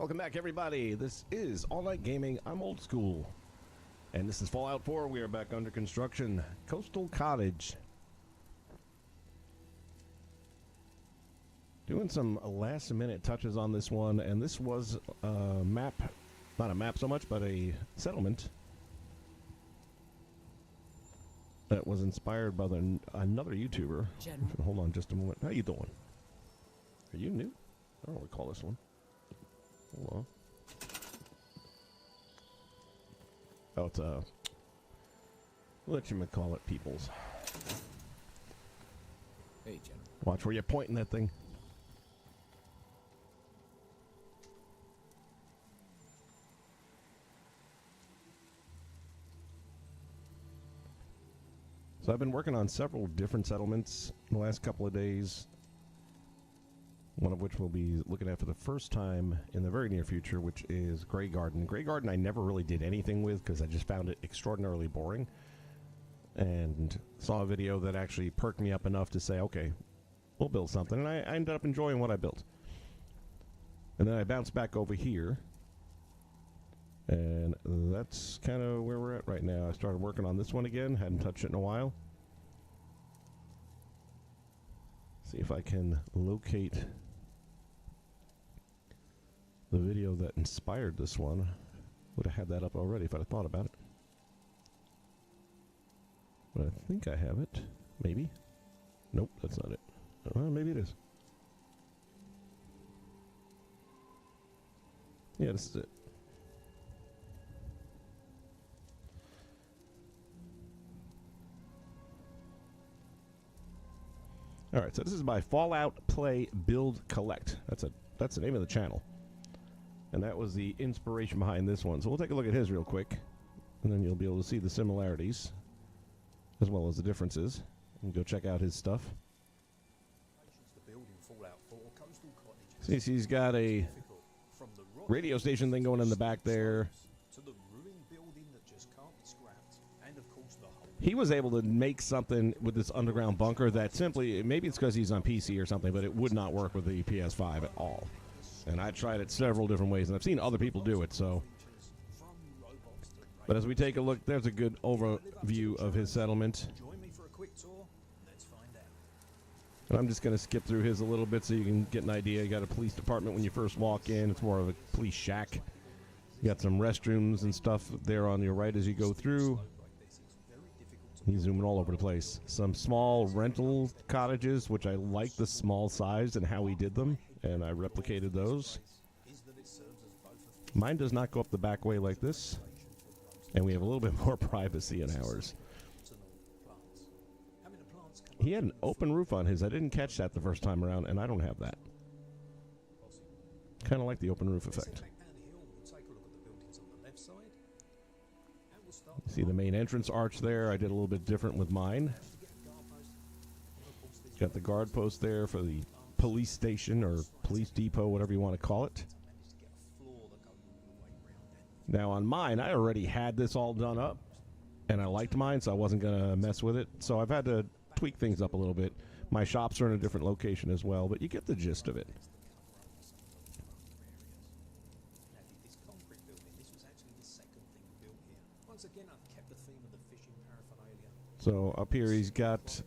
Welcome back, everybody. This is All Night Gaming. I'm old school. And this is Fallout 4. We are back under construction. Coastal Cottage. Doing some last-minute touches on this one. And this was a map. Not a map so much, but a settlement. That was inspired by another YouTuber. General. Hold on just a moment. How you doing? Are you new? I don't recall this one. Hold on. Oh, it's whatchamacallit peoples. Hey, General. Watch where you're pointing that thing. So I've been working on several different settlements in the last couple of days. One of which we'll be looking at for the first time in the very near future, which is Grey Garden. Grey Garden I never really did anything with because I just found it extraordinarily boring. And saw a video that actually perked me up enough to say, okay, we'll build something. And I ended up enjoying what I built. And then I bounced back over here. And that's kind of where we're at right now. I started working on this one again. Hadn't touched it in a while. See if I can locate the video that inspired this one. Would have had that up already if I'd have thought about it. But I think I have it. Maybe. Nope, that's not it. Well, maybe it is. Yeah, this is it. Alright, so this is by Fallout Play Build Collect. That's the name of the channel. And that was the inspiration behind this one. So we'll take a look at his real quick. And then you'll be able to see the similarities. As well as the differences. And go check out his stuff. See, he's got a radio station thing going in the back there. He was able to make something with this underground bunker that simply, maybe it's because he's on PC or something, but it would not work with the PS5 at all. And I tried it several different ways, and I've seen other people do it, so. But as we take a look, there's a good overview of his settlement. And I'm just going to skip through his a little bit so you can get an idea. You got a police department when you first walk in. It's more of a police shack. You got some restrooms and stuff there on your right as you go through. He's zooming all over the place. Some small rental cottages, which I like the small size and how he did them, and I replicated those. Mine does not go up the back way like this, and we have a little bit more privacy in ours. He had an open roof on his. I didn't catch that the first time around, and I don't have that. Kind of like the open roof effect. See the main entrance arch there. I did a little bit different with mine. Got the guard post there for the police station or police depot, whatever you want to call it. Now on mine, I already had this all done up, and I liked mine, so I wasn't going to mess with it. So I've had to tweak things up a little bit. My shops are in a different location as well, but you get the gist of it. So up here he's got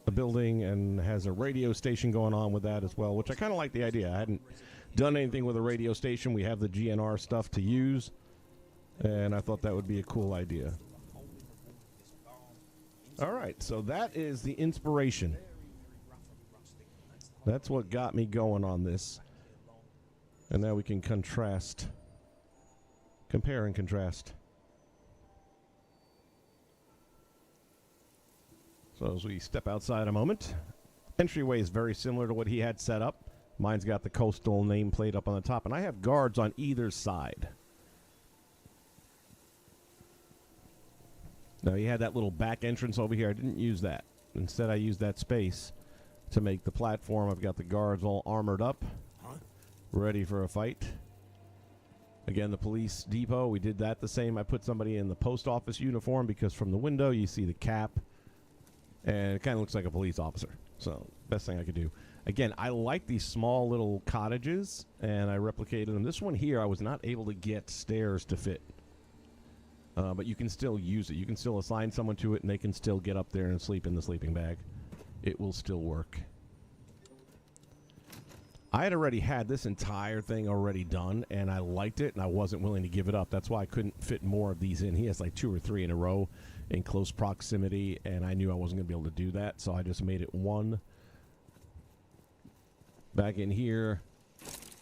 a building and has a radio station going on with that as well, which I kind of like the idea. I hadn't done anything with a radio station. We have the GNR stuff to use, and I thought that would be a cool idea. Alright, so that is the inspiration. That's what got me going on this. And now we can contrast. Compare and contrast. So as we step outside a moment, entryway is very similar to what he had set up. Mine's got the coastal nameplate up on the top, and I have guards on either side. Now he had that little back entrance over here. I didn't use that. Instead I used that space to make the platform. I've got the guards all armored up, ready for a fight. Again, the police depot, we did that the same. I put somebody in the post office uniform because from the window you see the cap. And it kind of looks like a police officer. So, best thing I could do. Again, I like these small little cottages, and I replicated them. This one here, I was not able to get stairs to fit. But you can still use it. You can still assign someone to it, and they can still get up there and sleep in the sleeping bag. It will still work. I had already had this entire thing already done, and I liked it, and I wasn't willing to give it up. That's why I couldn't fit more of these in. He has like 2 or 3 in a row in close proximity, and I knew I wasn't going to be able to do that, so I just made it one. Back in here,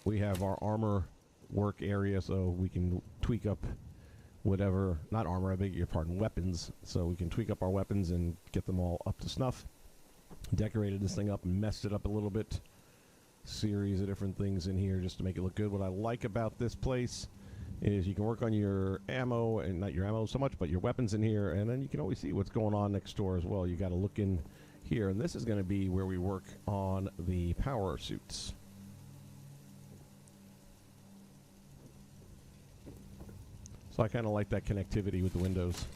we have our armor work area, so we can tweak up whatever, not armor, I beg your pardon, weapons. So we can tweak up our weapons and get them all up to snuff. Decorated this thing up and messed it up a little bit. Series of different things in here just to make it look good. What I like about this place is you can work on your ammo, and not your ammo so much, but your weapons in here, and then you can always see what's going on next door as well. You got to look in here, and this is going to be where we work on the power suits. So I kind of like that connectivity with the windows.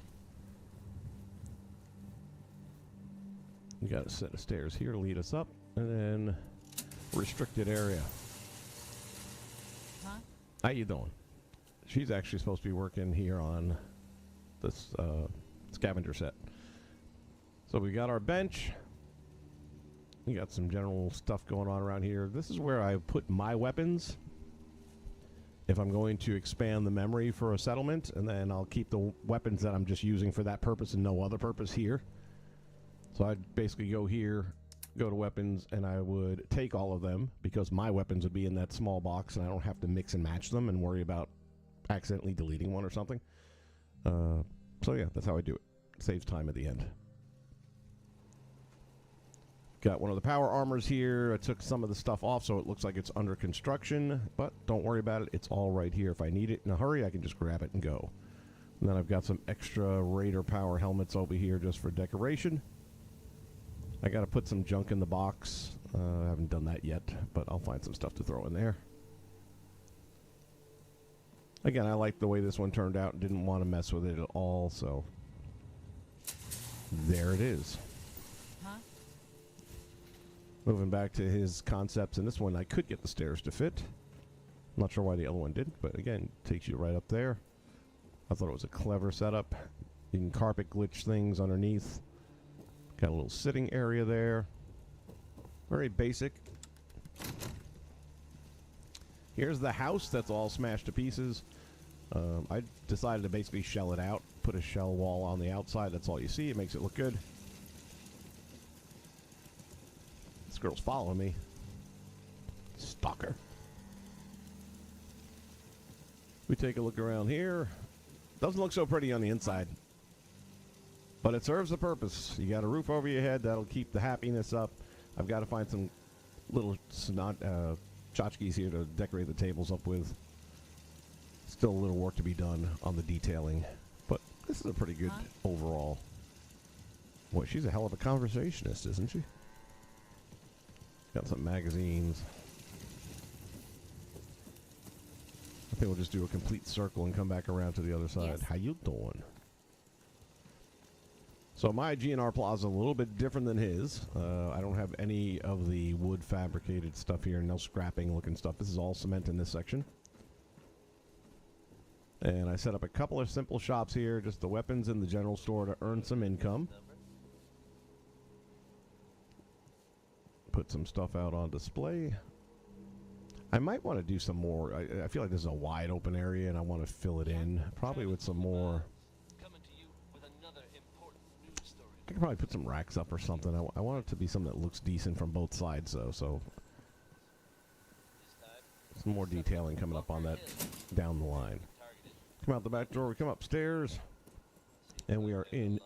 You got a set of stairs here to lead us up, and then restricted area. Huh? How you doing? She's actually supposed to be working here on this scavenger set. So we got our bench. We got some general stuff going on around here. This is where I put my weapons if I'm going to expand the memory for a settlement, and then I'll keep the weapons that I'm just using for that purpose and no other purpose here. So I'd basically go here, go to weapons, and I would take all of them because my weapons would be in that small box, and I don't have to mix and match them and worry about accidentally deleting one or something. So yeah, that's how I do it. Saves time at the end. Got one of the power armors here. I took some of the stuff off so it looks like it's under construction, but don't worry about it. It's all right here. If I need it in a hurry, I can just grab it and go. And then I've got some extra Raider power helmets over here just for decoration. I got to put some junk in the box. I haven't done that yet, but I'll find some stuff to throw in there. Again, I like the way this one turned out and didn't want to mess with it at all, so there it is. Moving back to his concepts, and this one I could get the stairs to fit. Not sure why the other one didn't, but again, takes you right up there. I thought it was a clever setup. You can carpet glitch things underneath. Got a little sitting area there. Very basic. Here's the house that's all smashed to pieces. I decided to basically shell it out, put a shell wall on the outside. That's all you see. It makes it look good. This girl's following me. Stalker. We take a look around here. Doesn't look so pretty on the inside, but it serves a purpose. You got a roof over your head. That'll keep the happiness up. I've got to find some little tchotchkes here to decorate the tables up with. Still a little work to be done on the detailing, but this is a pretty good overall. Boy, she's a hell of a conversationist, isn't she? Got some magazines. I think we'll just do a complete circle and come back around to the other side. Yes. How you doing? So my GNR Plaza is a little bit different than his. I don't have any of the wood fabricated stuff here. No scrapping looking stuff. This is all cement in this section. And I set up a couple of simple shops here. Just the weapons in the general store to earn some income. Put some stuff out on display. I might want to do some more. I feel like this is a wide open area and I want to fill it in. Probably with some more. I could probably put some racks up or something. I want it to be something that looks decent from both sides though. So some more detailing coming up on that down the line. Come out the back door. We come upstairs and we are in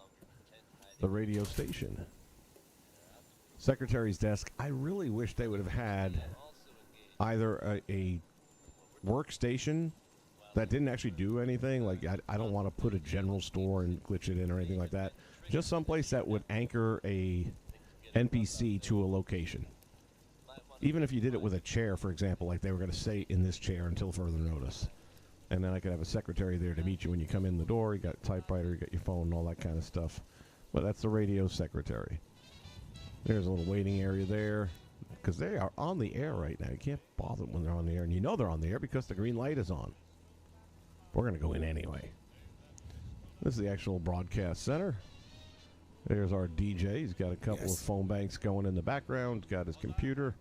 the radio station. Secretary's desk. I really wish they would have had either a workstation that didn't actually do anything. Like, I don't want to put a general store and glitch it in or anything like that. Just someplace that would anchor a NPC to a location. Even if you did it with a chair, for example, like they were going to stay in this chair until further notice. And then I could have a secretary there to meet you when you come in the door. You got a typewriter, you got your phone, and all that kind of stuff. But that's the radio secretary. There's a little waiting area there. because they are on the air right now. You can't bother them when they're on the air, and you know they're on the air because the green light is on. We're going to go in anyway. This is the actual broadcast center. There's our DJ. He's got a couple of phone banks going in the background. He's got his computer.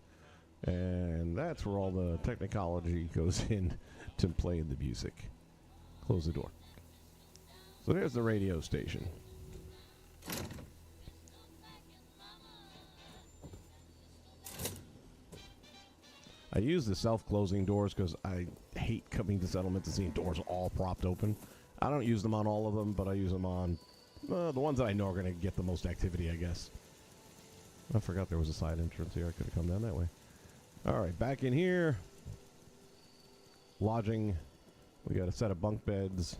And that's where all the technology goes in to play the music. Close the door. So there's the radio station. I use the self-closing doors because I hate coming to settlements and seeing doors all propped open. I don't use them on all of them, but I use them on the ones that I know are going to get the most activity, I guess. I forgot there was a side entrance here. I could have come down that way. All right, back in here. Lodging. We got a set of bunk beds.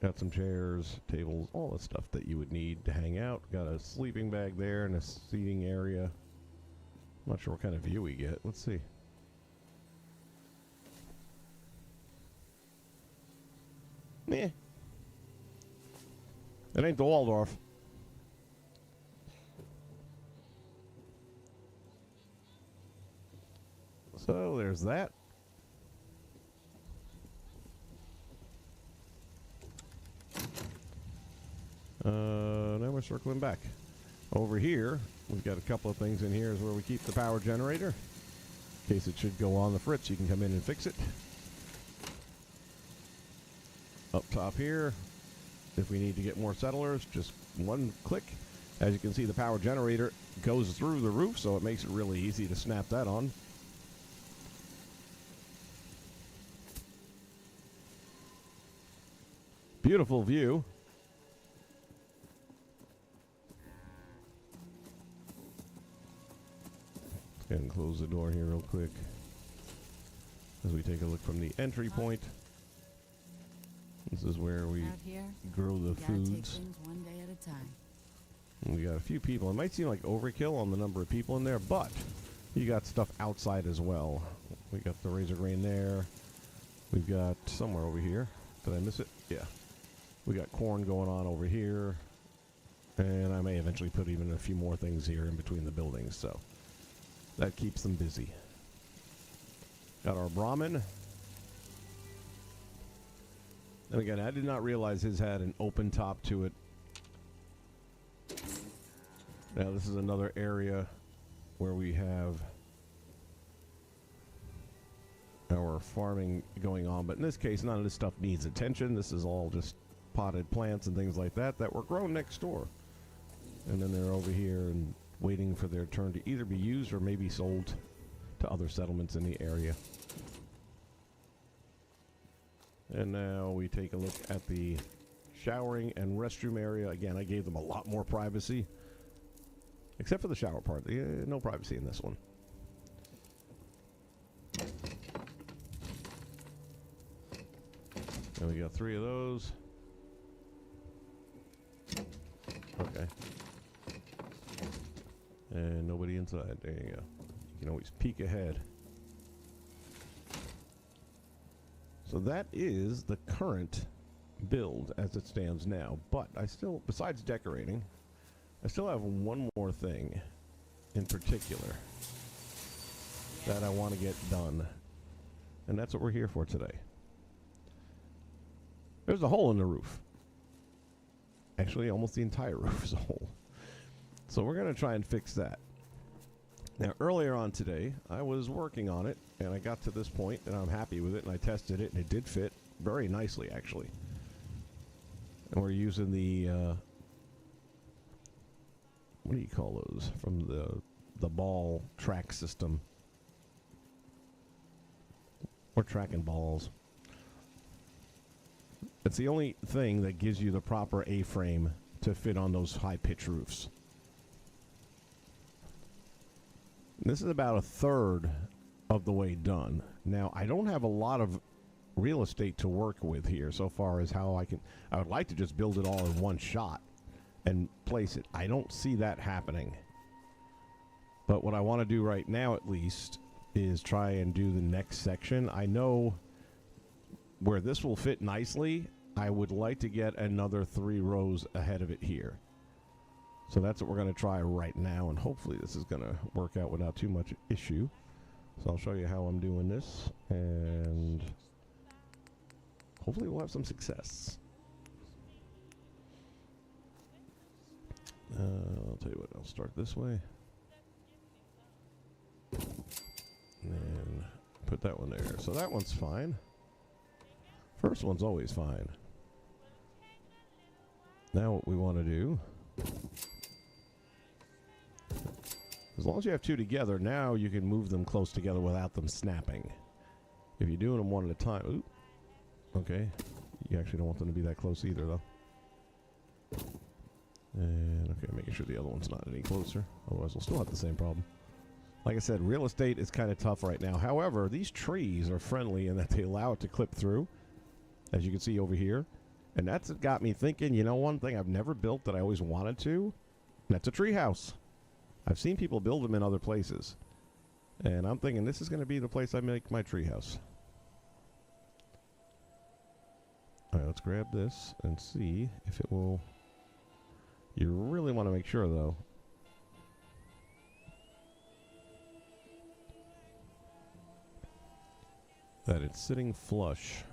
Got some chairs, tables, all the stuff that you would need to hang out. Got a sleeping bag there and a seating area. I'm not sure what kind of view we get. Let's see. Meh. It ain't the Waldorf. So there's that. Now we're circling back. Over here, we've got a couple of things in here is where we keep the power generator. In case it should go on the fritz, you can come in and fix it. Up top here, if we need to get more settlers, just one click. As you can see, the power generator goes through the roof, so it makes it really easy to snap that on. Beautiful view. Let's go ahead and close the door here real quick as we take a look from the entry point. This is where we grow the foods. One day at a time. And we got a few people. It might seem like overkill on the number of people in there, but you got stuff outside as well. We got the razor grain there. We've got somewhere over here. Did I miss it? Yeah. We got corn going on over here. And I may eventually put even a few more things here in between the buildings, so that keeps them busy. Got our Brahmin. And again, I did not realize his had an open top to it. Now this is another area where we have our farming going on, but in this case none of this stuff needs attention. This is all just potted plants and things like that that were grown next door. And then they're over here and waiting for their turn to either be used or maybe sold to other settlements in the area. And now we take a look at the showering and restroom area. Again, I gave them a lot more privacy. Except for the shower part. No privacy in this one. And we got 3 of those. Okay. And nobody inside. There you go. You can always peek ahead. So that is the current build as it stands now. But I still, besides decorating, I still have one more thing in particular that I want to get done. And that's what we're here for today. There's a hole in the roof. Actually, almost the entire roof is a hole. So we're going to try and fix that. Now, earlier on today, I was working on it, and I got to this point, and I'm happy with it, and I tested it, and it did fit very nicely, actually. And we're using the, what do you call those? From the ball track system. We're tracking balls. It's the only thing that gives you the proper A-frame to fit on those high-pitch roofs. This is about a third of the way done. Now, I don't have a lot of real estate to work with here so far as how I would like to just build it all in one shot and place it. I don't see that happening. But what I want to do right now, at least, is try and do the next section. I know where this will fit nicely. I would like to get another 3 rows ahead of it here. So that's what we're going to try right now, and hopefully this is going to work out without too much issue. So I'll show you how I'm doing this, and hopefully we'll have some success. I'll tell you what, I'll start this way. And put that one there. So that one's fine. First one's always fine. Now what we want to do, as long as you have two together, now you can move them close together without them snapping. If you're doing them one at a time, ooh, okay, you actually don't want them to be that close either, though. And okay, making sure the other one's not any closer, otherwise we'll still have the same problem. Like I said, real estate is kind of tough right now. However, these trees are friendly in that they allow it to clip through, as you can see over here. And that's what got me thinking, you know, one thing I've never built that I always wanted to, and that's a tree house. I've seen people build them in other places. And I'm thinking this is going to be the place I make my tree house. All right, let's grab this and see if it will. You really want to make sure, though, that it's sitting flush,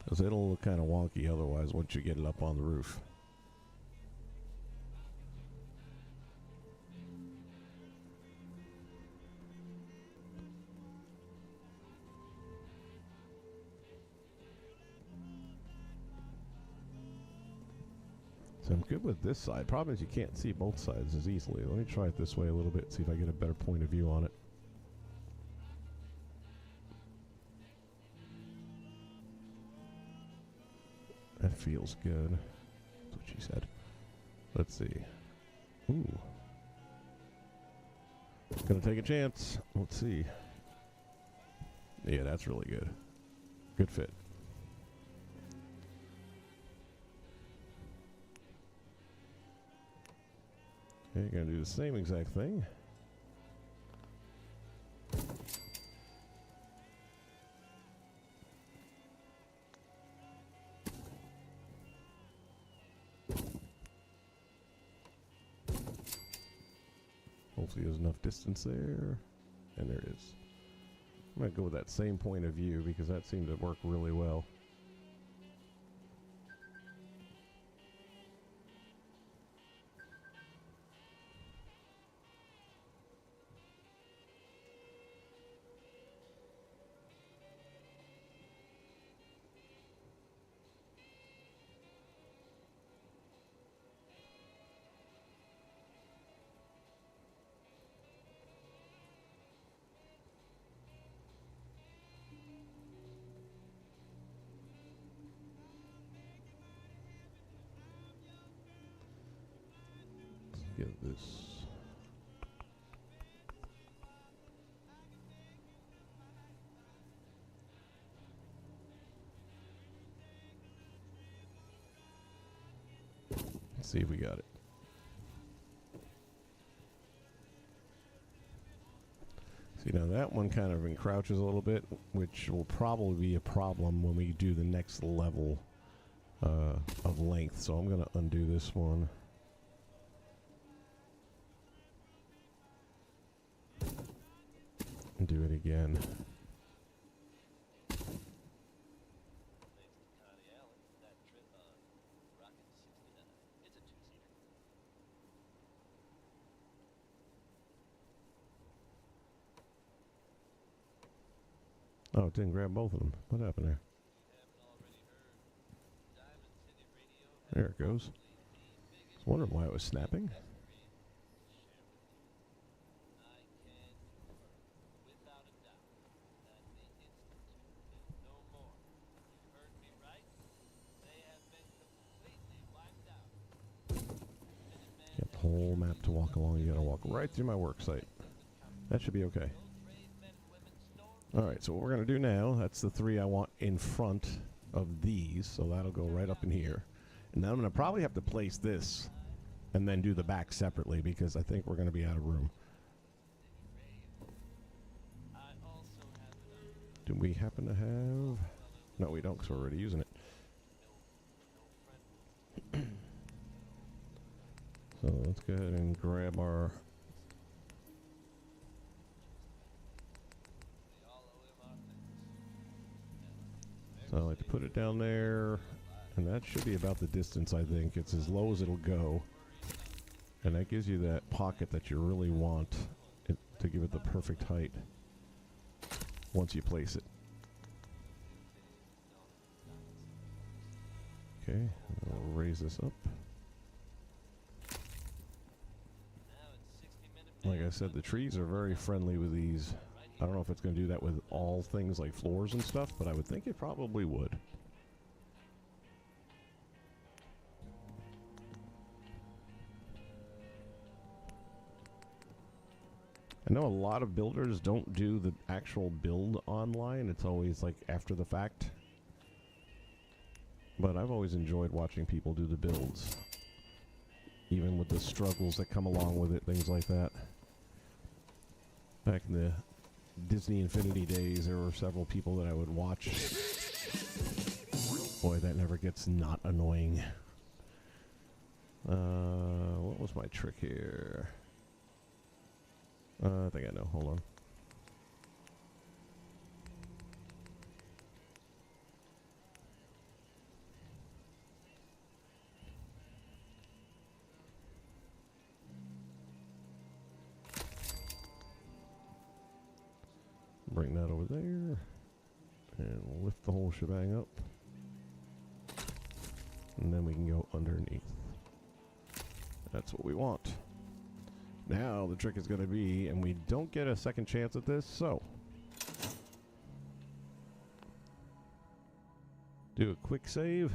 because it'll look kind of wonky otherwise once you get it up on the roof. So I'm good with this side. Problem is you can't see both sides as easily. Let me try it this way a little bit, see if I get a better point of view on it. That feels good. That's what she said. Let's see. Ooh. Gonna take a chance. Let's see. Yeah, that's really good. Good fit. Okay, you're gonna do the same exact thing. Hopefully there's enough distance there. And there is. I'm going to go with that same point of view because that seemed to work really well. Get this. Let's see if we got it. See, now that one kind of encroaches a little bit, which will probably be a problem when we do the next level of length. So I'm going to undo this one. And do it again. Oh, it didn't grab both of them. What happened there? There it goes. I was wondering why it was snapping. Got the whole map to walk along. You gotta walk right through my work site. That should be okay. Alright, so what we're going to do now, that's the three I want in front of these, so that'll go right up in here. And then I'm going to probably have to place this and then do the back separately because I think we're going to be out of room. Do we happen to have... No, we don't because we're already using it. So let's go ahead and grab our... So I like to put it down there, and that should be about the distance, I think. It's as low as it'll go. And that gives you that pocket that you really want it to give it the perfect height once you place it. Okay, I'll raise this up. Like I said, the trees are very friendly with these. I don't know if it's going to do that with all things like floors and stuff, but I would think it probably would. I know a lot of builders don't do the actual build online. It's always like after the fact. But I've always enjoyed watching people do the builds. Even with the struggles that come along with it, things like that. Back in the Disney Infinity days, there were several people that I would watch. Boy, that never gets not annoying. What was my trick here? I think I know. Hold on. Bring that over there. And lift the whole shebang up. And then we can go underneath. That's what we want. Now the trick is going to be, and we don't get a second chance at this, so do a quick save,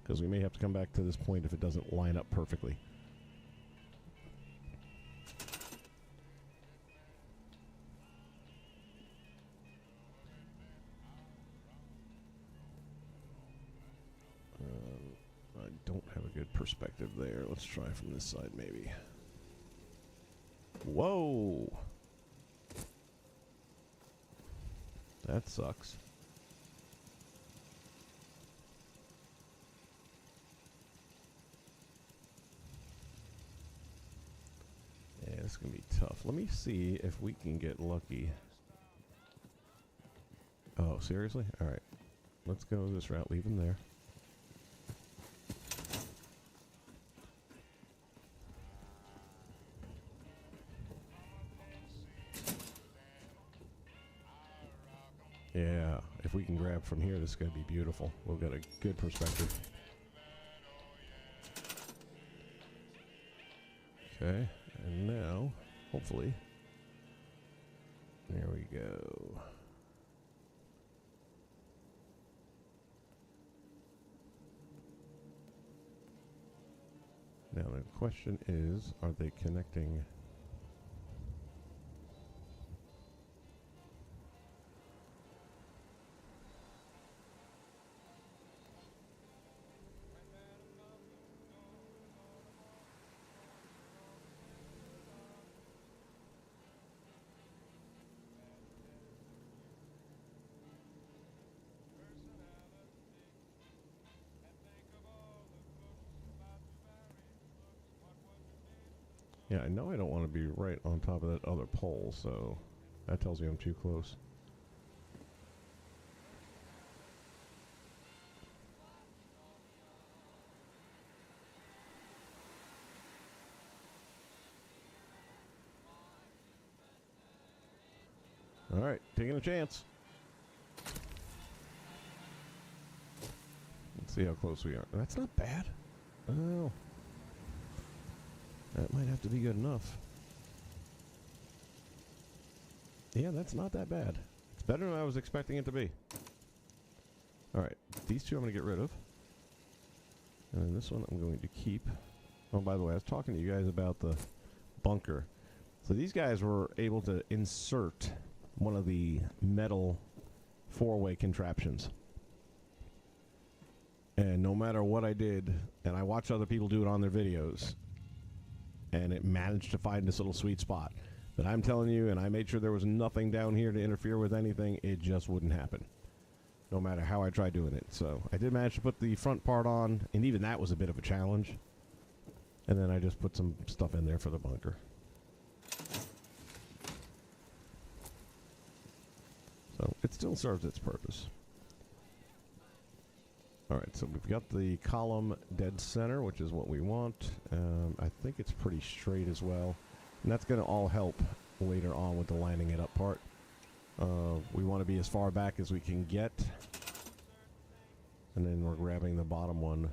because we may have to come back to this point if it doesn't line up perfectly. I don't have a good perspective there. Let's try from this side maybe. Whoa! That sucks. Yeah, it's gonna be tough. Let me see if we can get lucky. Oh, seriously? Alright. Let's go this route. Leave him there. Yeah, if we can grab from here, this is going to be beautiful. We'll get a good perspective. Okay, and now, hopefully, there we go. Now the question is, are they connecting? Yeah, I know I don't want to be right on top of that other pole, so that tells me I'm too close. Alright, taking a chance. Let's see how close we are. That's not bad. Oh. That might have to be good enough. Yeah, that's not that bad. It's better than I was expecting it to be. Alright, these two I'm going to get rid of. And then this one I'm going to keep. Oh, by the way, I was talking to you guys about the bunker. So these guys were able to insert one of the metal four-way contraptions. And no matter what I did, and I watched other people do it on their videos, and it managed to find this little sweet spot. But I'm telling you, and I made sure there was nothing down here to interfere with anything, it just wouldn't happen. No matter how I tried doing it. So I did manage to put the front part on, and even that was a bit of a challenge. And then I just put some stuff in there for the bunker. So it still serves its purpose. Alright, so we've got the column dead center, which is what we want. I think it's pretty straight as well. And that's going to all help later on with the lining it up part. We want to be as far back as we can get. And then we're grabbing the bottom one.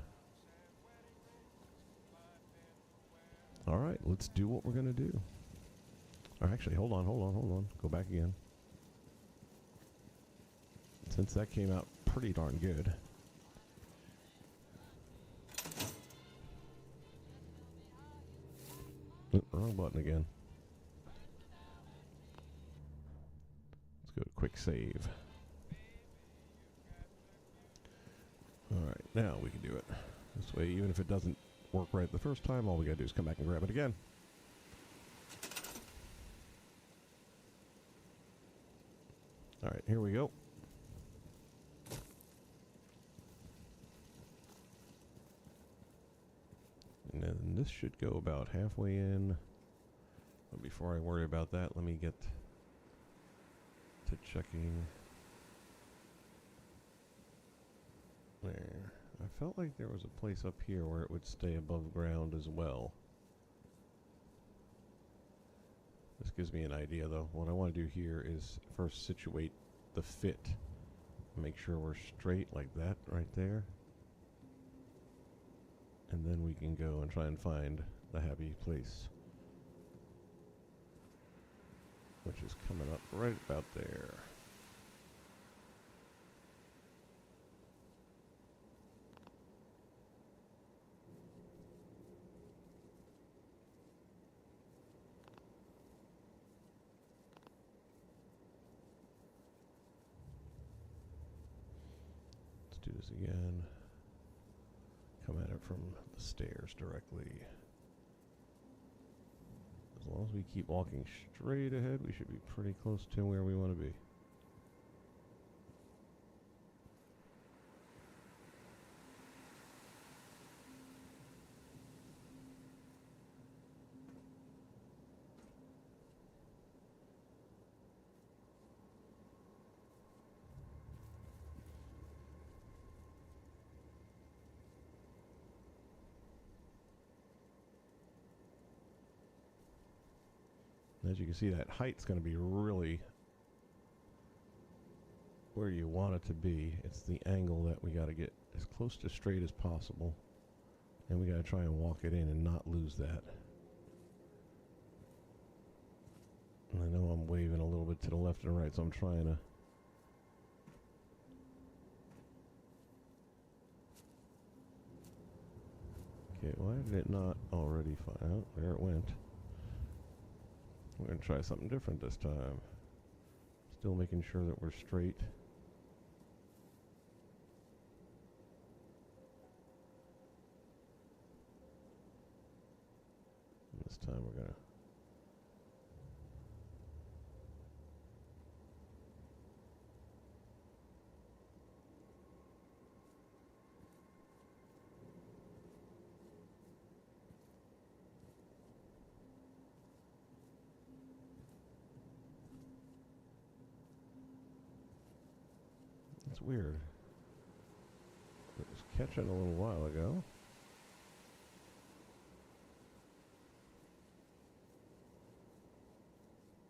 Alright, let's do what we're going to do. Or actually, hold on. Go back again. Since that came out pretty darn good. Oh, wrong button again. Let's go to quick save. Alright, now we can do it. This way, even if it doesn't work right the first time, all we gotta do is come back and grab it again. Alright, here we go. And then this should go about halfway in. But before I worry about that, let me get to checking. There. I felt like there was a place up here where it would stay above ground as well. This gives me an idea though. What I want to do here is first situate the fit. Make sure we're straight like that right there. And then we can go and try and find the happy place. Which is coming up right about there. Let's do this again. Come at it from the stairs directly. As long as we keep walking straight ahead, we should be pretty close to where we want to be. As you can see, that height's going to be really where you want it to be. It's the angle that we got to get as close to straight as possible. And we got to try and walk it in and not lose that. And I know I'm waving a little bit to the left and right, so I'm trying to... Okay, why did it not already find out? There it went. We're going to try something different this time. Still making sure that we're straight. And this time we're going to... It's weird. It was catching a little while ago.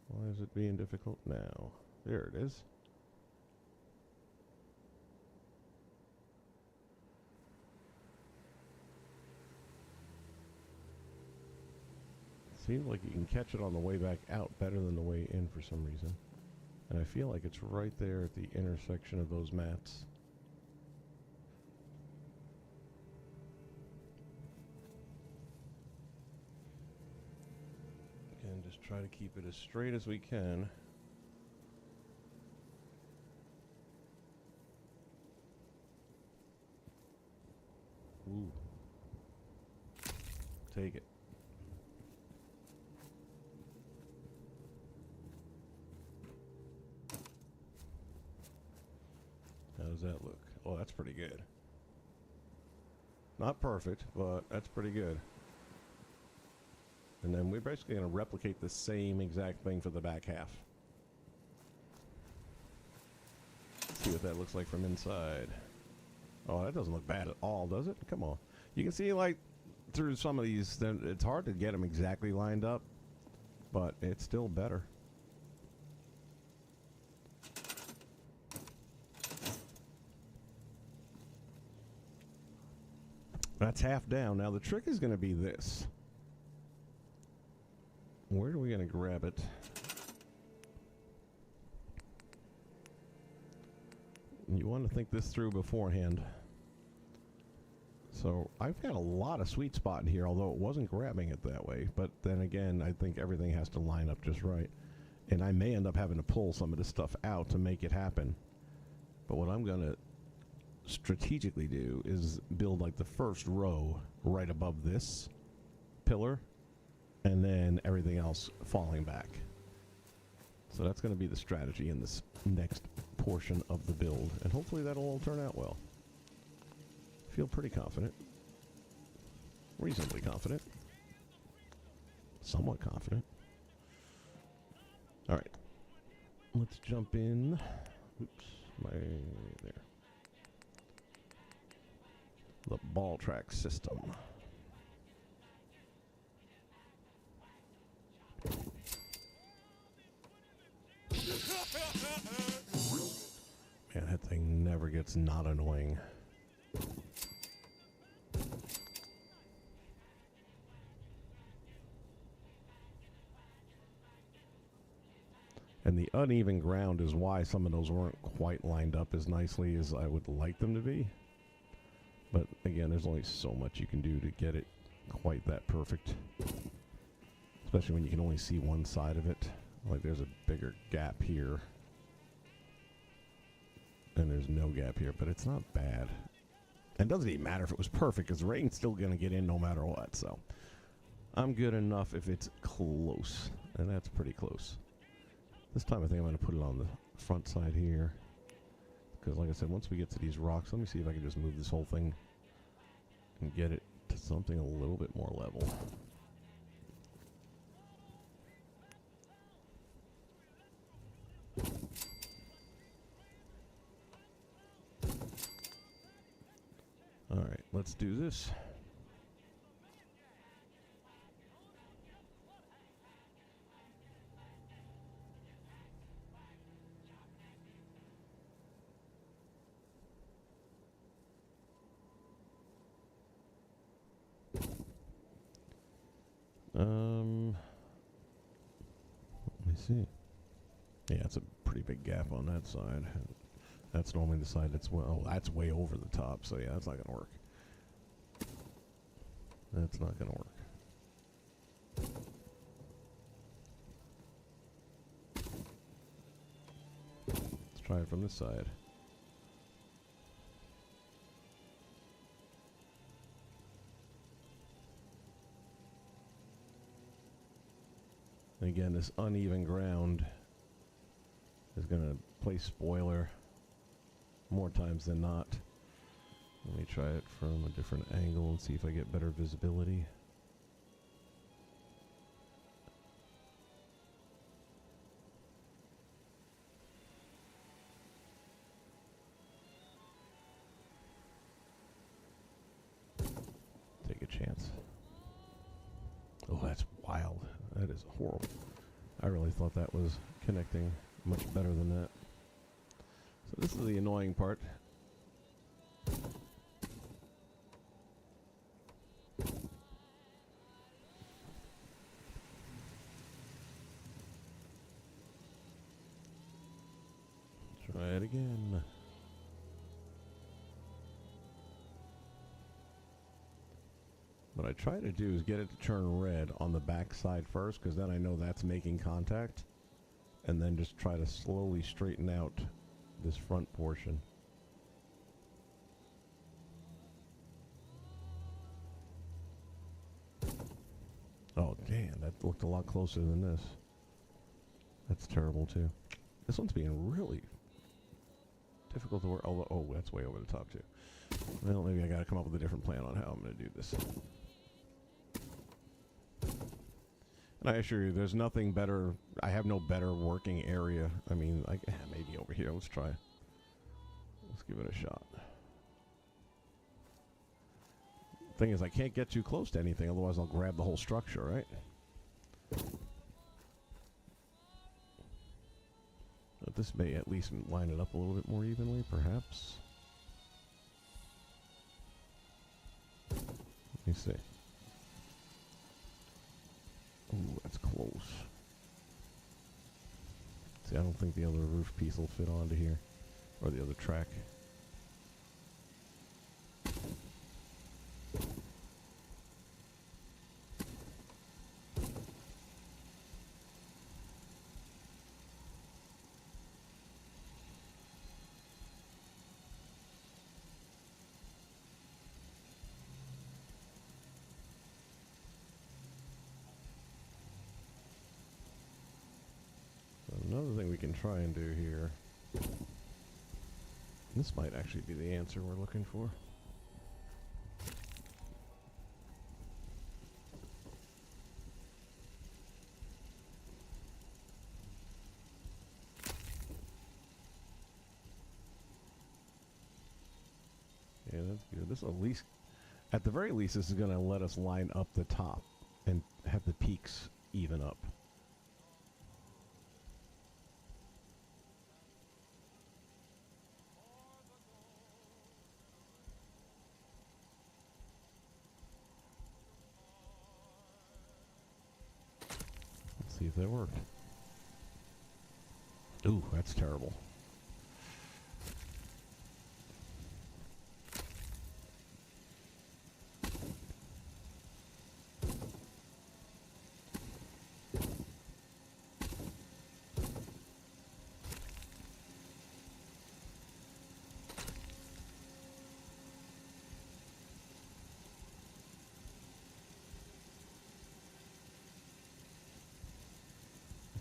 Why is it being difficult now? There it is. Seems like you can catch it on the way back out better than the way in for some reason. And I feel like it's right there at the intersection of those mats. Again, just try to keep it as straight as we can. Ooh. Take it. How does that look? Oh, that's pretty good. Not perfect, but that's pretty good. And then we're basically going to replicate the same exact thing for the back half. See what that looks like from inside. Oh, that doesn't look bad at all, does it? Come on. You can see, like, through some of these, it's hard to get them exactly lined up, but it's still better. That's half down. Now, the trick is going to be this. Where are we going to grab it? You want to think this through beforehand. So I've got a lot of sweet spot in here, although it wasn't grabbing it that way. But then again, I think everything has to line up just right. And I may end up having to pull some of this stuff out to make it happen. But what I'm going to strategically do is build like the first row right above this pillar, and then everything else falling back. So that's going to be the strategy in this next portion of the build, and hopefully that'll all turn out well. Feel pretty confident. Reasonably confident. Somewhat confident. Alright. Let's jump in. Oops. There. The ball track system. Man, that thing never gets not annoying. And the uneven ground is why some of those weren't quite lined up as nicely as I would like them to be. But again, there's only so much you can do to get it quite that perfect. Especially when you can only see one side of it. Like there's a bigger gap here. And there's no gap here, but it's not bad. And it doesn't even matter if it was perfect, because the rain's still going to get in no matter what. So I'm good enough if it's close. And that's pretty close. This time I think I'm going to put it on the front side here. Because like I said, once we get to these rocks, let me see if I can just move this whole thing and get it to something a little bit more level. Alright, let's do this. Let me see. Yeah, it's a pretty big gap on that side. That's normally the side that's, well, oh, that's way over the top, so yeah, that's not gonna work. That's not gonna work. Let's try it from this side. And again, this uneven ground is going to play spoiler more times than not. Let me try it from a different angle and see if I get better visibility. Take a chance. Oh, that's wild. That is horrible. I really thought that was connecting much better than that. So this is the annoying part. Try it again. What I try to do is get it to turn red on the back side first, because then I know that's making contact, and then just try to slowly straighten out this front portion. Oh, damn, that looked a lot closer than this. That's terrible, too. This one's being really difficult to work. Oh, that's way over the top, too. Well, maybe I gotta come up with a different plan on how I'm gonna do this. And I assure you, there's nothing better. I have no better working area. I mean, like, maybe over here. Let's try. Let's give it a shot. Thing is, I can't get too close to anything, otherwise I'll grab the whole structure, right? But this may at least line it up a little bit more evenly, perhaps. Let me see. Ooh, that's close. See, I don't think the other roof piece will fit onto here. Or the other track. Another thing we can try and do here. This might actually be the answer we're looking for. Yeah, that's good. This at least, at the very least, this is going to let us line up the top and have the peaks even up. See if that worked. Ooh, that's terrible.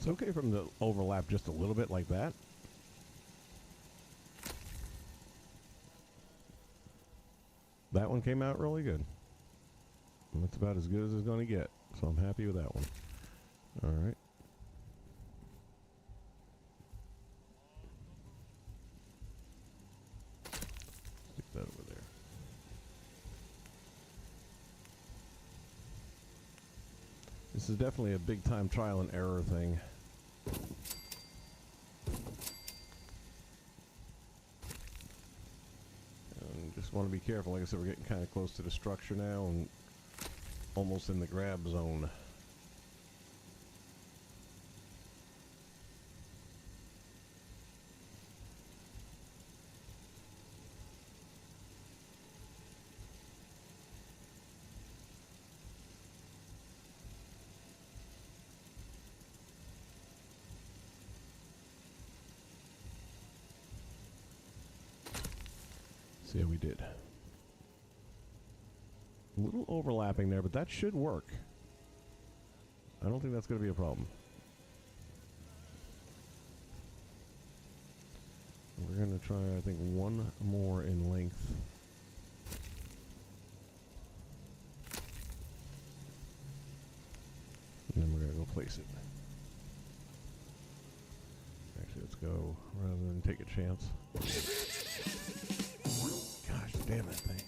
It's okay for them to overlap just a little bit like that. That one came out really good. And that's about as good as it's going to get. So I'm happy with that one. All right. Stick that over there. This is definitely a big time trial and error thing. And just want to be careful. Like I said, we're getting kind of close to the structure now and almost in the grab zone. See how we did. A little overlapping there, but that should work. I don't think that's going to be a problem. We're going to try, I think, one more in length. And then we're going to go place it. Actually, let's go rather than take a chance. Gosh, damn that thing.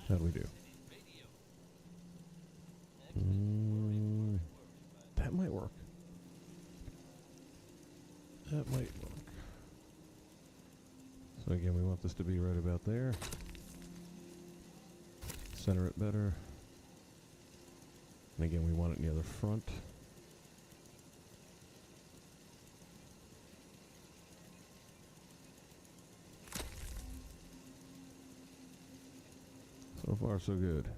How do we do? That might work. That might work. So again, we want this to be right about there. Center it better. And again, we want it near the front. So far, so good.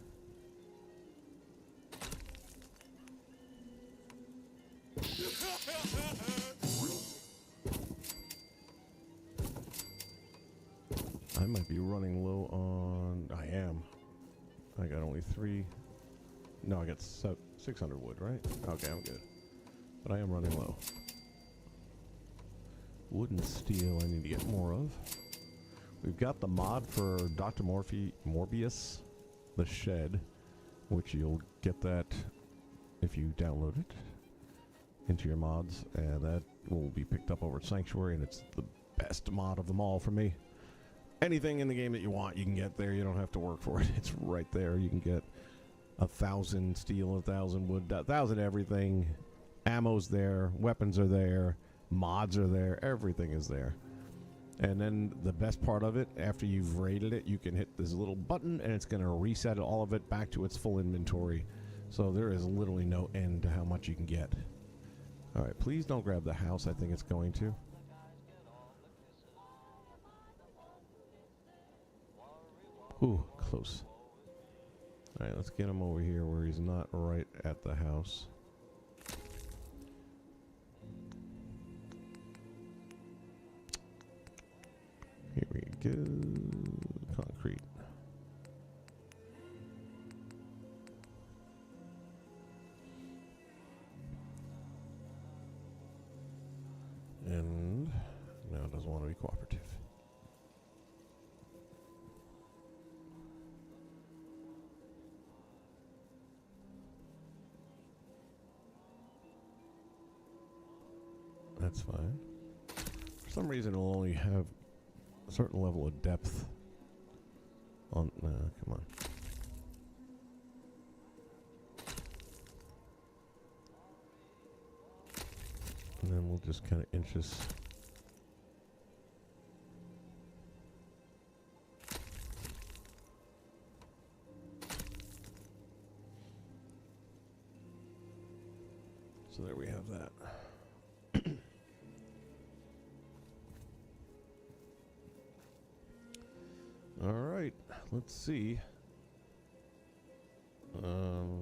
I might be running low on... I am. I got only 3... No, I got 600 wood, right? Okay, I'm good. But I am running low. Wood and steel I need to get more of. We've got the mod for Dr. Morbius, the shed, which you'll get that if you download it into your mods, and that will be picked up over at Sanctuary, and it's the best mod of them all for me. Anything in the game that you want, you can get there. You don't have to work for it. It's right there. You can get 1,000 steel, 1,000 wood, 1,000 everything. Ammo's there. Weapons are there. Mods are there. Everything is there. And then the best part of it, after you've raided it, you can hit this little button, and it's going to reset all of it back to its full inventory. So there is literally no end to how much you can get. All right, please don't grab the house. I think it's going to. Ooh, close. All right, let's get him over here where he's not right at the house. Here we go. Concrete. And now it doesn't want to be cooperative. That's fine. For some reason, it'll only have a certain level of depth on... Nah, come on. And then we'll just kind of inch this. So there we have that. All right, let's see. Before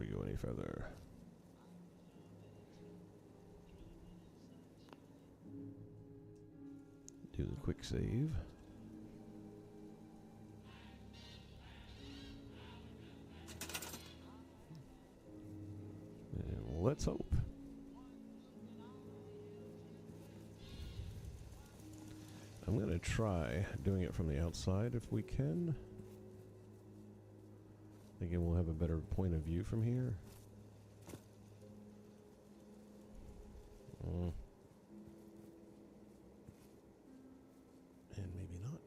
we go any further, do the quick save. And let's hope. I'm going to try doing it from the outside if we can. Thinking we'll have a better point of view from here. And maybe not.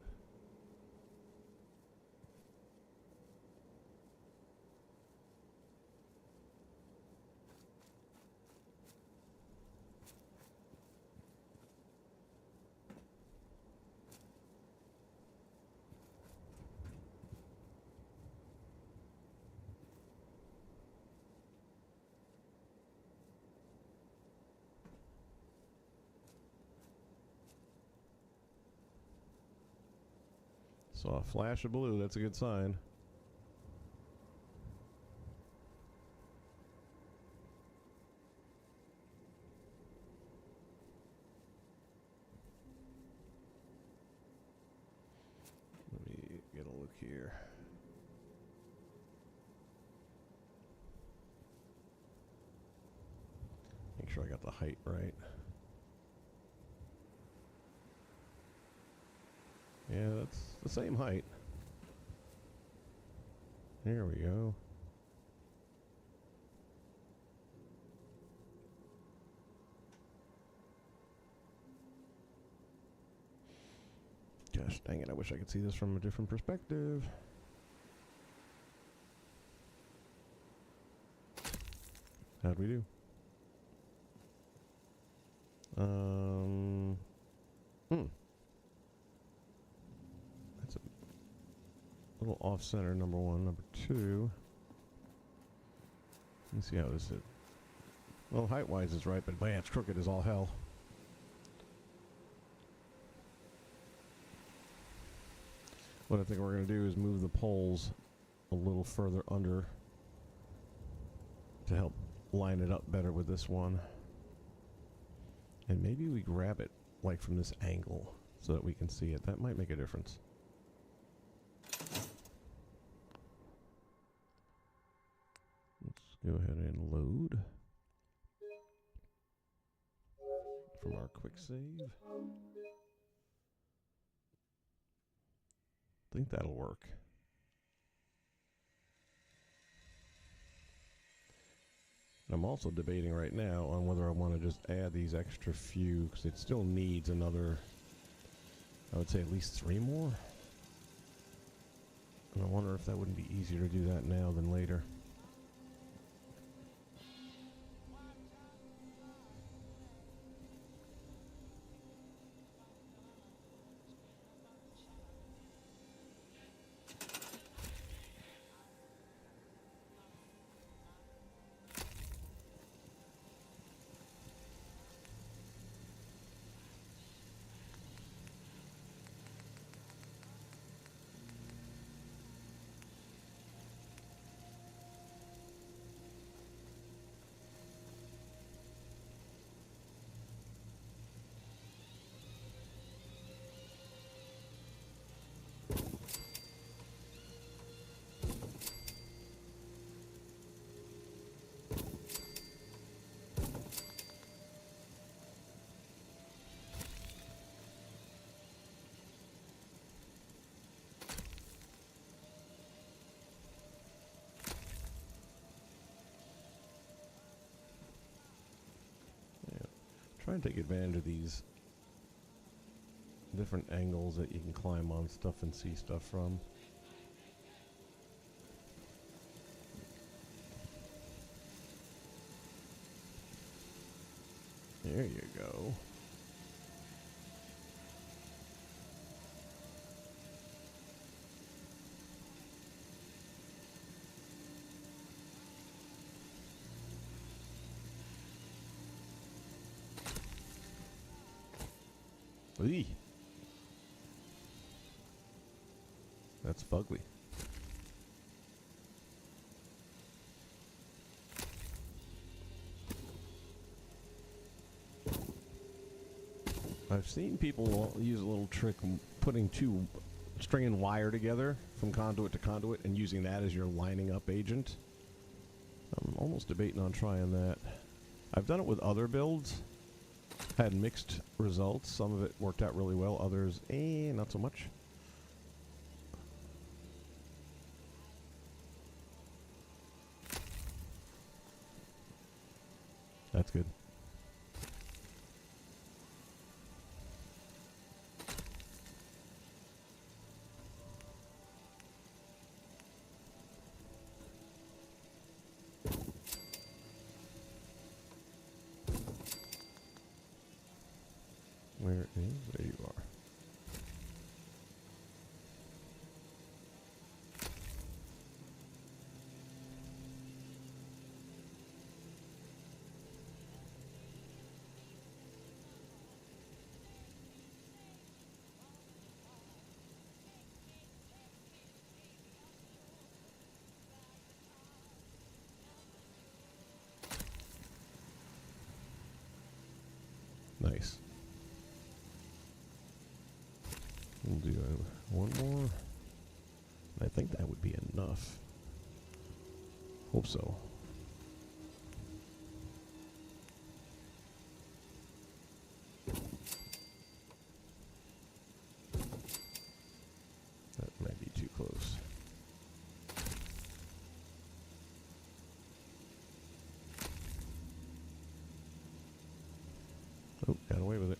Saw a flash of blue, that's a good sign. Let me get a look here. Make sure I got the height right. Yeah, that's the same height. There we go. Gosh dang it, I wish I could see this from a different perspective. How'd we do? That's a little off center, number one. Number two, let me see how this is. Well, height wise is right, but man, it's crooked as all hell. What I think we're going to do is move the poles a little further under to help line it up better with this one. And maybe we grab it like from this angle so that we can see it. That might make a difference. Let's go ahead and load from our quick save. I think that'll work. I'm also debating right now on whether I want to just add these extra few, because it still needs another, I would say at least 3 more. And I wonder if that wouldn't be easier to do that now than later. Try and take advantage of these different angles that you can climb on stuff and see stuff from. There you go. Eee. That's fugly. I've seen people use a little trick putting stringing wire together from conduit to conduit and using that as your lining up agent. I'm almost debating on trying that. I've done it with other builds. Had mixed results. Some of it worked out really well, others, not so much. That's good. Where is? There you are. Nice. We'll do one more. I think that would be enough. Hope so. That might be too close. Oh, got away with it.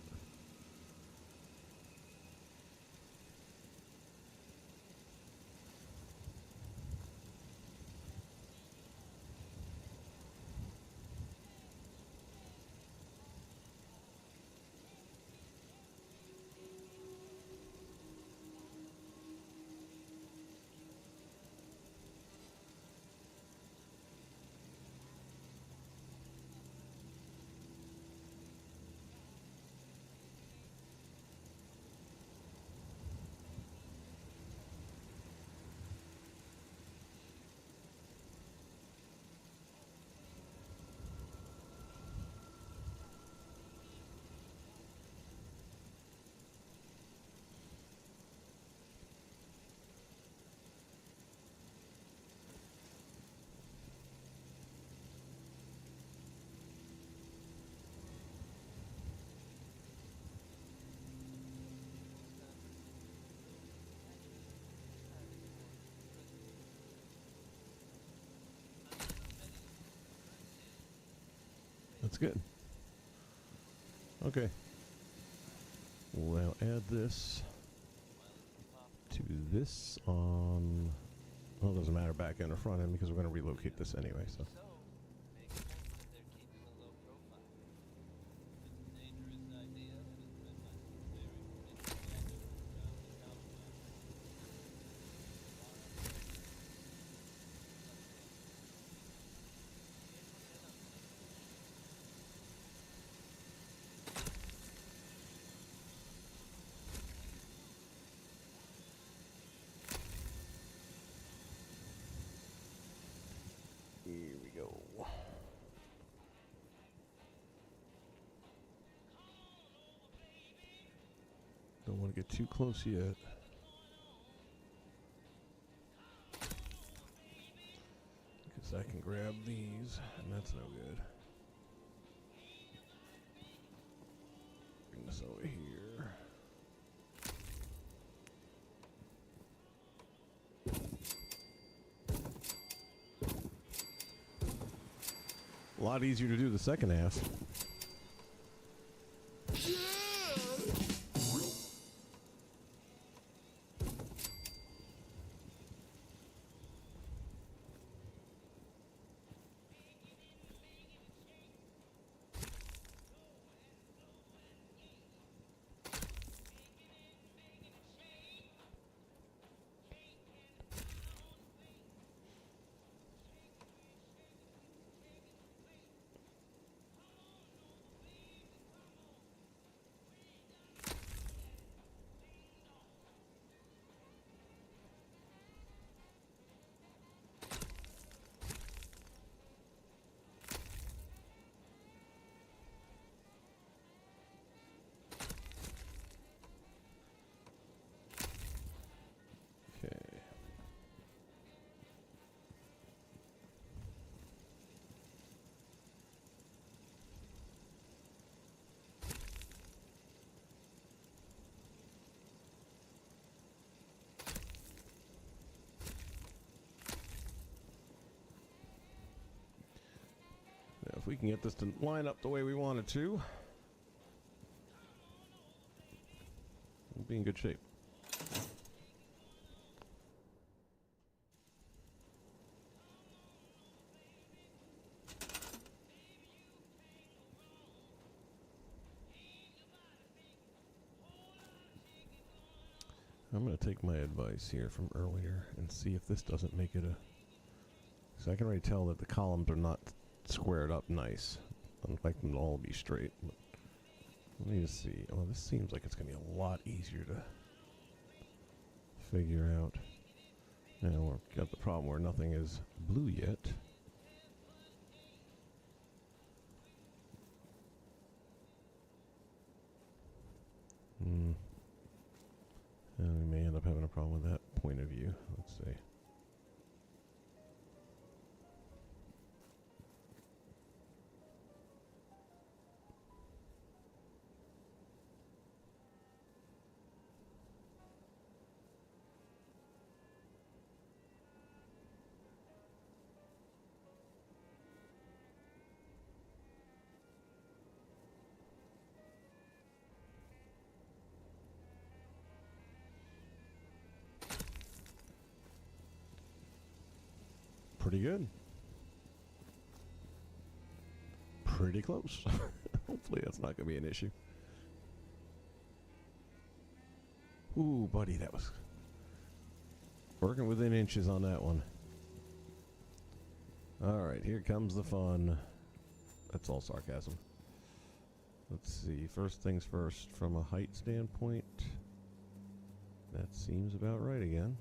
That's good. Okay. We'll now add this to this on... Well, it doesn't matter back end or front end because we're going to relocate this anyway, so... Here we go. Don't want to get too close yet. Because I can grab these, and that's no good. Bring this over here. A lot easier to do the second half. If we can get this to line up the way we want it to, we'll be in good shape. I'm going to take my advice here from earlier and see if this doesn't make it a... So I can already tell that the columns are not squared up nice. I'd like them to all be straight. But let me just see. Oh, this seems like it's going to be a lot easier to figure out. Now we've got the problem where nothing is blue yet. And we may end up having a problem with that point of view. Let's see. Pretty good. Pretty close. Hopefully that's not going to be an issue. Ooh, buddy, that was working within inches on that one. Alright, here comes the fun. That's all sarcasm. Let's see. First things first, from a height standpoint, that seems about right again.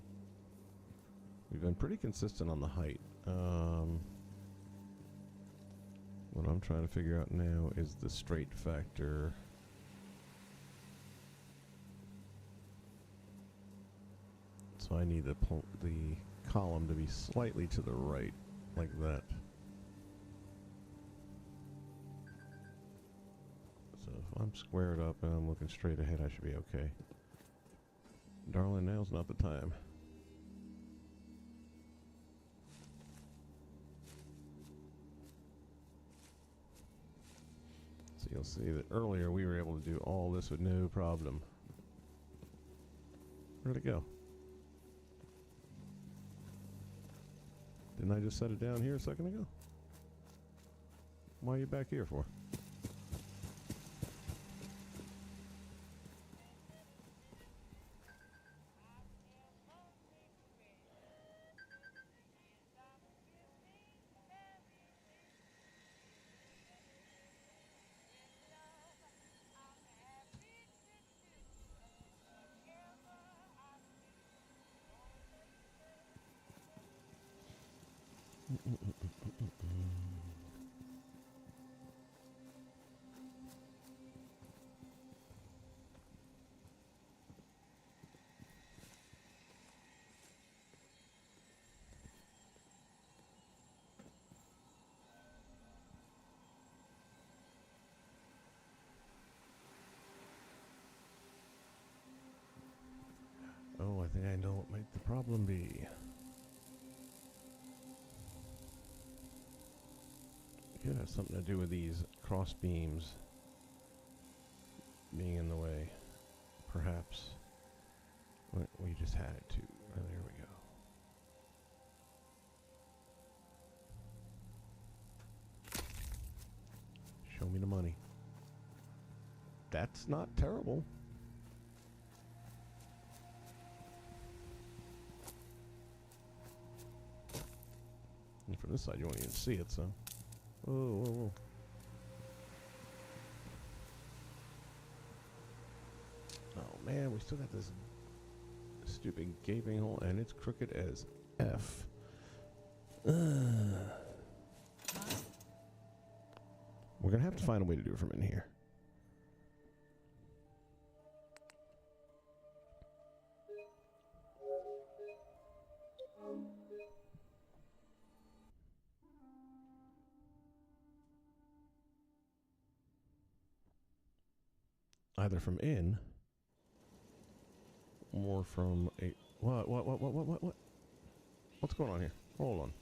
We've been pretty consistent on the height. What I'm trying to figure out now is the straight factor. So I need the column to be slightly to the right, like that. So if I'm squared up and I'm looking straight ahead, I should be okay. Darling, now's not the time. So you'll see that earlier we were able to do all this with no problem. Where'd it go? Didn't I just set it down here a second ago? Why are you back here for? Oh, I think I know what might the problem be. It could have something to do with these cross beams being in the way. Perhaps. We just had it too. Oh, there we go. Show me the money. That's not terrible. And from this side, you won't even see it, so. Whoa, whoa, whoa. Oh, man, we still got this stupid gaping hole, and it's crooked as F. We're going to have to find a way to do it from in here. Either from in, or from a... What? What's going on here? Hold on.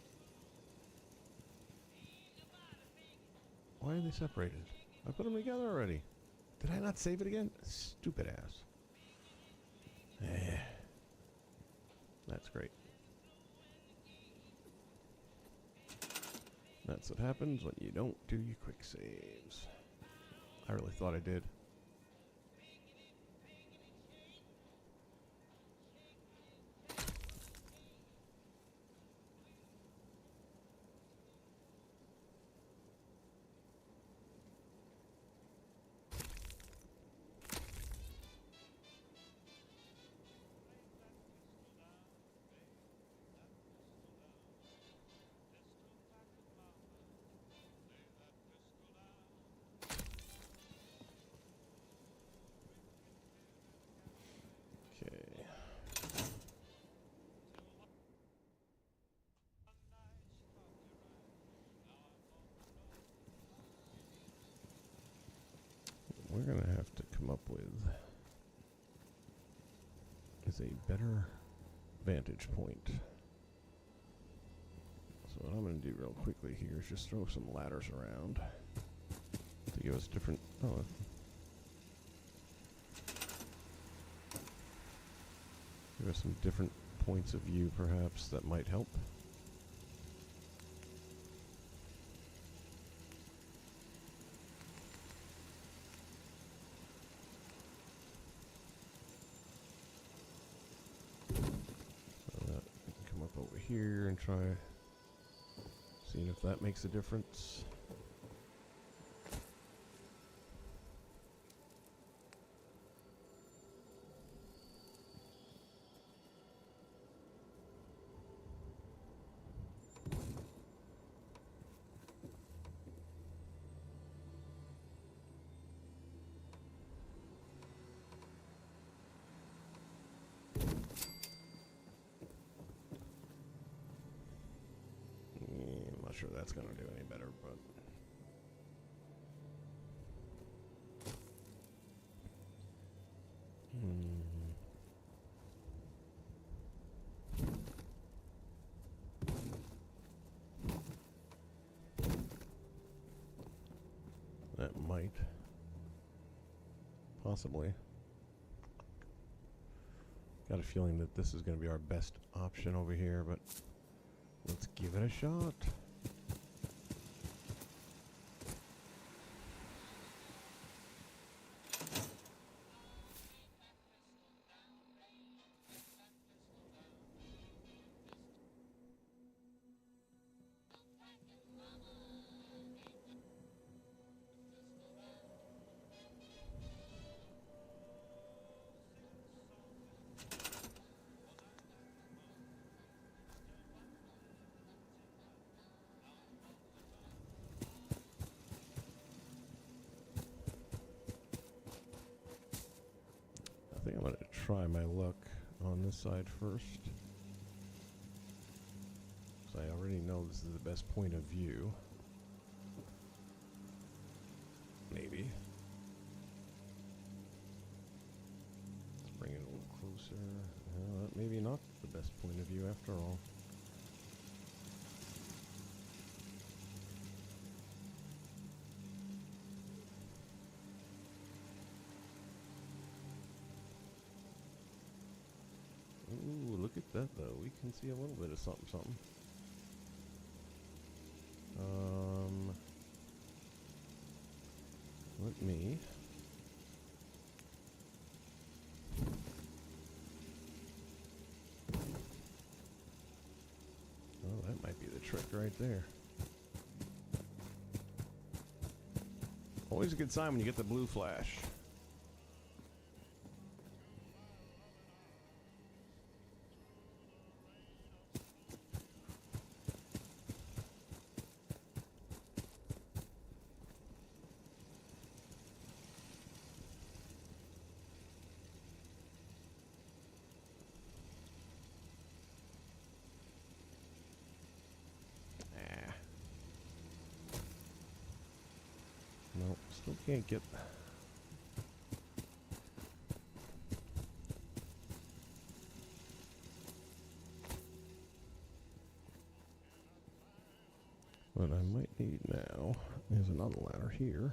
Why are they separated? I put them together already. Did I not save it again? Stupid ass. That's great. That's what happens when you don't do your quick saves. I really thought I did. We're going to have to come up with is a better vantage point. So what I'm going to do real quickly here is just throw some ladders around to give us different... give us some different points of view, perhaps, that might help. Here and try seeing if that makes a difference. Sure that's going to do any better, but that might might. Possibly. Got a feeling that this is going to be our best option over here, but let's give it a shot. I think I'm going to try my luck on this side first, because I already know this is the best point of view. Maybe. Let's bring it a little closer. Maybe not the best point of view after all. Ooh, look at that though. We can see a little bit of something, something. Let me. Oh, that might be the trick right there. Always a good sign when you get the blue flash. Nope, still can't get. What I might need now is another ladder here.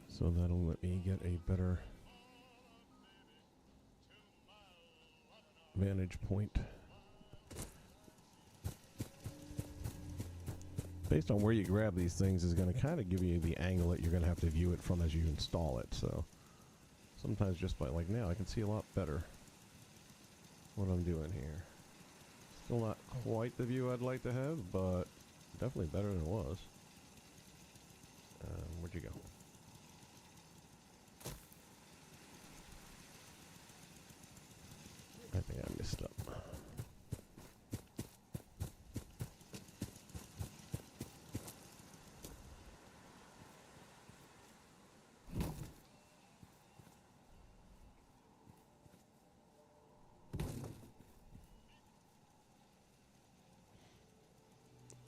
So that'll let me get a better vantage point. Based on where you grab these things is going to kind of give you the angle that you're going to have to view it from as you install it. So sometimes just by, like now, I can see a lot better what I'm doing here. Still not quite the view I'd like to have, but definitely better than it was. Where'd you go? I think I messed up.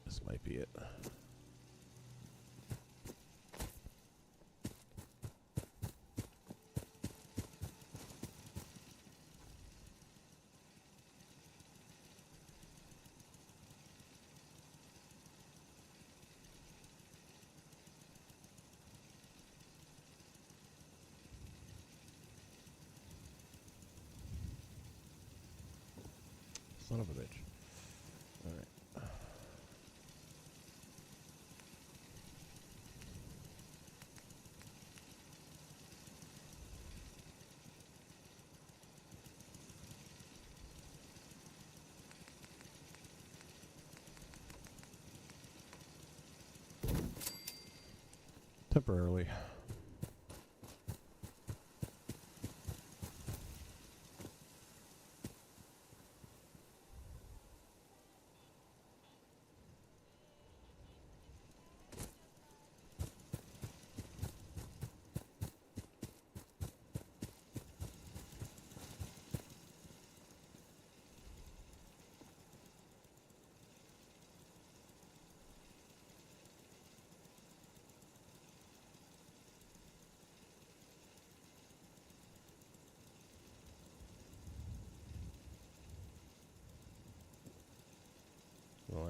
This might be it. Son of a bitch. All right. Temporarily.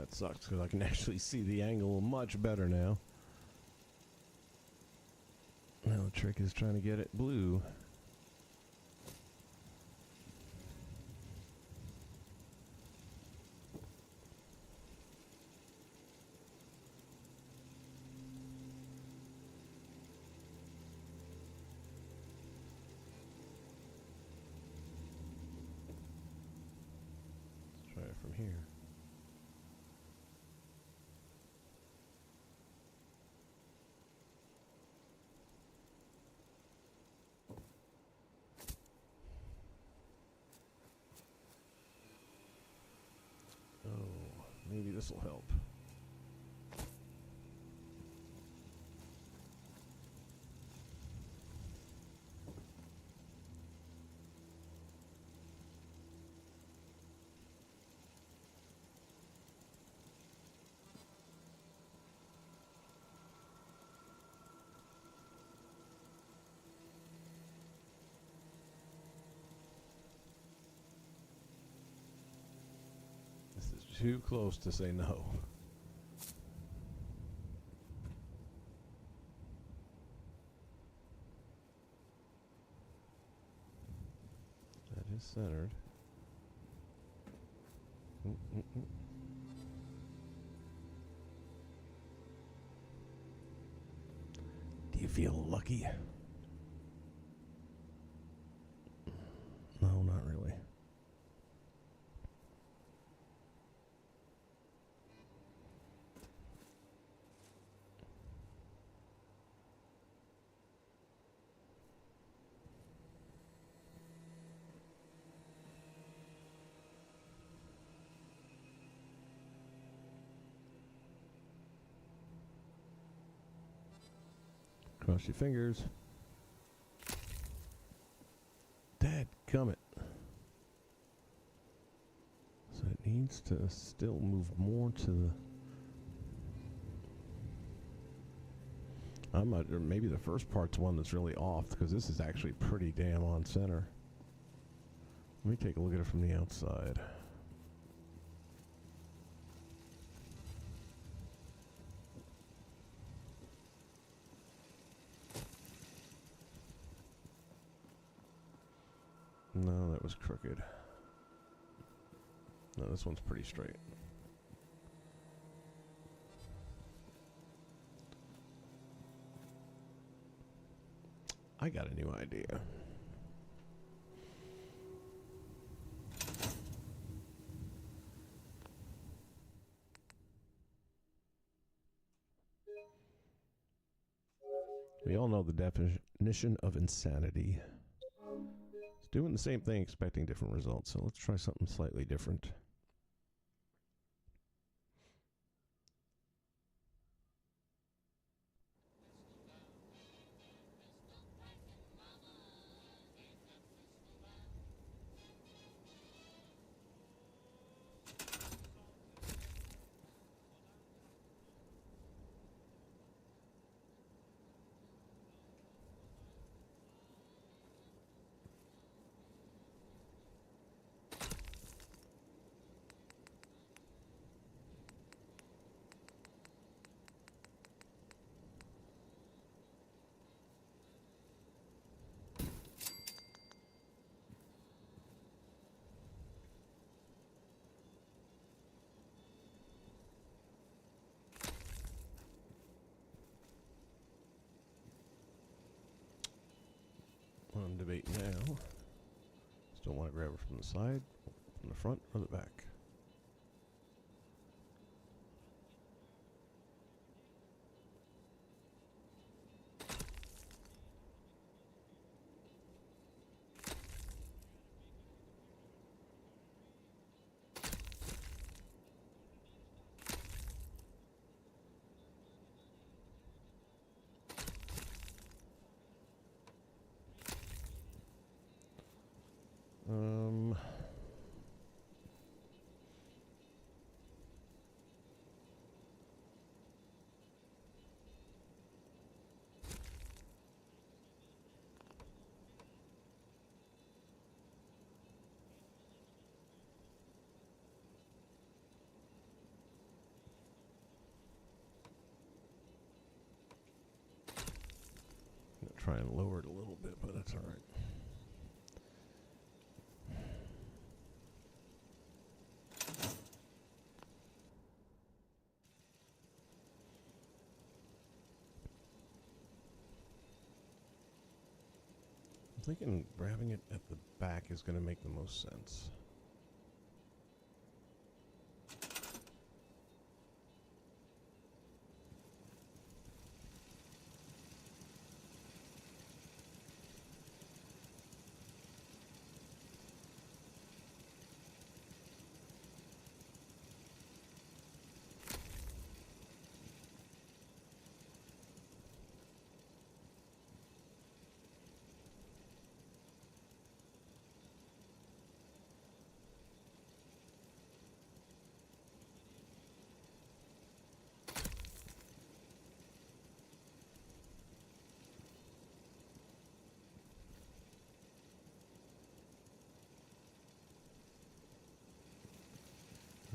that sucks because I can actually see the angle much better now. Now the trick is trying to get it blue. Let's try it from here. Maybe this will help. This is too close to say no. That is centered. Do you feel lucky? No, not really. Cross your fingers. Dadgummit. So it needs to still move more to the... or maybe the first part's one that's really off, because this is actually pretty damn on center. Let me take a look at it from the outside. No, that was crooked. No, this one's pretty straight. I got a new idea. We all know the definition of insanity. It's doing the same thing, expecting different results. So let's try something slightly different. On debate now. Still want to grab it from the side, from the front, or the back. try and lower it a little bit, but that's all right. I'm thinking grabbing it at the back is going to make the most sense.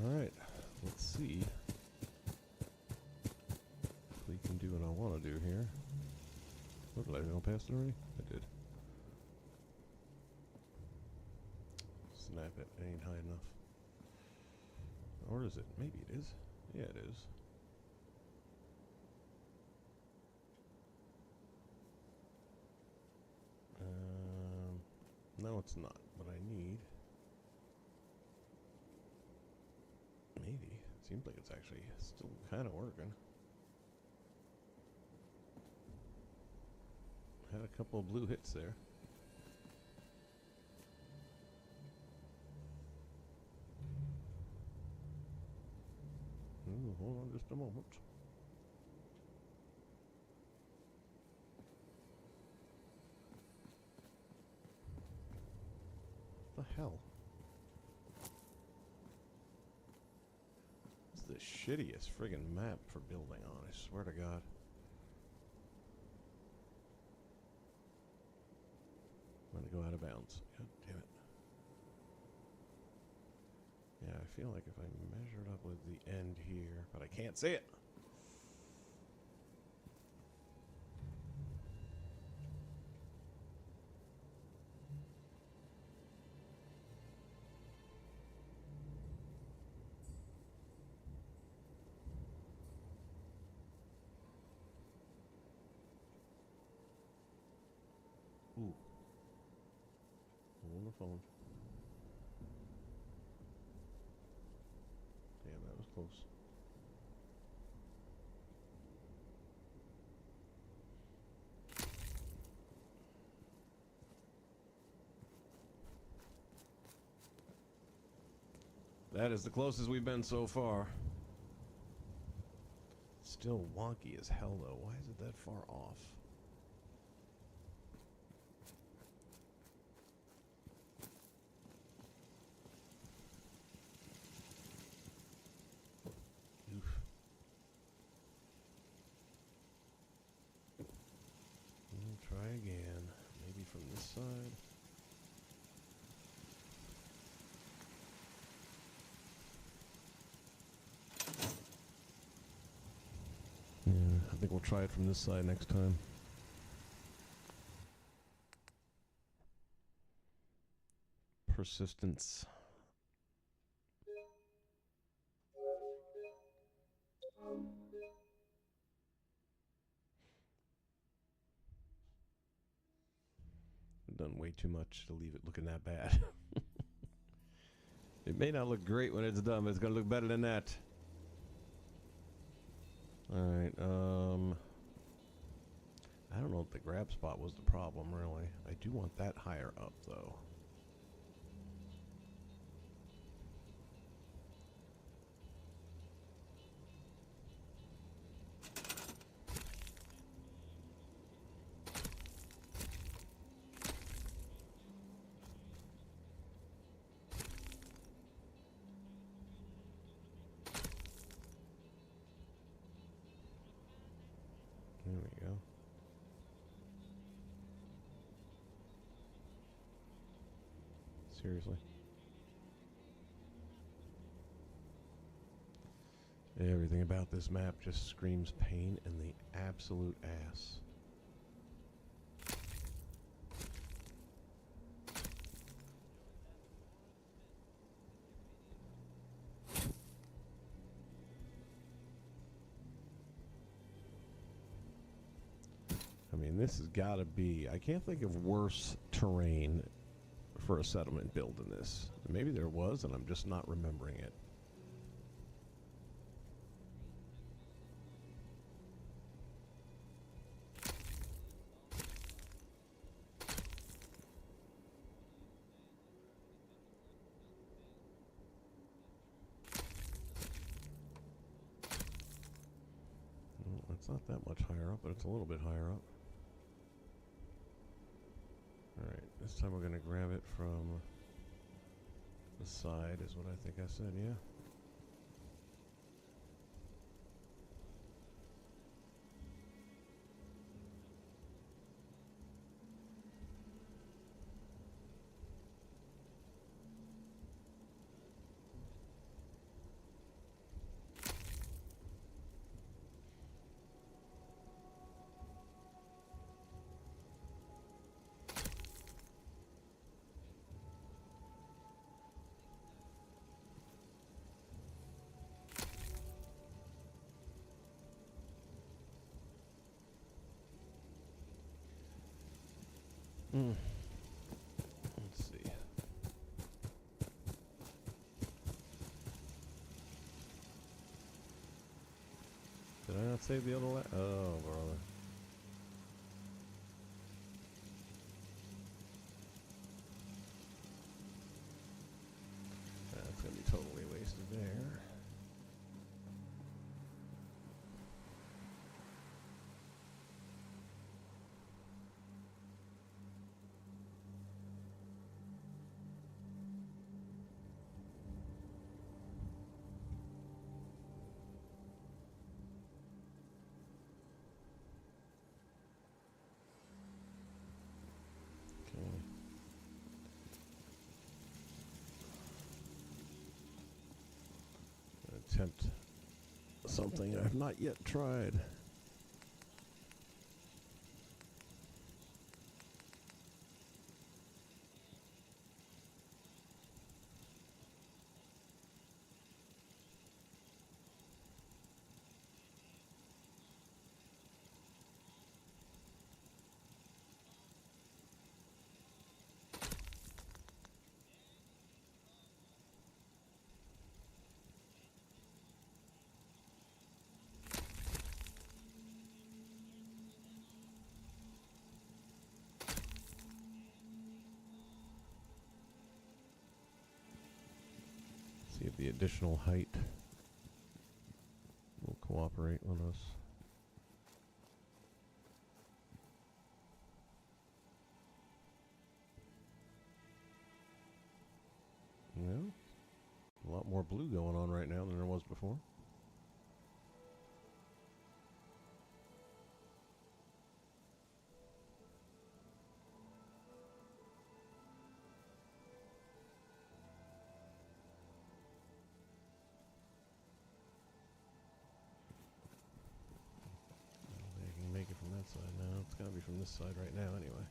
Alright, let's see if we can do what I want to do here. What, did I go past it already? I did. Snap it, it ain't high enough. Or is it? Maybe it is. Yeah, it is. No, it's not. What I need... Maybe. Seems like it's actually still kind of working. Had a couple of blue hits there. Ooh, hold on just a moment. What the hell? The shittiest friggin' map for building on, I swear to God. I'm gonna go out of bounds. God damn it. Yeah, I feel like if I measured up with the end here, but I can't see it. Ooh. On the phone. Damn, that was close. That is the closest we've been so far. Still wonky as hell, though. Why is it that far off? Try again. Maybe from this side. Yeah, I think we'll try it from this side next time. Persistence. I've done way too much to leave it looking that bad. It may not look great when it's done, but it's going to look better than that. Alright, I don't know if the grab spot was the problem, really. I do want that higher up, though. There we go. Seriously. Everything about this map just screams pain in the absolute ass. this has got to be... I can't think of worse terrain for a settlement build than this. Maybe there was, and I'm just not remembering it. It's not that much higher up, but it's a little bit higher up. Alright, this time we're going to grab it from the side, is what I think I said, yeah. Let's see. Did I not save the other one? Oh, brother. That's going to be totally wasted there. Attempt something I've not yet tried. See if the additional height will cooperate with us. Yeah, a lot more blue going on right now than there was before. Side now. It's gotta be from this side right now anyway.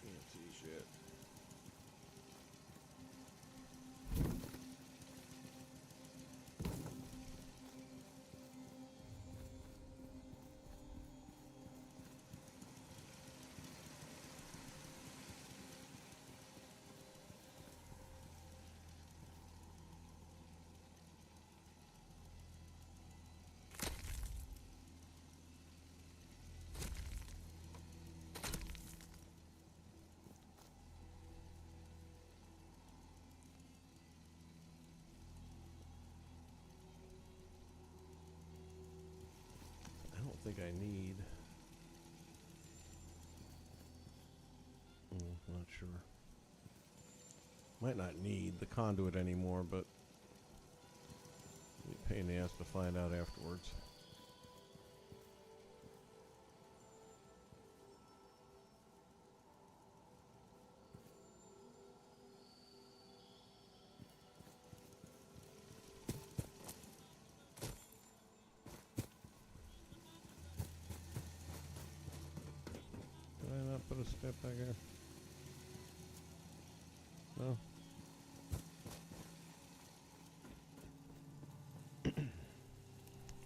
Can't see shit. Think I need. Not sure. Might not need the conduit anymore, but it'll be a pain in the ass to find out afterwards. put a step back there? No.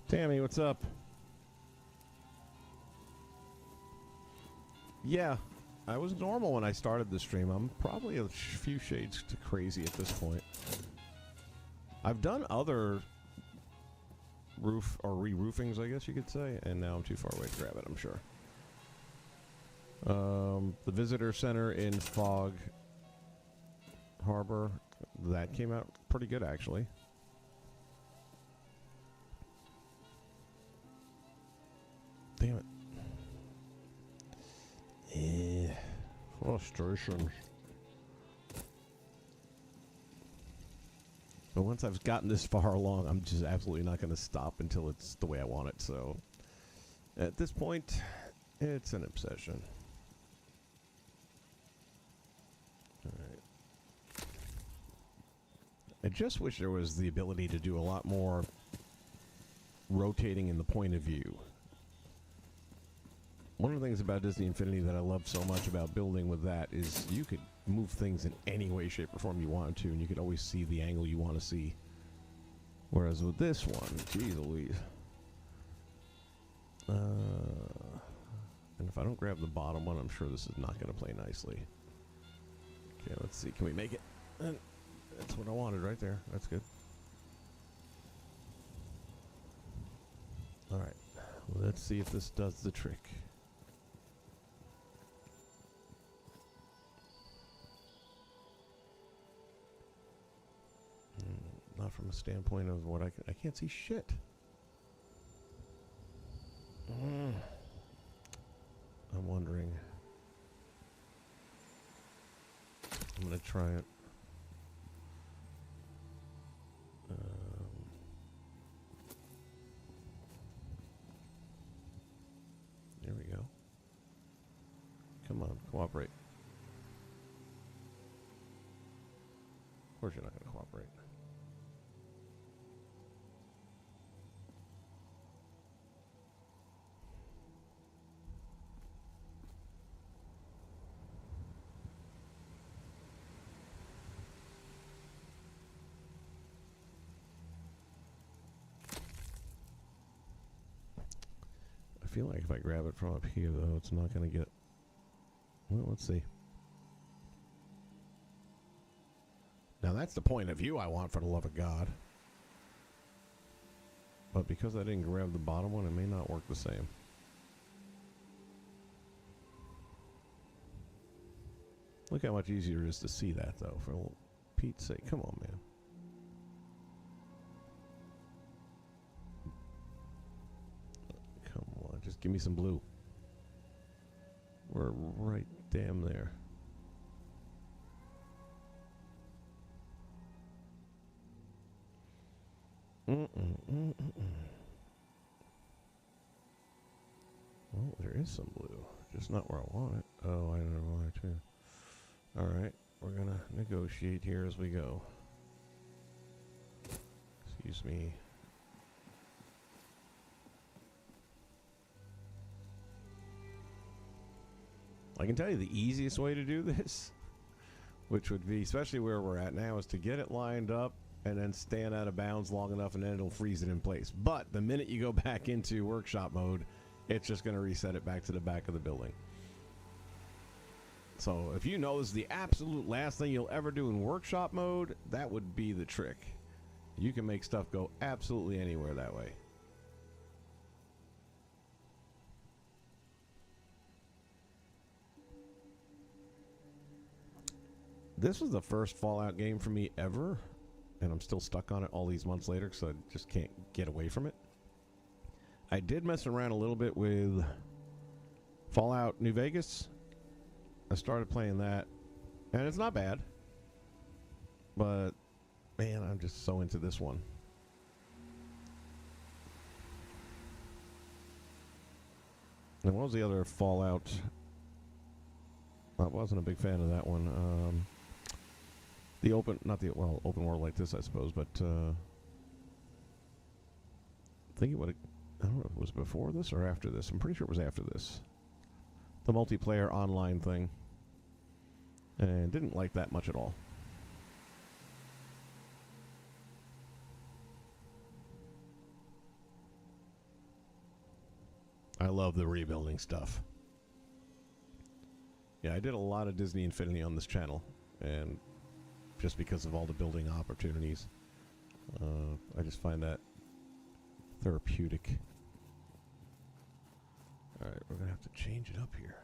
Tammy, what's up? Yeah, I was normal when I started the stream. I'm probably a few shades to crazy at this point. I've done other roof or re-roofings, I guess you could say, and now I'm too far away to grab it, I'm sure. The visitor center in Fog Harbor, that came out pretty good, actually. Damn it. Yeah. Frustration. But once I've gotten this far along, I'm just absolutely not going to stop until it's the way I want it. So, at this point, it's an obsession. Alright. I just wish there was the ability to do a lot more rotating in the point of view. One of the things about Disney Infinity that I love so much about building with that is you could move things in any way, shape, or form you wanted to, and you could always see the angle you want to see. Whereas with this one, geez Louise. And if I don't grab the bottom one, I'm sure this is not going to play nicely. Okay, let's see. Can we make it? And that's what I wanted right there. That's good. Alright. Let's see if this does the trick. Not from a standpoint of what I can't see shit. I'm wondering. I'm gonna try it. There we go. Come on, cooperate. Of course you're not gonna cooperate. I feel like if I grab it from up here, though, it's not going to get... Well, let's see. Now, that's the point of view I want, for the love of God. But because I didn't grab the bottom one, it may not work the same. Look how much easier it is to see that, though, for Pete's sake. Come on, man. Just give me some blue. We're right damn there. Well, there is some blue. Just not where I want it. Oh, I don't know why, too. Alright, we're gonna negotiate here as we go. Excuse me. I can tell you the easiest way to do this, which would be, especially where we're at now, is to get it lined up and then stand out of bounds long enough and then it'll freeze it in place. But the minute you go back into workshop mode, it's just going to reset it back to the back of the building. So if you know this is the absolute last thing you'll ever do in workshop mode, that would be the trick. You can make stuff go absolutely anywhere that way. This was the first Fallout game for me ever, and I'm still stuck on it all these months later because I just can't get away from it. I did mess around a little bit with Fallout New Vegas. I started playing that, and it's not bad, but man, I'm just so into this one. And what was the other Fallout? I wasn't a big fan of that one. The open, not the, well, open world like this, I suppose, but I think it would have, I don't know if it was before this or after this. I'm pretty sure it was after this. the multiplayer online thing. And didn't like that much at all. I love the rebuilding stuff. Yeah, I did a lot of Disney Infinity on this channel, and just because of all the building opportunities, I just find that therapeutic. Alright, we're gonna have to change it up here.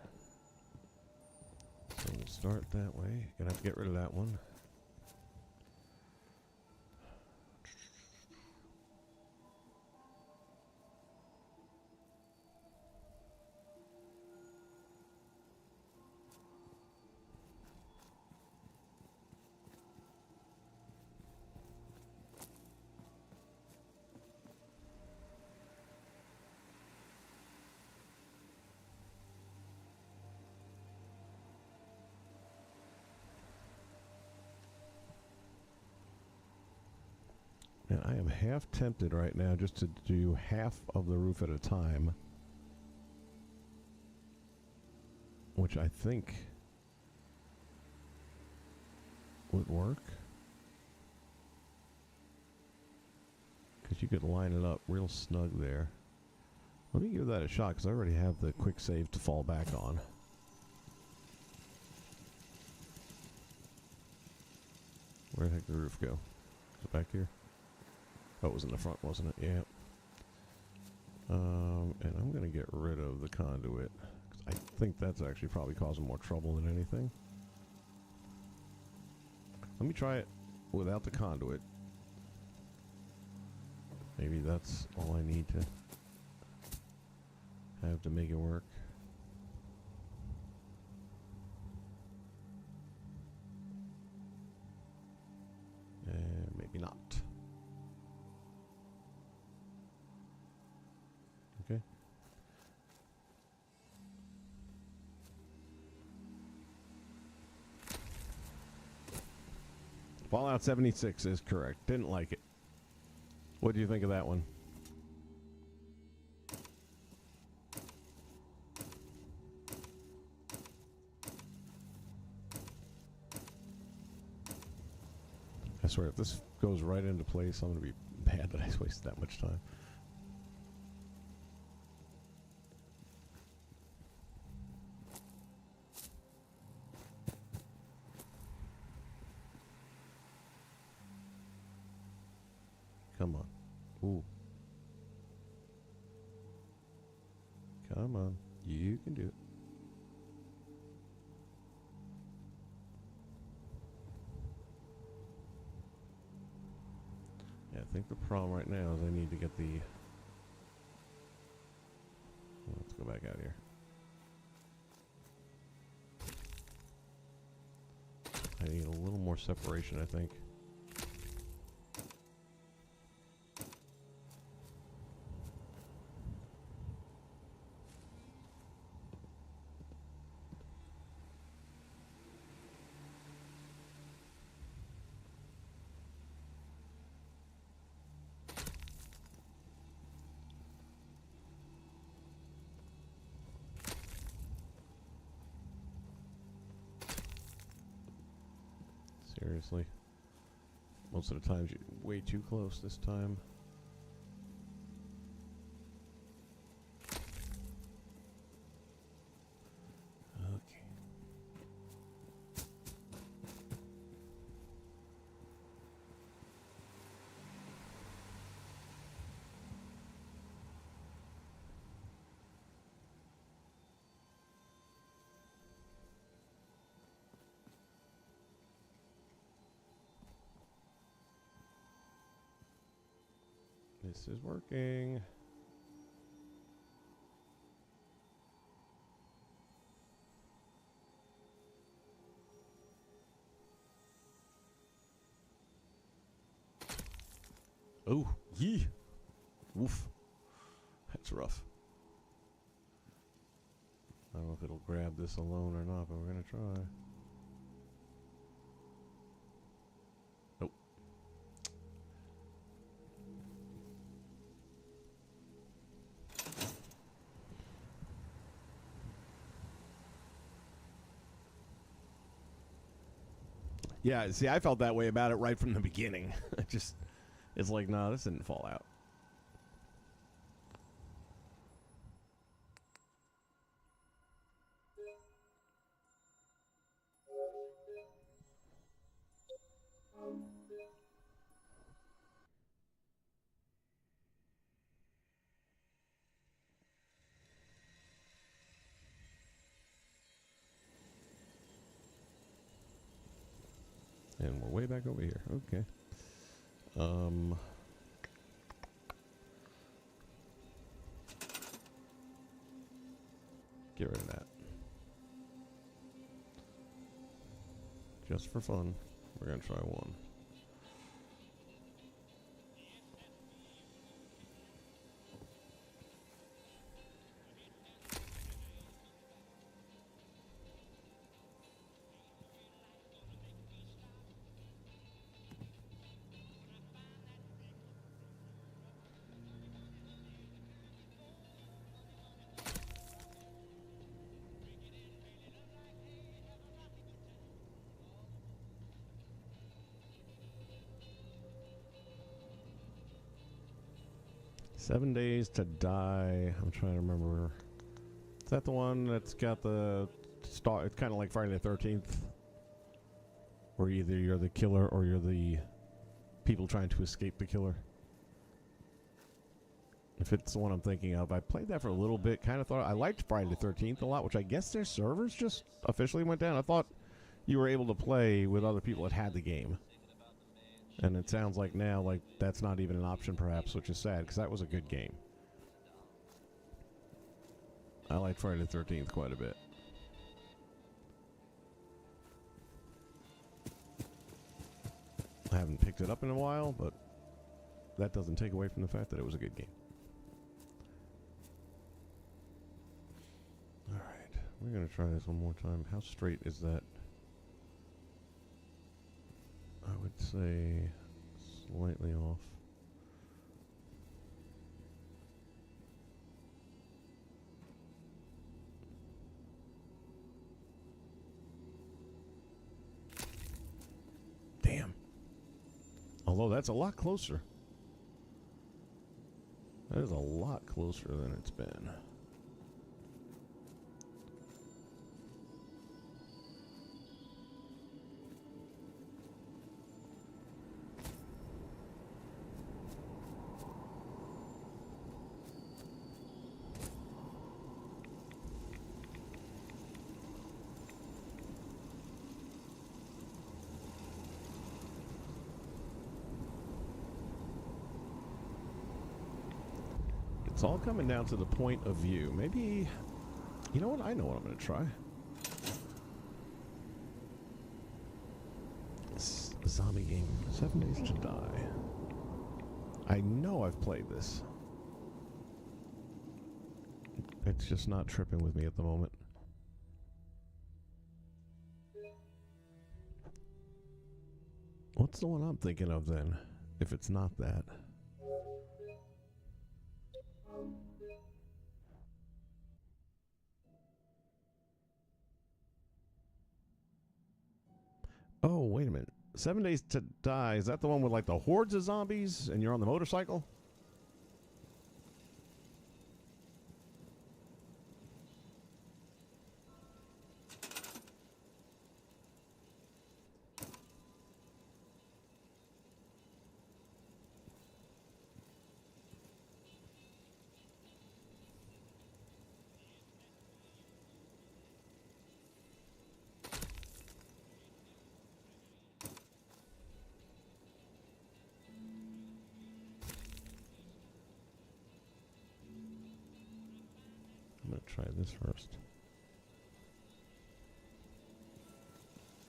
So we'll start that way. Gonna have to get rid of that one. And I am half tempted right now just to do half of the roof at a time, which I think would work. Because you could line it up real snug there. Let me give that a shot because I already have the quick save to fall back on. Where the heck did the roof go? Is it back here? Oh, it was in the front, wasn't it? Yeah. And I'm going to get rid of the conduit. 'Cause I think that's actually probably causing more trouble than anything. Let me try it without the conduit. Maybe that's all I need to have to make it work. And maybe not. Okay. Fallout 76 is correct. Didn't like it. What do you think of that one? I swear, if this goes right into place, I'm going to be mad that I wasted that much time. Come on. Ooh. Come on. You can do it. Yeah, I think the problem right now is I need to get the... Let's go back out here. I need a little more separation, I think. Seriously. Most of the times you're way too close this time. Okay. This is working. Oh, yee. Woof. That's rough. I don't know if it'll grab this alone or not, but we're going to try. Nope. Yeah, see, I felt that way about it right from the beginning. It's like, no, this didn't fall out. And we're way back over here. Okay. Get rid of that. Just for fun, we're going to try one. "7 Days to Die." I'm trying to remember. Is that the one that's got the star? It's kind of like Friday the 13th, where either you're the killer or you're the people trying to escape the killer. If it's the one I'm thinking of, I played that for a little bit. Kind of thought I liked Friday the 13th a lot, which I guess their servers just officially went down. I thought you were able to play with other people that had the game. And it sounds like now, like, that's not even an option, perhaps, which is sad, because that was a good game. I like Friday the 13th quite a bit. I haven't picked it up in a while, but that doesn't take away from the fact that it was a good game. Alright, we're going to try this one more time. How straight is that? I would say slightly off. Damn. Although that's a lot closer. That is a lot closer than it's been. It's all coming down to the point of view. Maybe, you know what? I know what I'm going to try. This zombie game, 7 Days to Die. I know I've played this. It's just not tripping with me at the moment. What's the one I'm thinking of then, if it's not that? Oh, wait a minute. 7 Days to Die, is that the one with like the hordes of zombies and you're on the motorcycle? I'm going to try this first.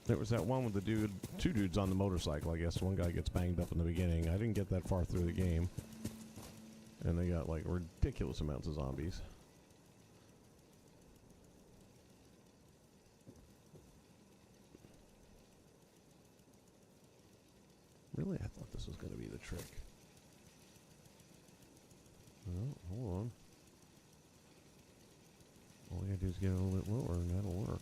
There was that one with the dude, two dudes on the motorcycle, I guess. One guy gets banged up in the beginning. I didn't get that far through the game. And they got like ridiculous amounts of zombies. Really? I thought this was going to be the trick. Oh, hold on. All we gotta do is get it a little bit lower and that'll work.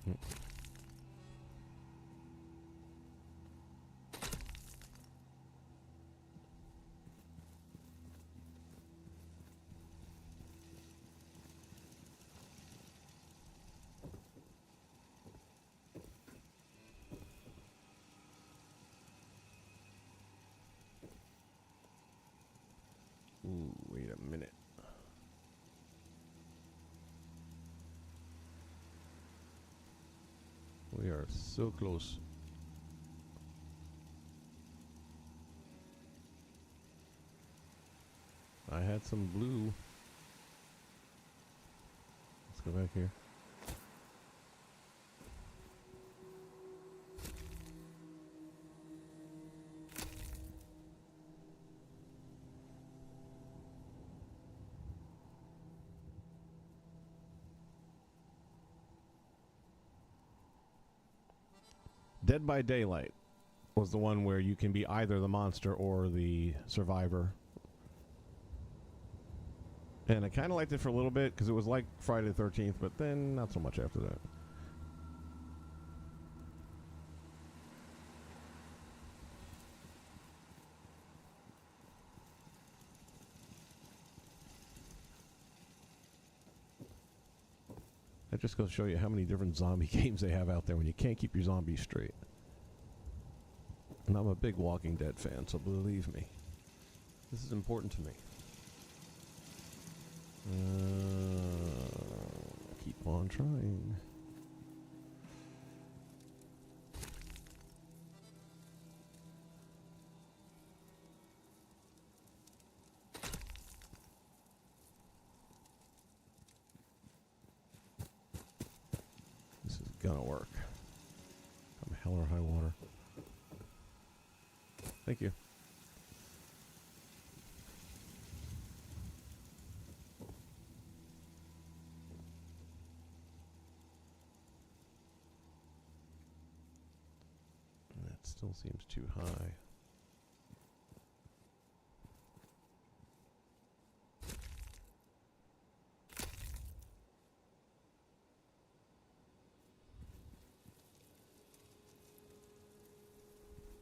Mm. Ooh, wait a minute. We are so close. I had some blue. Let's go back here. Dead by Daylight was the one where you can be either the monster or the survivor. And I kind of liked it for a little bit because it was like Friday the 13th, but then not so much after that. That just goes to show you how many different zombie games they have out there when you can't keep your zombies straight. And I'm a big Walking Dead fan, so believe me, this is important to me. Keep on trying. This is gonna work. Come hell or high water. Thank you. That still seems too high.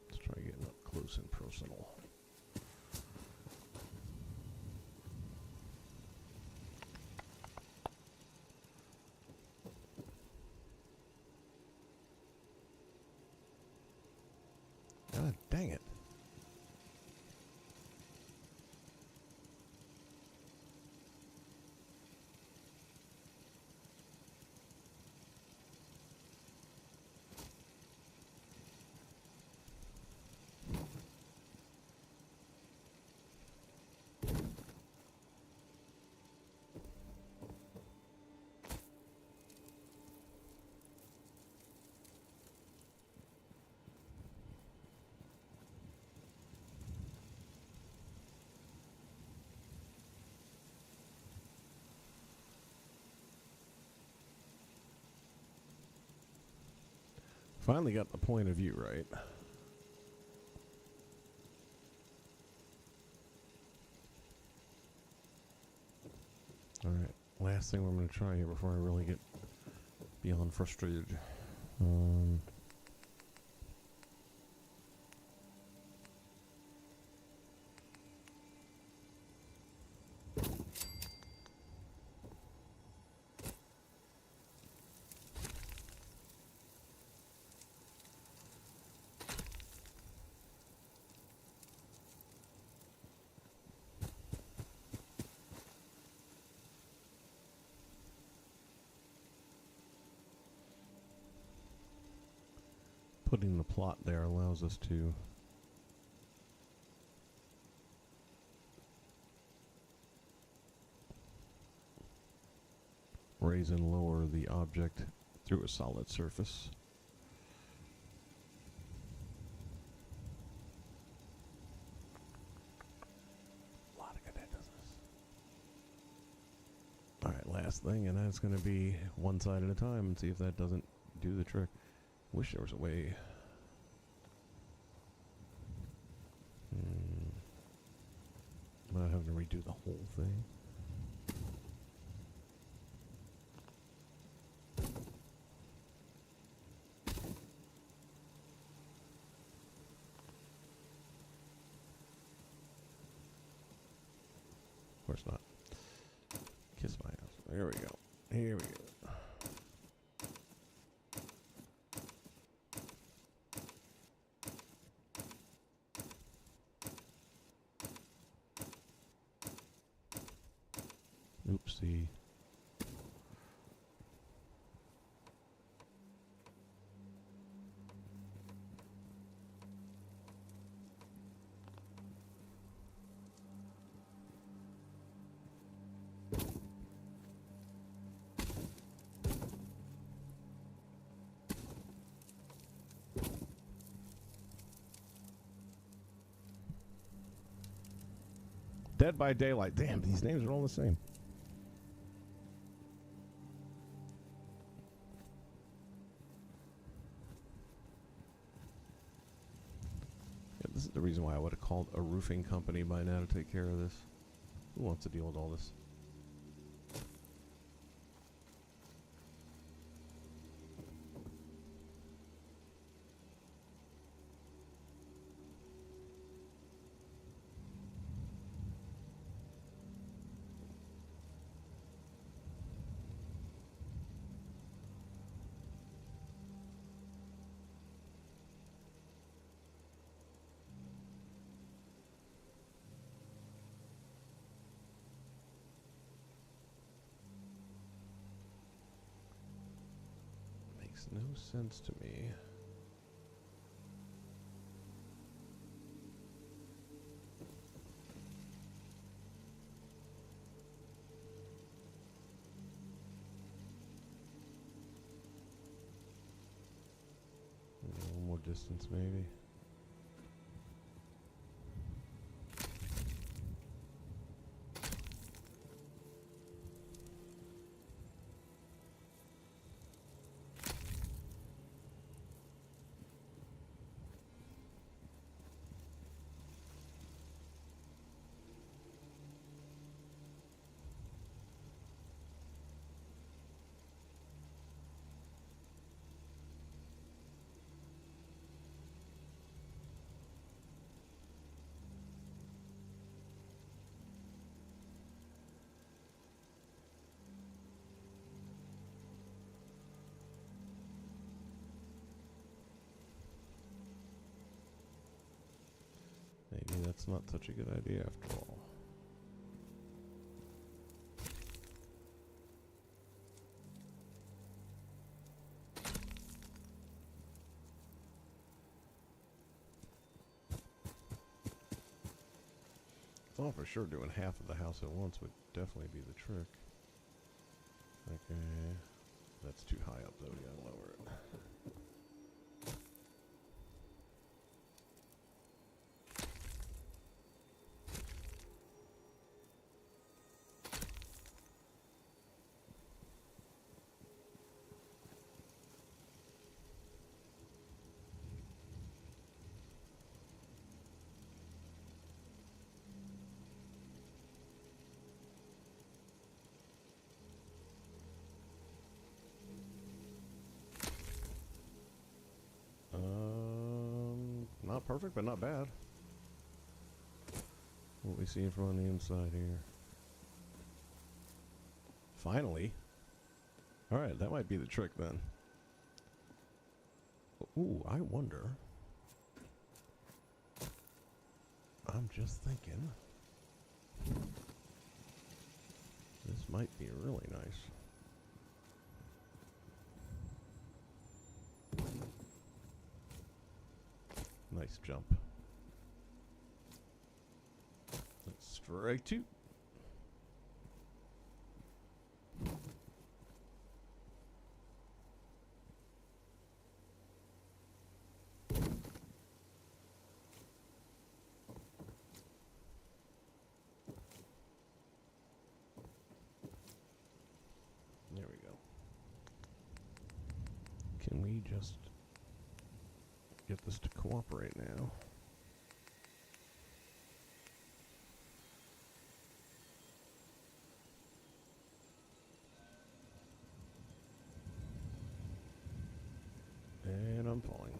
Let's try getting up close and personal. God dang it. Finally got the point of view right. Alright, last thing we're going to try here before I really get beyond frustrated. Putting the plot there allows us to raise and lower the object through a solid surface. A lot of good at business. Alright, last thing, and that's going to be one side at a time and see if that doesn't do the trick. Wish there was a way. Not having to redo the whole thing. course not. Kiss my ass. There we go. Here we go. Oopsie. Dead by Daylight. Damn, these names are all the same. Yeah, this is the reason why I would have called a roofing company by now to take care of this. Who wants to deal with all this? Makes no sense to me. A little more distance, maybe. Maybe that's not such a good idea after all. Thought for sure doing half of the house at once would definitely be the trick. Okay. That's too high up though, we gotta lower it. Not perfect, but not bad. What we see from on the inside here. Finally. Alright, that might be the trick then. Ooh, I wonder. I'm just thinking. This might be really nice. Nice jump. That's strike two. There we go. Can we just get this to cooperate now? And I'm falling.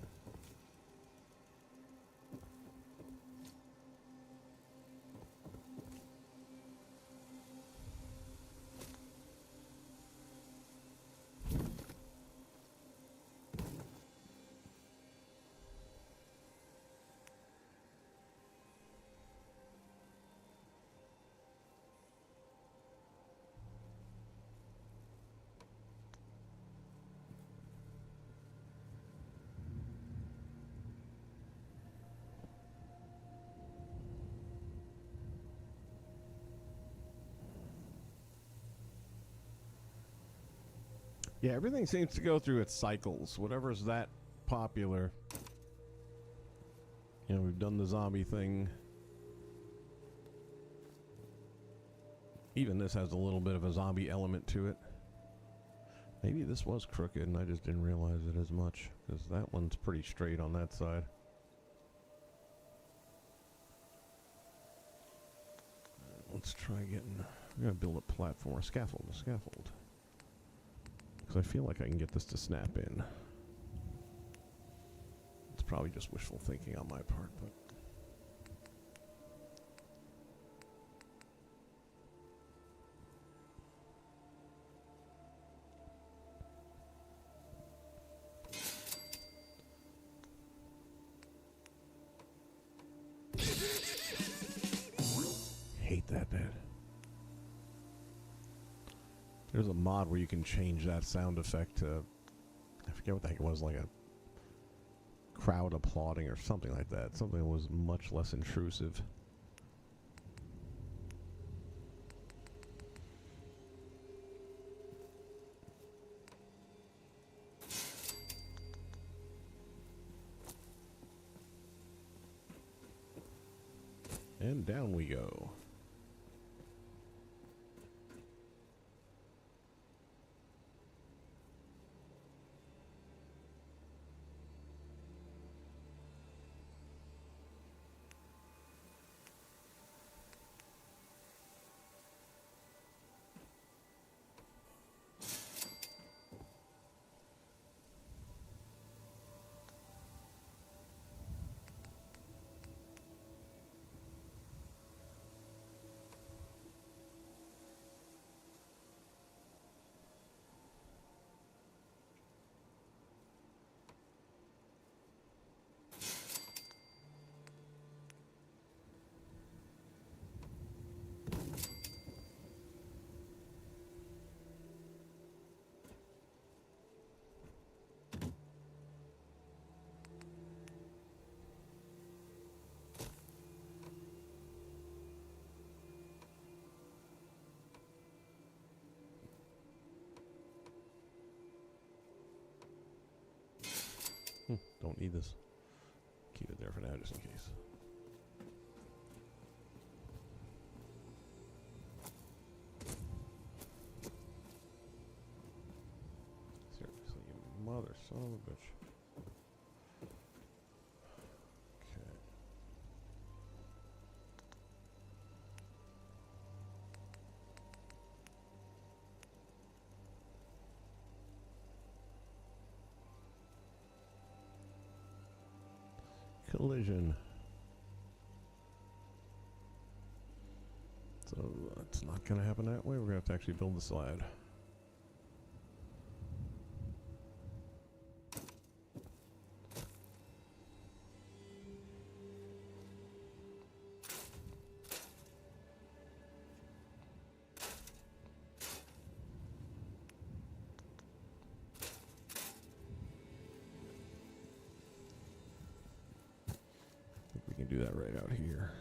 Yeah, everything seems to go through its cycles. Whatever's that popular. You know, we've done the zombie thing. Even this has a little bit of a zombie element to it. Maybe this was crooked and I just didn't realize it as much, because that one's pretty straight on that side. Let's try getting... I'm going to build a platform, a scaffold. Because I feel like I can get this to snap in. It's probably just wishful thinking on my part, but... hate that bad. There's a mod where you can change that sound effect to, I forget what the heck it was, like a crowd applauding or something like that. Something that was much less intrusive. And down we go. Don't need this. Keep it there for now, just in case. Seriously, you mother son of a bitch. Okay. Collision. So it's not going to happen that way. We're going to have to actually build the slide. We can do that right out here.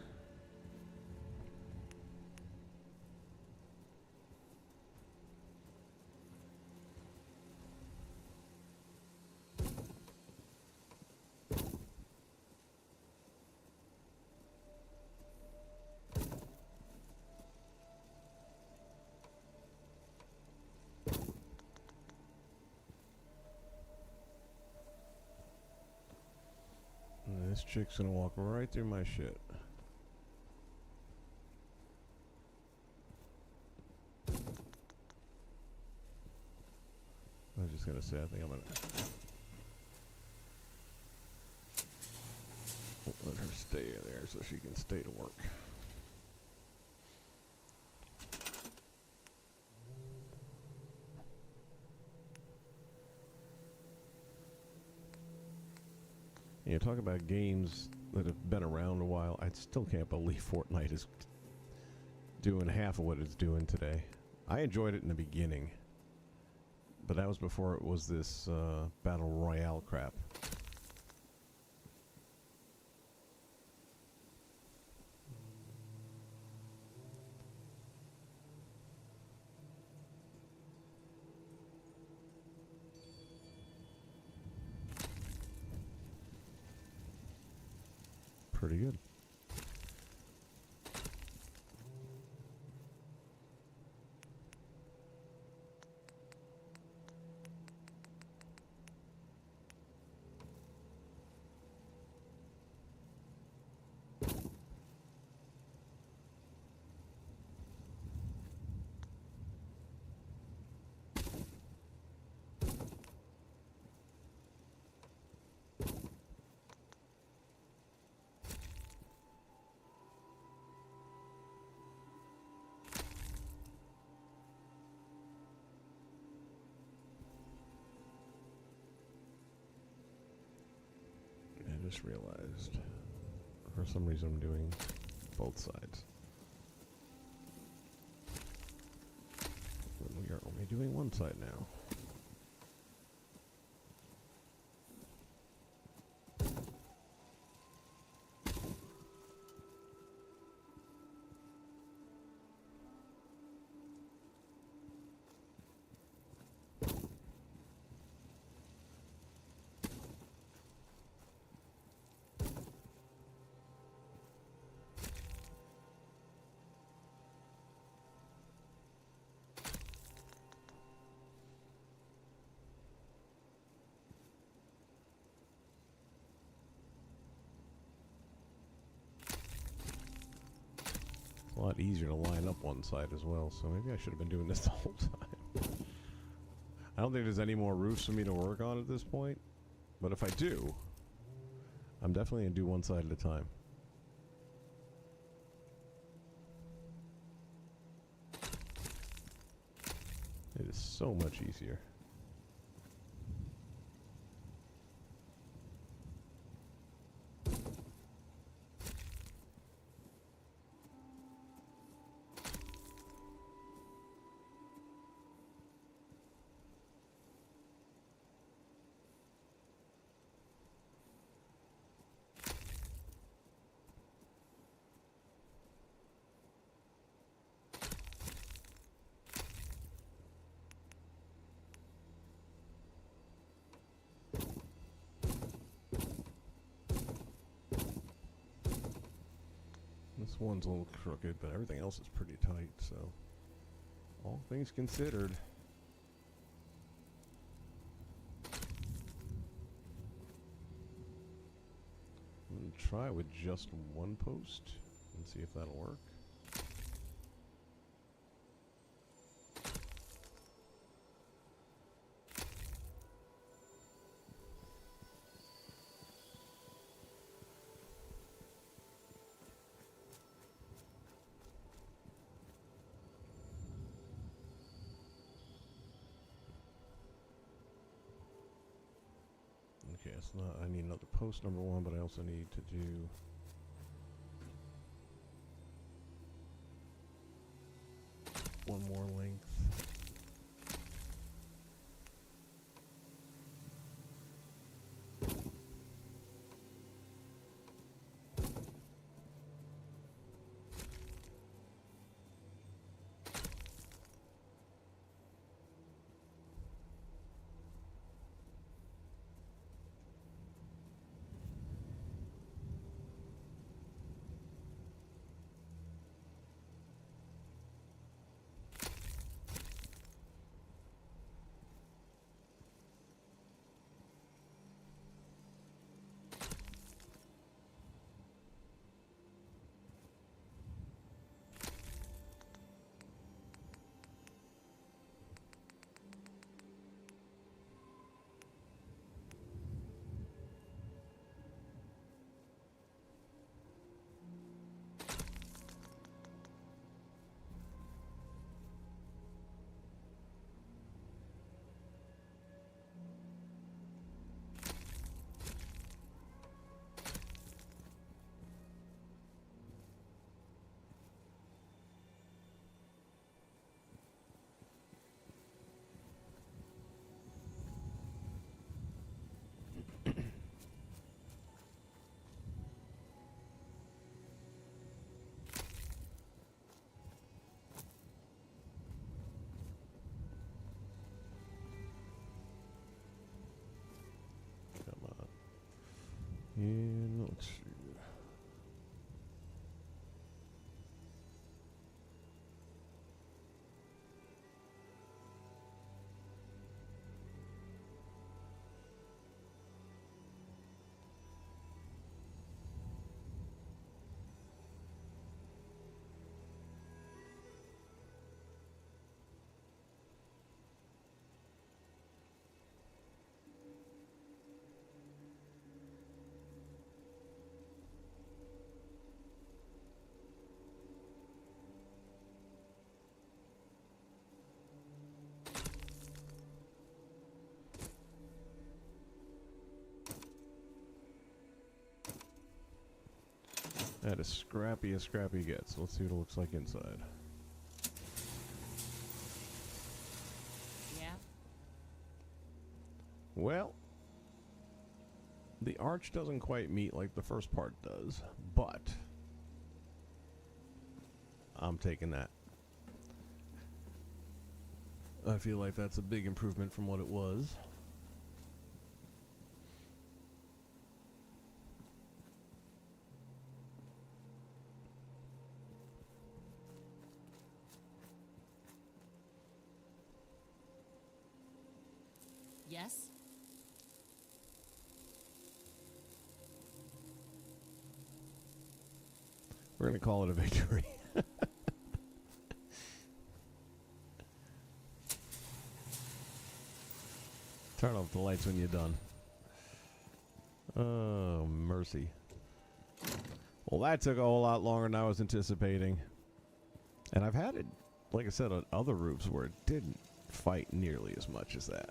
And this chick's gonna walk right through my shit. I was just gonna say, I think I'm gonna let her stay there so she can stay to work. You know, talk about games that have been around a while. I still can't believe Fortnite is doing half of what it's doing today. I enjoyed it in the beginning, but that was before it was this battle royale crap. pretty good. I just realized, for some reason I'm doing both sides. When we are only doing one side now. A lot easier to line up one side as well, so maybe I should have been doing this the whole time. I don't think there's any more roofs for me to work on at this point, but if I do, I'm definitely going to do one side at a time. It is so much easier. This one's a little crooked, but everything else is pretty tight, so all things considered. I'm going to try with just one post and see if that'll work. Okay, it's not, I need another post number one, but I also need to do one more length. That is scrappy as scrappy gets. Let's see what it looks like inside. Yeah. Well, the arch doesn't quite meet like the first part does, but I'm taking that. I feel like that's a big improvement from what it was. Yes. We're going to call it a victory. Turn off the lights when you're done. Oh, mercy. Well, that took a whole lot longer than I was anticipating. And I've had it, like I said, on other roofs where it didn't fight nearly as much as that.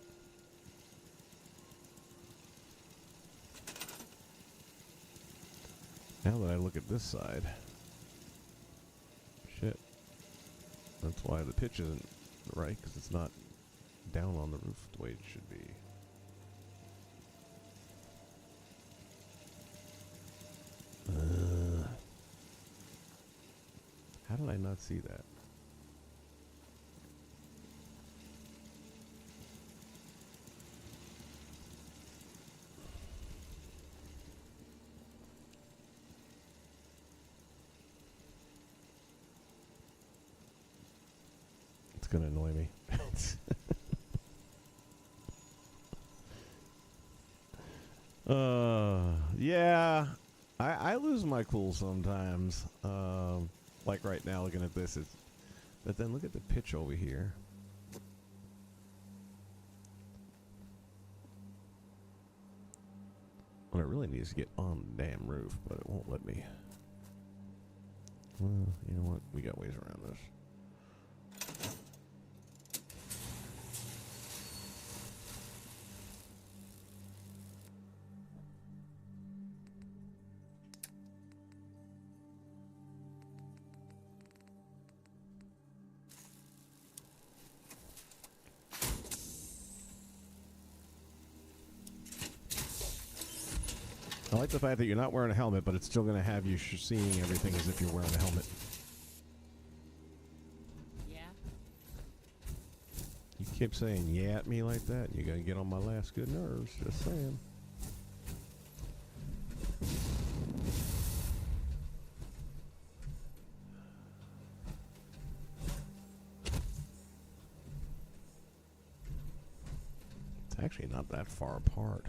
Now that I look at this side, shit. That's why the pitch isn't right, because it's not down on the roof the way it should be. How did I not see that? It's gonna annoy me. Yeah, I lose my cool sometimes. Like right now, looking at this, but then look at the pitch over here. Well, it really needs to get on the damn roof, but it won't let me. Well, you know what? We got ways around this. I like the fact that you're not wearing a helmet, but it's still going to have you seeing everything as if you're wearing a helmet. Yeah. You keep saying yeah at me like that, you're going to get on my last good nerves. Just saying. It's actually not that far apart.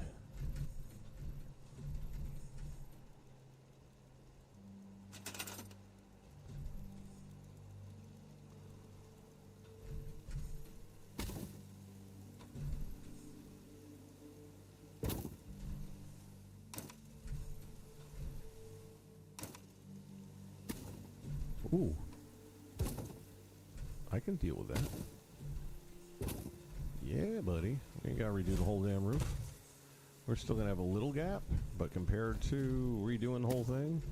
Ooh. I can deal with that. Yeah, buddy. We ain't got to redo the whole damn roof. We're still going to have a little gap, but compared to redoing the whole thing,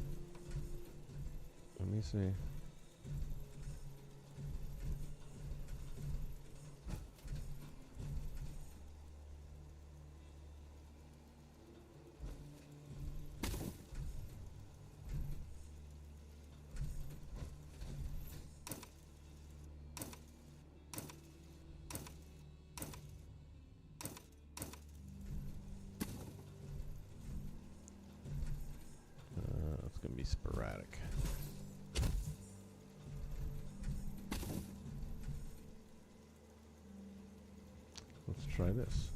let me see. It's going to be sporadic. Let's try this.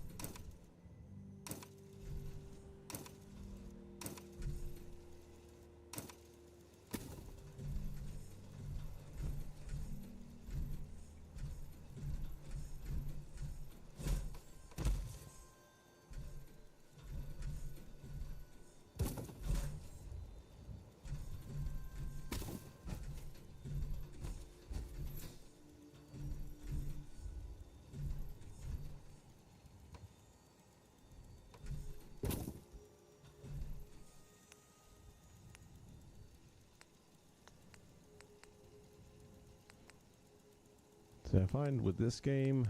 So I find with this game,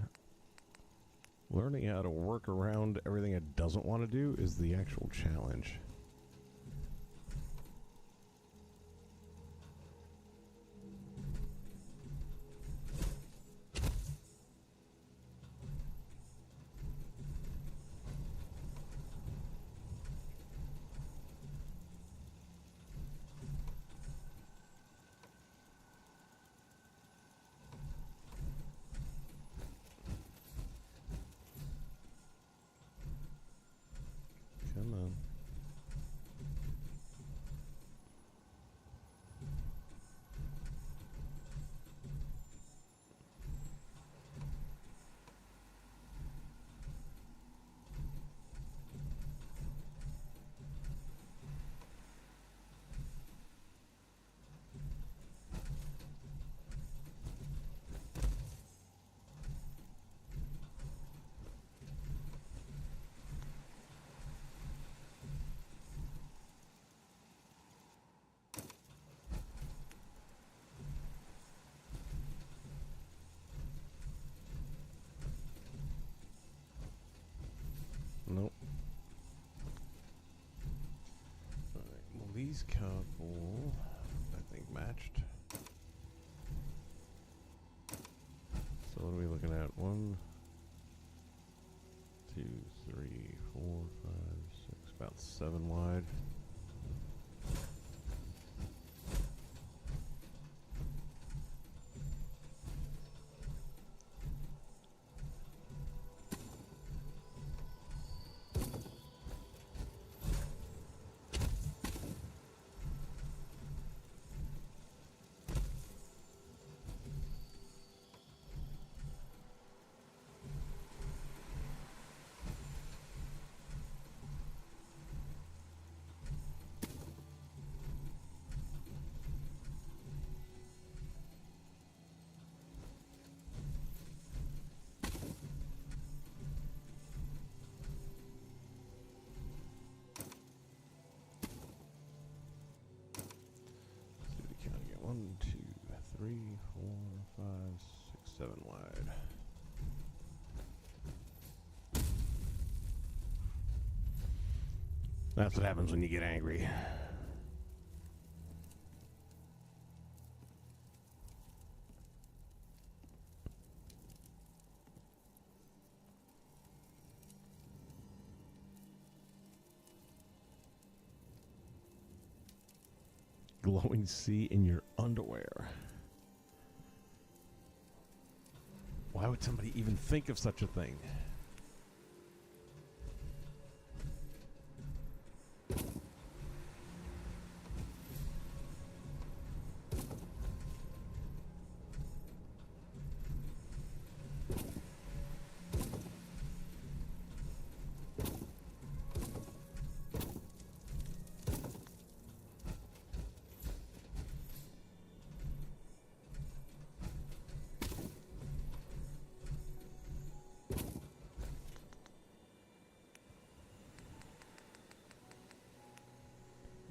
learning how to work around everything it doesn't want to do is the actual challenge. Come on. Nope. Alright, well these couple, I think, matched. So what are we looking at? 1, 2, 3, 4, 5, 6, about 7 wide. Counting it 1, 2, 3, 4, 5, 6, 7 wide. That's what happens when you get angry. Glowing sea in your underwear. Why would somebody even think of such a thing?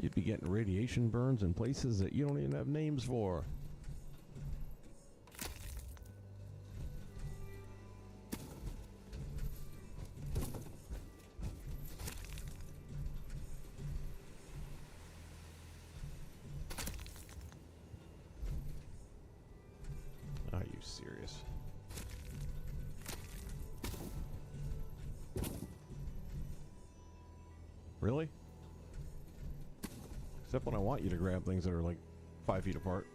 You'd be getting radiation burns in places that you don't even have names for. Are you serious? Really? Except when I want you to grab things that are like 5 feet apart.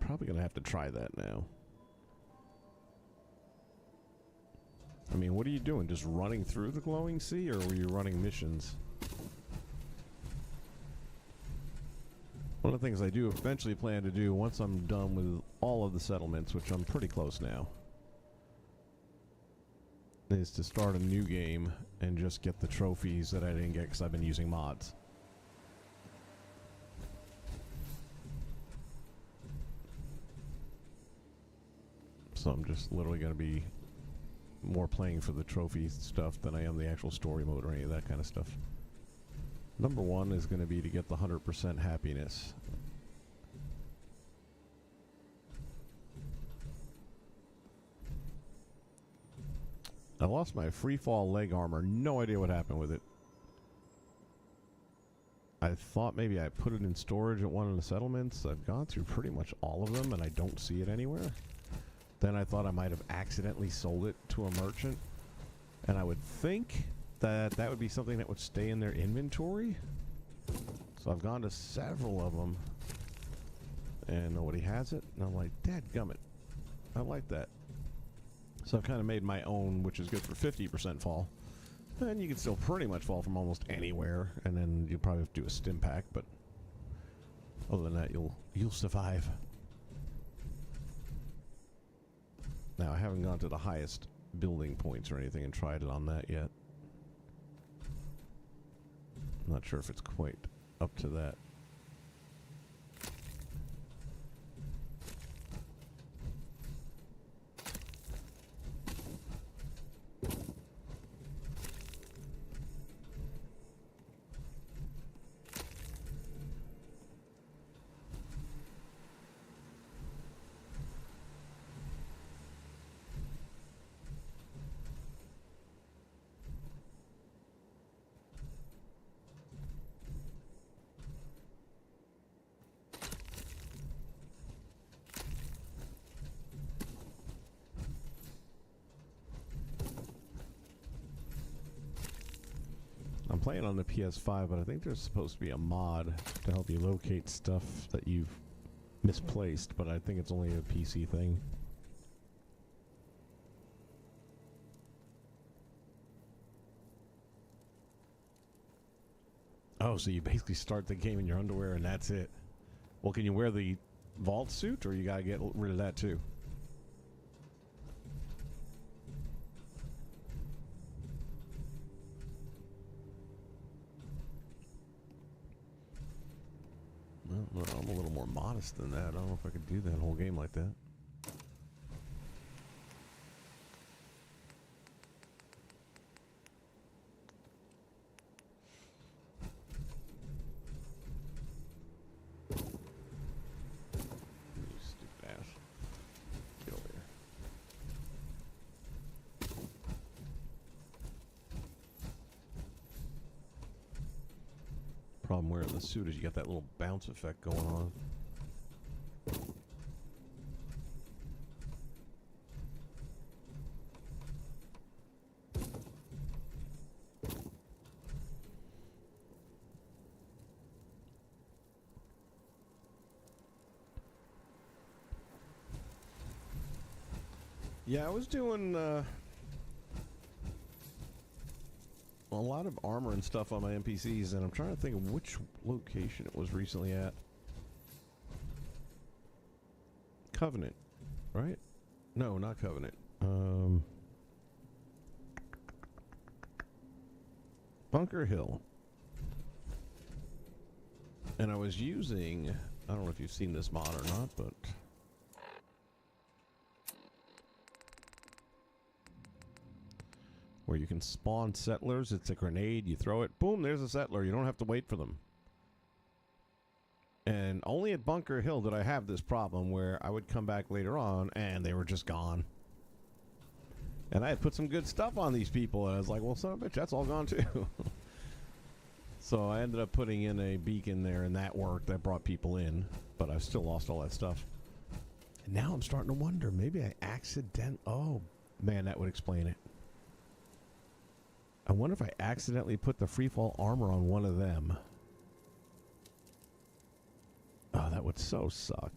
probably going to have to try that now. I mean, what are you doing? Just running through the glowing sea, or were you running missions? One of the things I do eventually plan to do once I'm done with all of the settlements, which I'm pretty close now, is to start a new game and just get the trophies that I didn't get because I've been using mods. So I'm just literally going to be more playing for the trophy stuff than I am the actual story mode or any of that kind of stuff. Number one is going to be to get the 100% happiness. I lost my free fall leg armor. No idea what happened with it. I thought maybe I put it in storage at one of the settlements. I've gone through pretty much all of them and I don't see it anywhere. Then I thought I might have accidentally sold it to a merchant. And I would think that that would be something that would stay in their inventory. So I've gone to several of them and nobody has it. And I'm like, dadgummit, I like that. So I've kind of made my own, which is good for 50% fall. And you can still pretty much fall from almost anywhere. And then you'll probably have to do a stim pack, but other than that, you'll survive. Now, I haven't gone to the highest building points or anything and tried it on that yet. I'm not sure if it's quite up to that. I'm playing on the PS5, but I think there's supposed to be a mod to help you locate stuff that you've misplaced, but I think it's only a PC thing. Oh, so you basically start the game in your underwear and that's it. Well, can you wear the vault suit, or you gotta get rid of that too? Well, I'm a little more modest than that. I don't know if I could do that whole game like that. You stupid ass. Get over here. Problem wearing the suit is you got that little bounce effect going on. Yeah, I was doing a lot of armor and stuff on my NPCs, and I'm trying to think of which location it was recently at. Covenant, right? No, not Covenant. Bunker Hill. And I was using, I don't know if you've seen this mod or not, but where you can spawn settlers. It's a grenade, you throw it, boom, there's a settler. You don't have to wait for them. And only at Bunker Hill did I have this problem where I would come back later on and they were just gone. And I had put some good stuff on these people, and I was like, well, son of a bitch, that's all gone too. So I ended up putting in a beacon there, and that worked. That brought people in, but I still lost all that stuff. And now I'm starting to wonder, maybe I oh, man, that would explain it. I wonder if I accidentally put the freefall armor on one of them. Oh, that would so suck.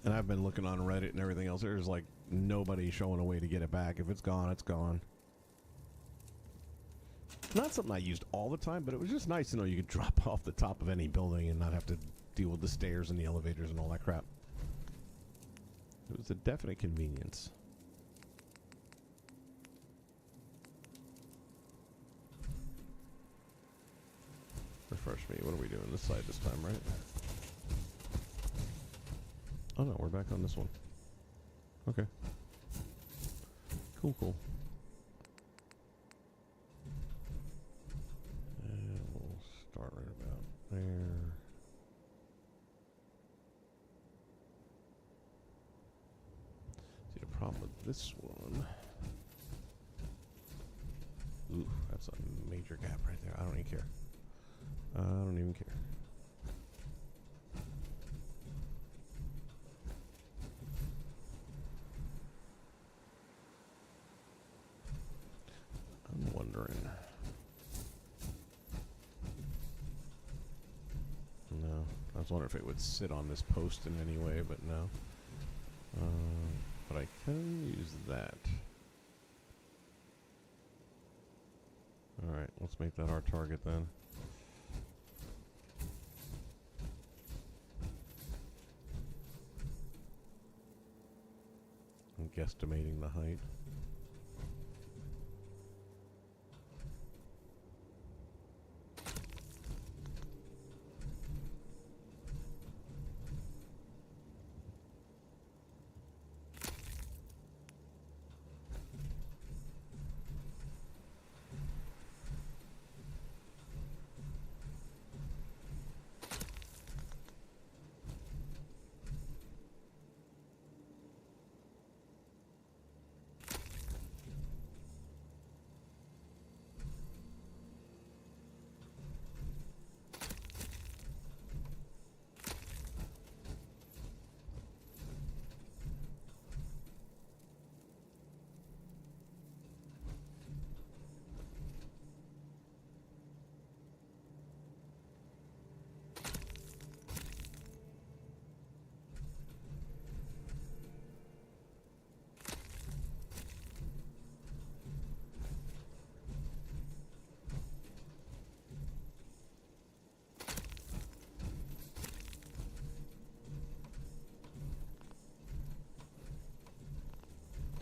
And I've been looking on Reddit and everything else. There's like nobody showing a way to get it back. If it's gone, it's gone. Not something I used all the time, but it was just nice to know you could drop off the top of any building and not have to deal with the stairs and the elevators and all that crap. It was a definite convenience. Refresh me. What are we doing this side this time, right? Oh no, we're back on this one. Okay. Cool, cool. And we'll start right about there. See, the problem with this one... Ooh, that's a major gap right there. I don't even care. I don't even care. I'm wondering. No, I was wondering if it would sit on this post in any way, but no. But I can use that. Alright, let's make that our target then. I'm guesstimating the height.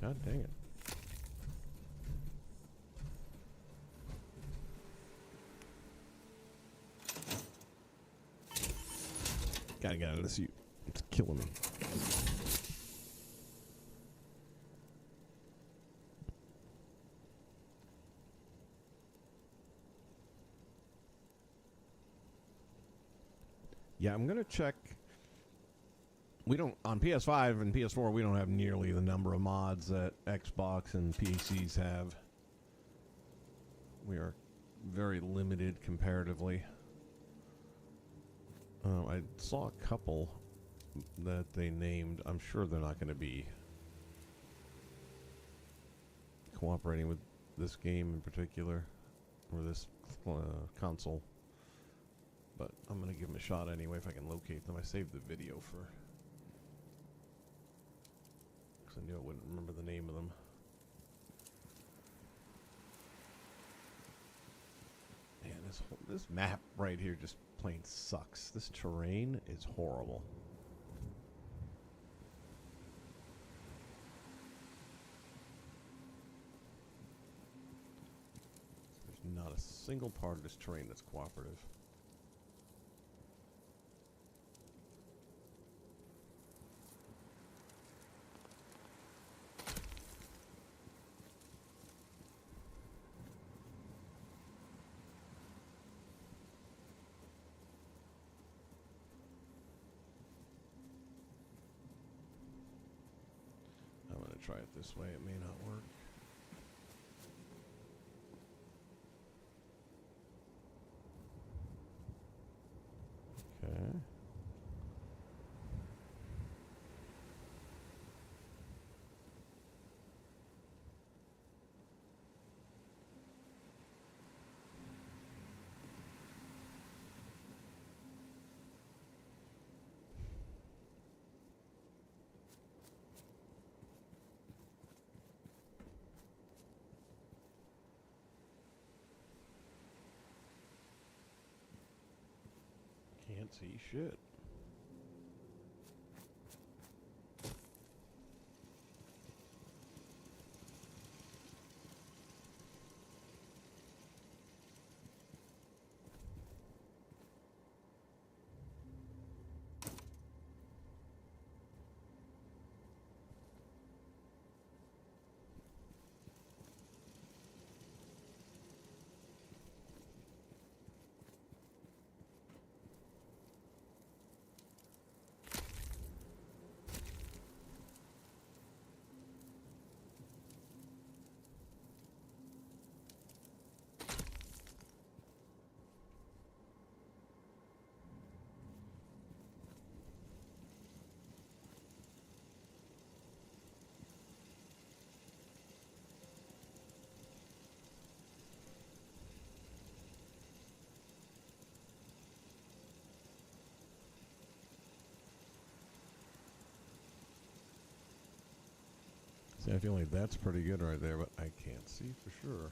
God dang it. Gotta get out of this. It's killing me. Yeah, I'm gonna check. We don't, on PS5 and PS4, we don't have nearly the number of mods that Xbox and PCs have. We are very limited comparatively. I saw a couple that they named. I'm sure they're not going to be cooperating with this game in particular, or this console. But I'm going to give them a shot anyway if I can locate them. I saved the video for... because I knew I wouldn't remember the name of them. Man, this map right here just plain sucks. This terrain is horrible. There's not a single part of this terrain that's cooperative. Try it this way, it may not work. Okay. Can't see shit. See, I feel like that's pretty good right there, but I can't see for sure.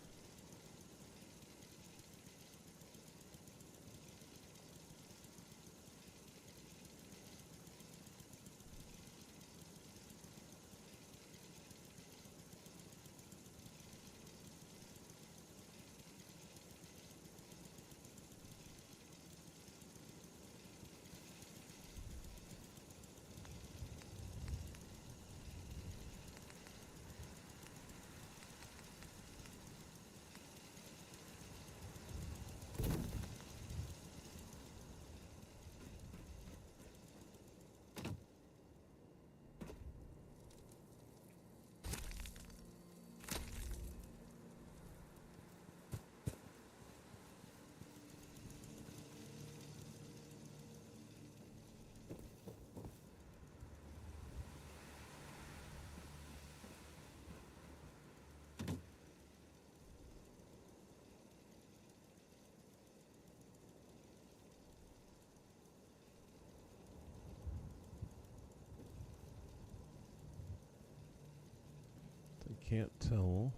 I can't tell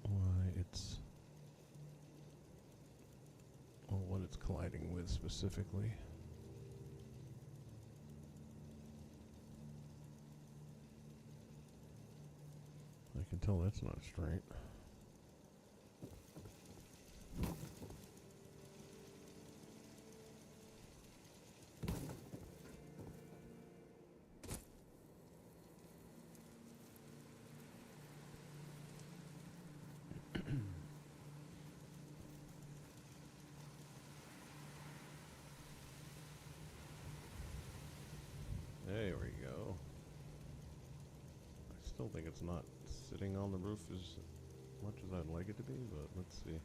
why it's, or what it's colliding with specifically. I can tell that's not straight. There we go. I still think it's not sitting on the roof as much as I'd like it to be, but let's see.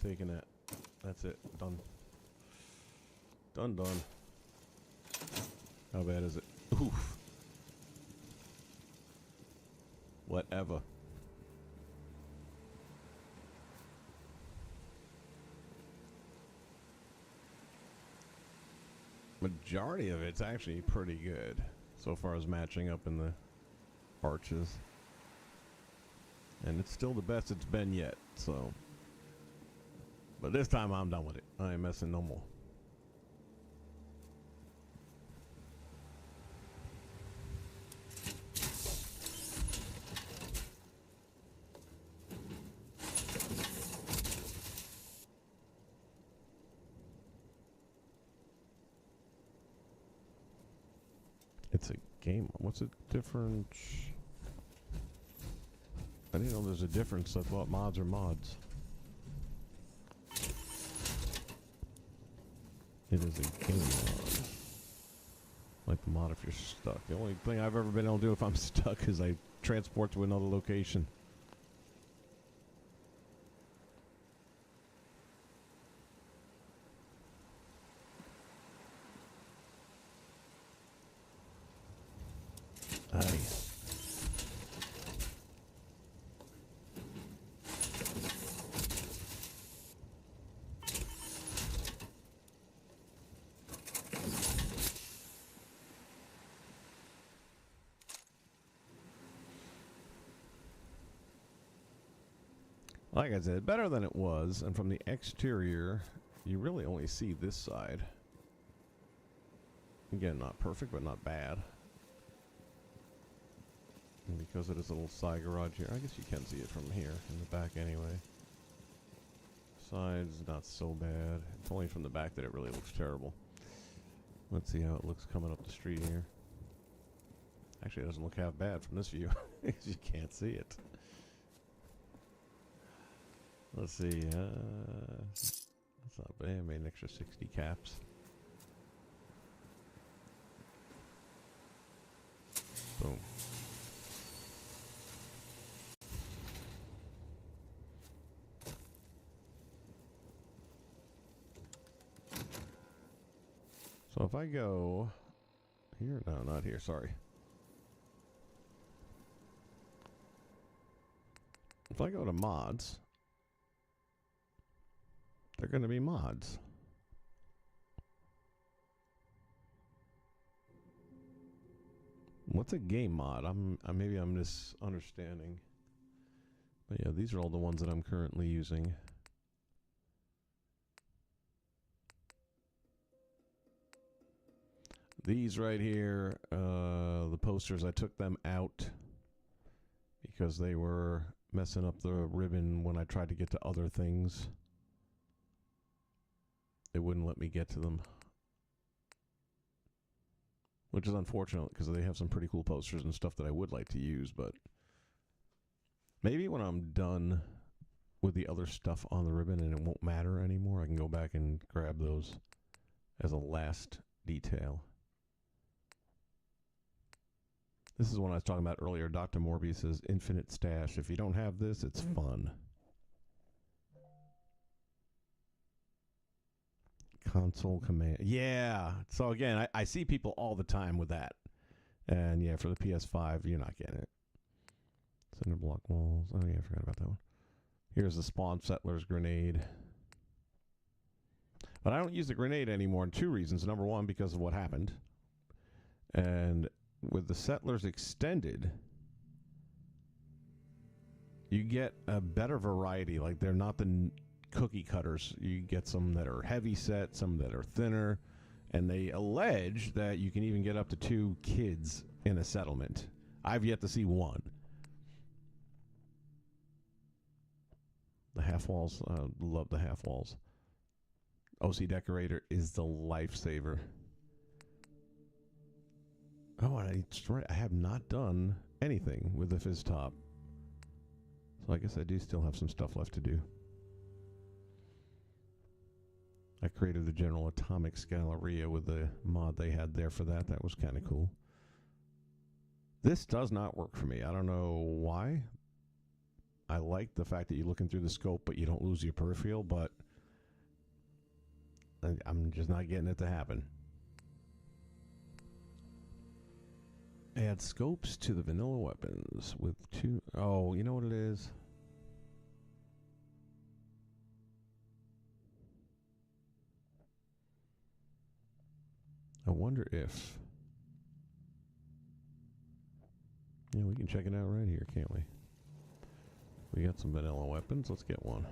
Taking it. That's it. Done. Done. How bad is it? Oof. Whatever. Majority of it's actually pretty good so far as matching up in the arches. And it's still the best it's been yet, so. But this time I'm done with it. I ain't messing no more. It's a game. What's the difference? I didn't know there's a difference. I thought mods are mods. It is a game mod. Like the mod if you're stuck. The only thing I've ever been able to do if I'm stuck is I transport to another location. Aye. Like I said, better than it was, and from the exterior, you really only see this side. Again, not perfect, but not bad. And because it is a little side garage here, I guess you can see it from here, in the back anyway. Sides, not so bad. It's only from the back that it really looks terrible. Let's see how it looks coming up the street here. Actually, it doesn't look half bad from this view, because you can't see it. Let's see, that's not bad. I made an extra 60 caps. Boom. So if I go here, no, not here, sorry. If I go to mods, they're going to be mods. What's a game mod? Maybe I'm misunderstanding. But yeah, these are all the ones that I'm currently using. These right here, the posters, I took them out because they were messing up the ribbon when I tried to get to other things. It wouldn't let me get to them. Which is unfortunate because they have some pretty cool posters and stuff that I would like to use, but maybe when I'm done with the other stuff on the ribbon and it won't matter anymore, I can go back and grab those as a last detail. This is one I was talking about earlier. Dr. Morbius says infinite stash. If you don't have this, it's fun. Console command. Yeah. So again, I see people all the time with that. And yeah, for the PS5, you're not getting it. Cinder block walls. Oh yeah, I forgot about that one. Here's the Spawn Settlers grenade. But I don't use the grenade anymore in two reasons. Number one, because of what happened. And with the Settlers Extended, you get a better variety. Like, they're not the cookie cutters. You get some that are heavy set, some that are thinner, and they allege that you can even get up to 2 kids in a settlement. I've yet to see one. The half walls, love the half walls. OC Decorator is the lifesaver. Oh, and I have not done anything with the Fizz Top. So I guess I do still have some stuff left to do. I created the General Atomics Galleria with the mod they had there for that. That was kind of cool. This does not work for me. I don't know why. I like the fact that you're looking through the scope, but you don't lose your peripheral, but I'm just not getting it to happen. Add scopes to the vanilla weapons with 2... Oh, you know what it is? I wonder if... Yeah, we can check it out right here, can't we? We got some vanilla weapons. Let's get one.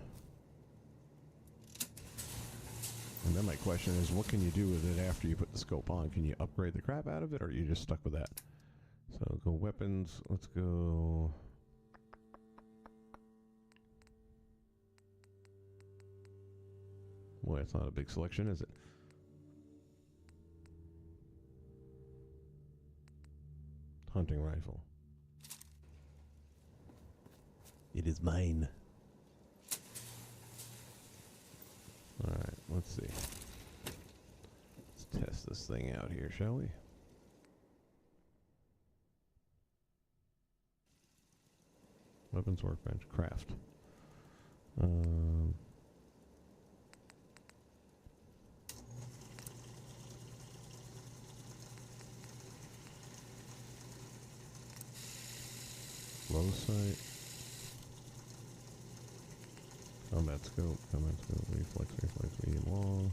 And then my question is, what can you do with it after you put the scope on? Can you upgrade the crap out of it, or are you just stuck with that? So go weapons. Let's go... Boy, it's not a big selection, is it? Hunting rifle. It is mine. Alright, let's see. Let's test this thing out here, shall we? Weapons workbench, craft. Low sight. Combat scope, reflex, medium long.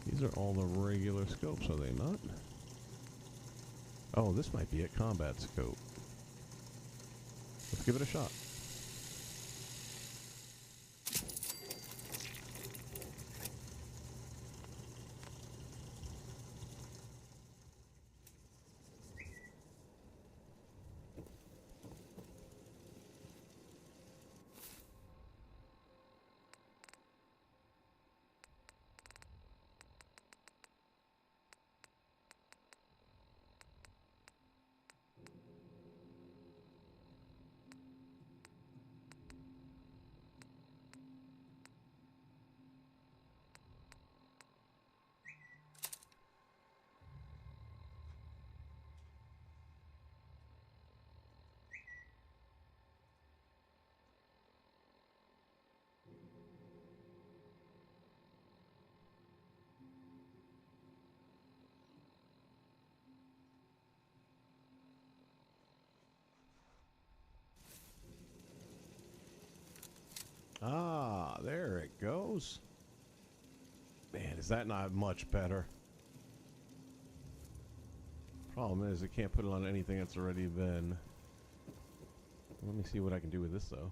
These are all the regular scopes, are they not? Oh, this might be a combat scope. Let's give it a shot. Ah, there it goes. Man, is that not much better? Problem is, I can't put it on anything that's already been... Let me see what I can do with this, though.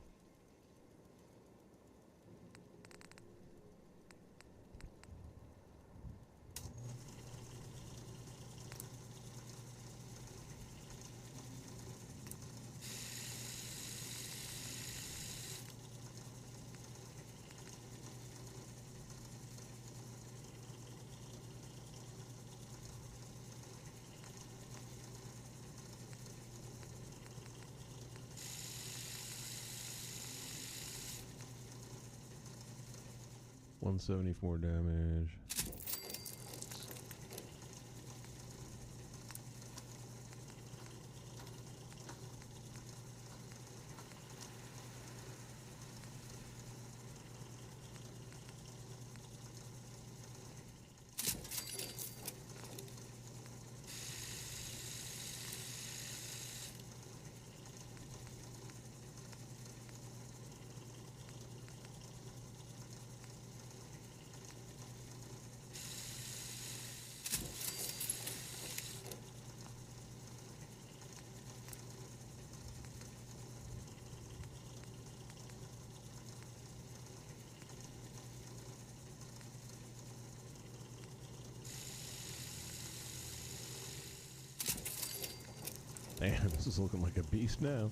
$174 damage. Man, this is looking like a beast now.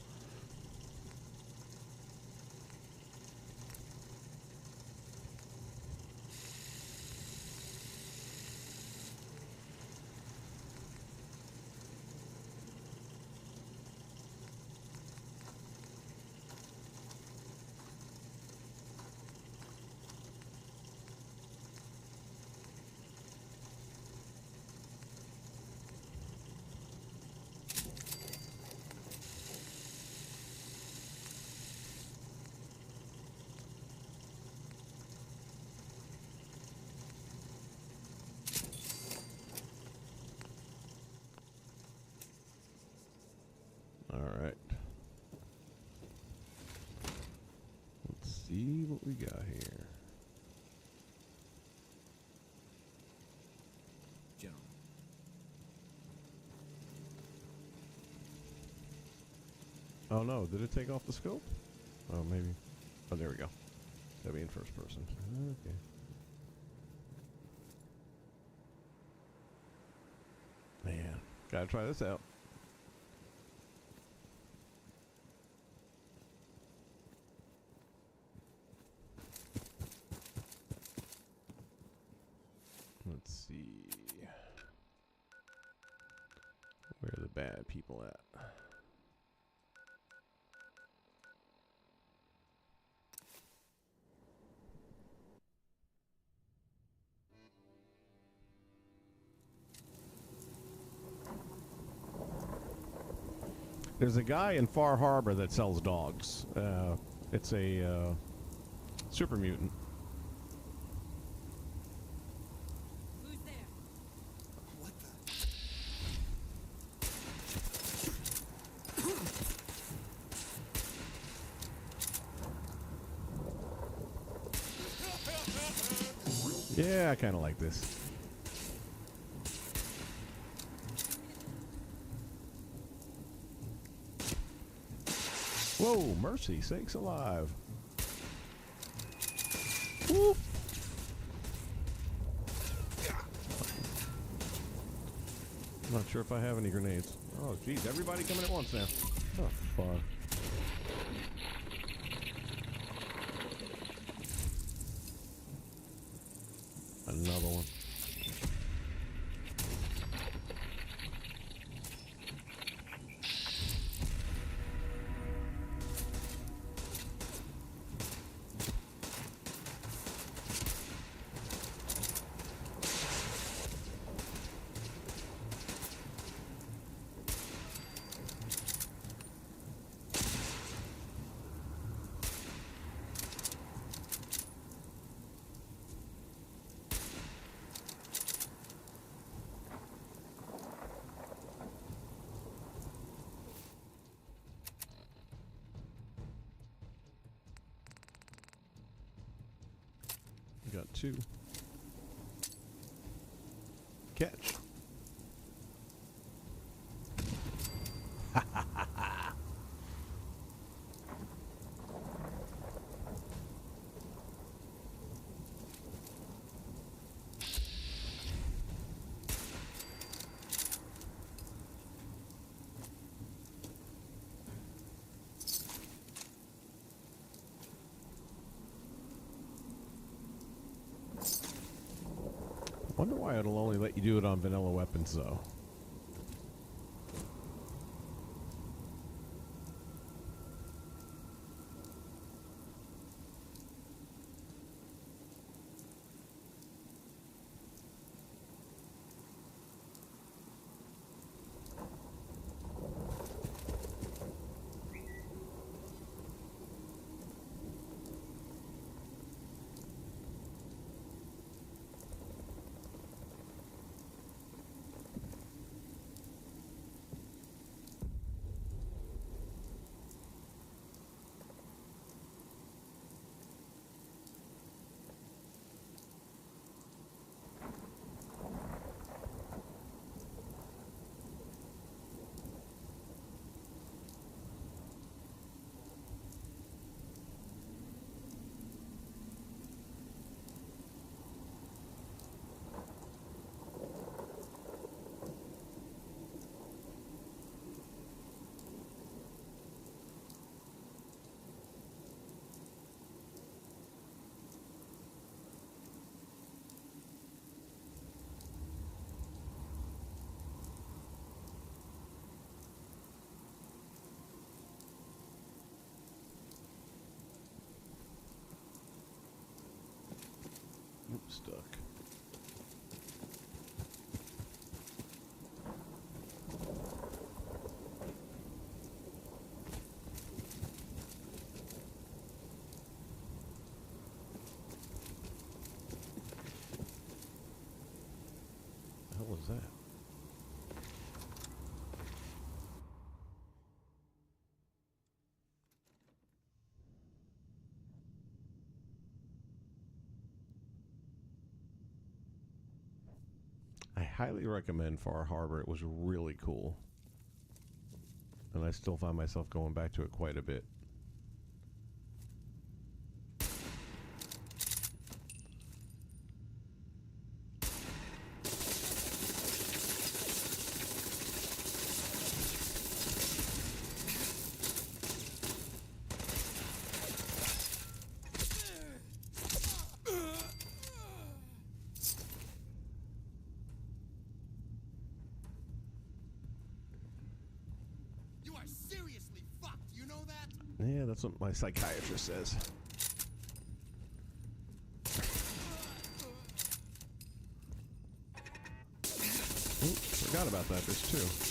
Alright. Let's see what we got here. Gentlemen. Oh no, did it take off the scope? Oh, maybe. Oh, there we go. That'll be in first person. Okay. Man, gotta try this out. Let's see. Where are the bad people at? There's a guy in Far Harbor that sells dogs. It's a super mutant. Who's there? What the? Yeah, I kind of like this. Whoa, mercy sakes alive. Woo. I'm not sure if I have any grenades. Oh, geez, everybody coming at once now. Oh, fuck. Another one. Got two. Catch. Wonder why it'll only let you do it on vanilla weapons, though. Oops, stuck. The hell was that? I highly recommend Far Harbor. It was really cool. And I still find myself going back to it quite a bit. Seriously fucked, you know that? Yeah, that's what my psychiatrist says. Ooh, forgot about that. There's two.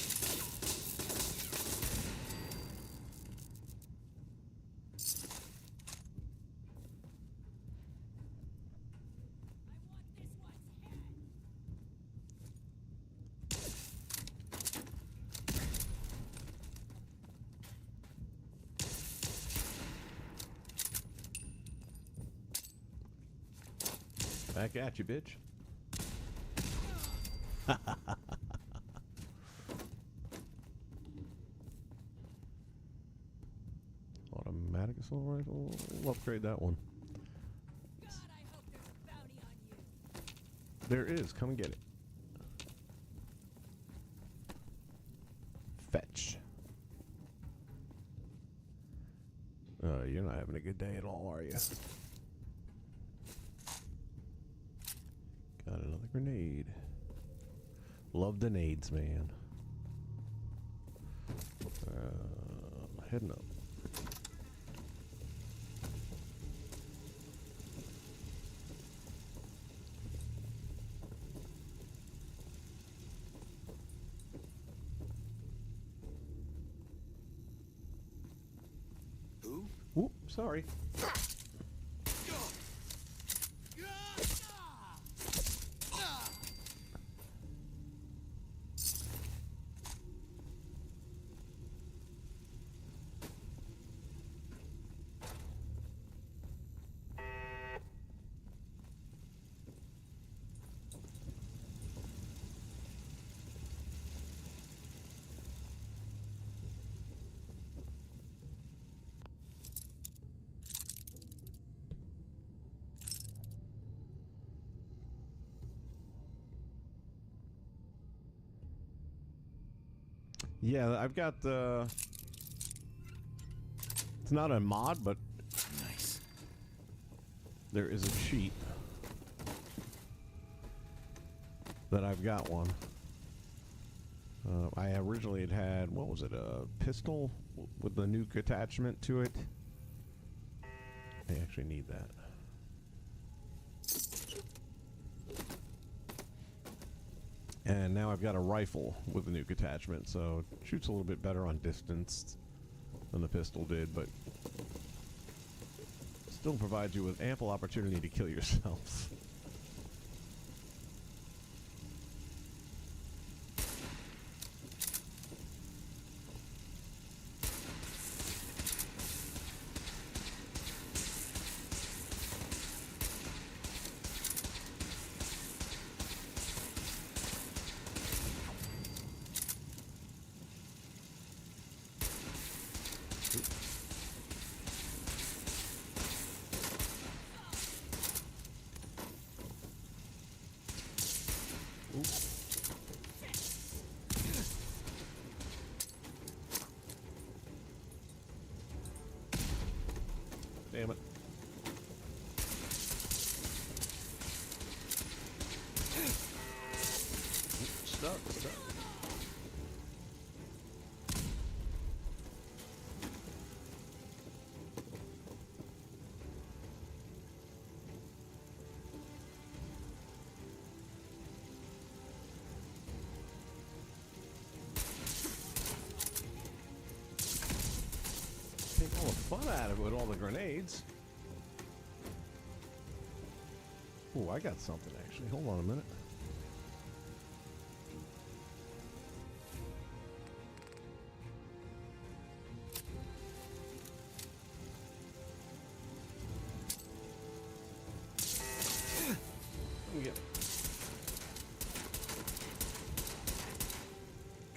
Back at you, bitch. Assault rifle. We'll upgrade that one. God, I hope there's a bounty on you. There is. Come and get it. Fetch. You're not having a good day at all, are you? Got another grenade. Love the nades, man. Heading up. Who? Whoop, sorry. Yeah, I've got the... It's not a mod, but... Nice. There is a cheat. That I've got one. I originally had, what was it, a pistol with the nuke attachment to it. I actually need that. And now I've got a rifle with the nuke attachment, so it shoots a little bit better on distance than the pistol did, but still provides you with ample opportunity to kill yourself. Damn it. Stuck. Take all the fun out of it with all the grenades. Oh, I got something actually. Hold on a minute.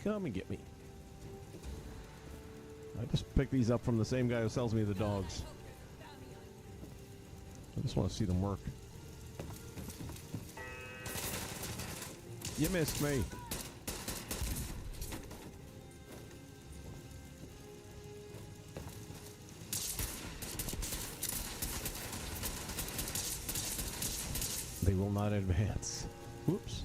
Come and get me. I just picked these up from the same guy who sells me the dogs. I just want to see them work. You missed me. They will not advance. Whoops.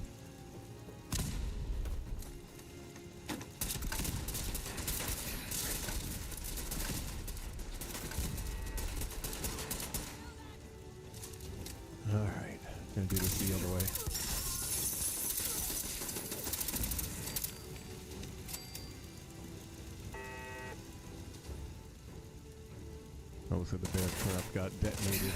All right, gonna do this the other way. Oh, looks like the bear trap got detonated.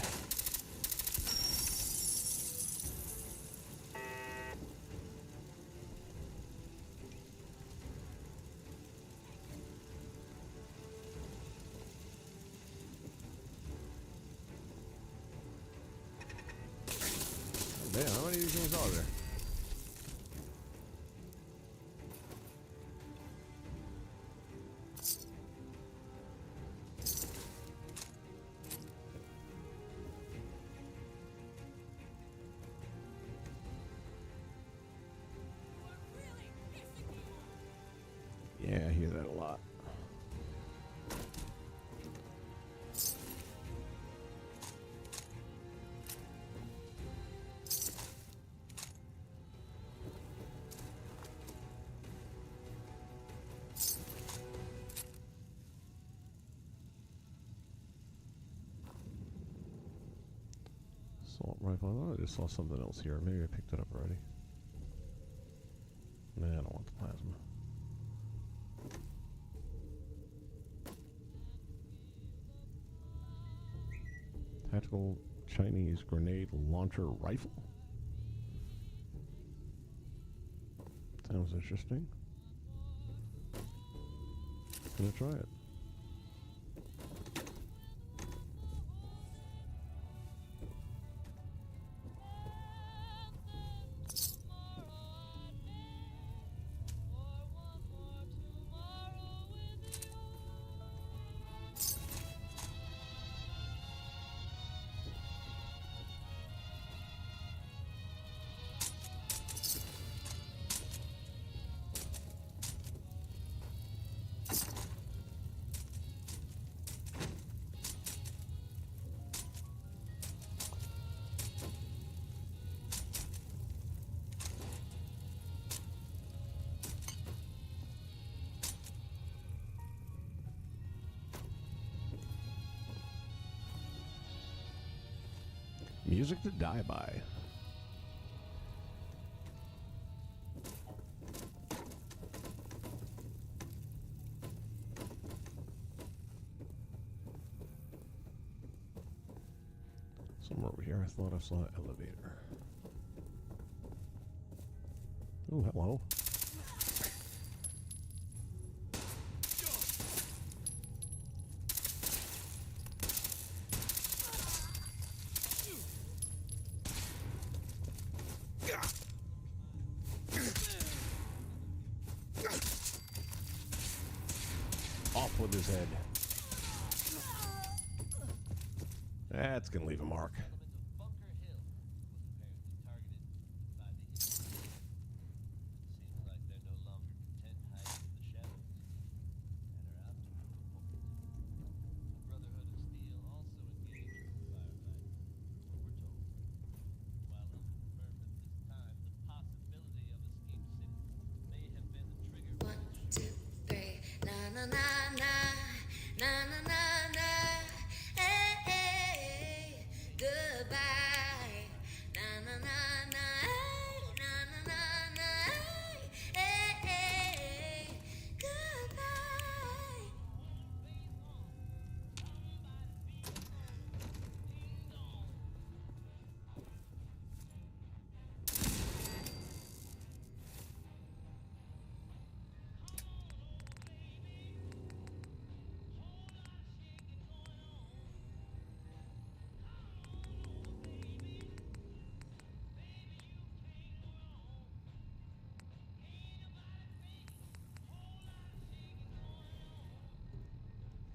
Damn, how many of these things are there? Yeah, I hear that a lot. Assault rifle. I thought I just saw something else here. Maybe I picked it up already. Nah, I don't want the plasma. Tactical Chinese grenade launcher rifle. Sounds interesting. Gonna try it. Music to die by. Somewhere over here, I thought I saw an elevator. Oh, hello. Off with his head. That's gonna leave a mark.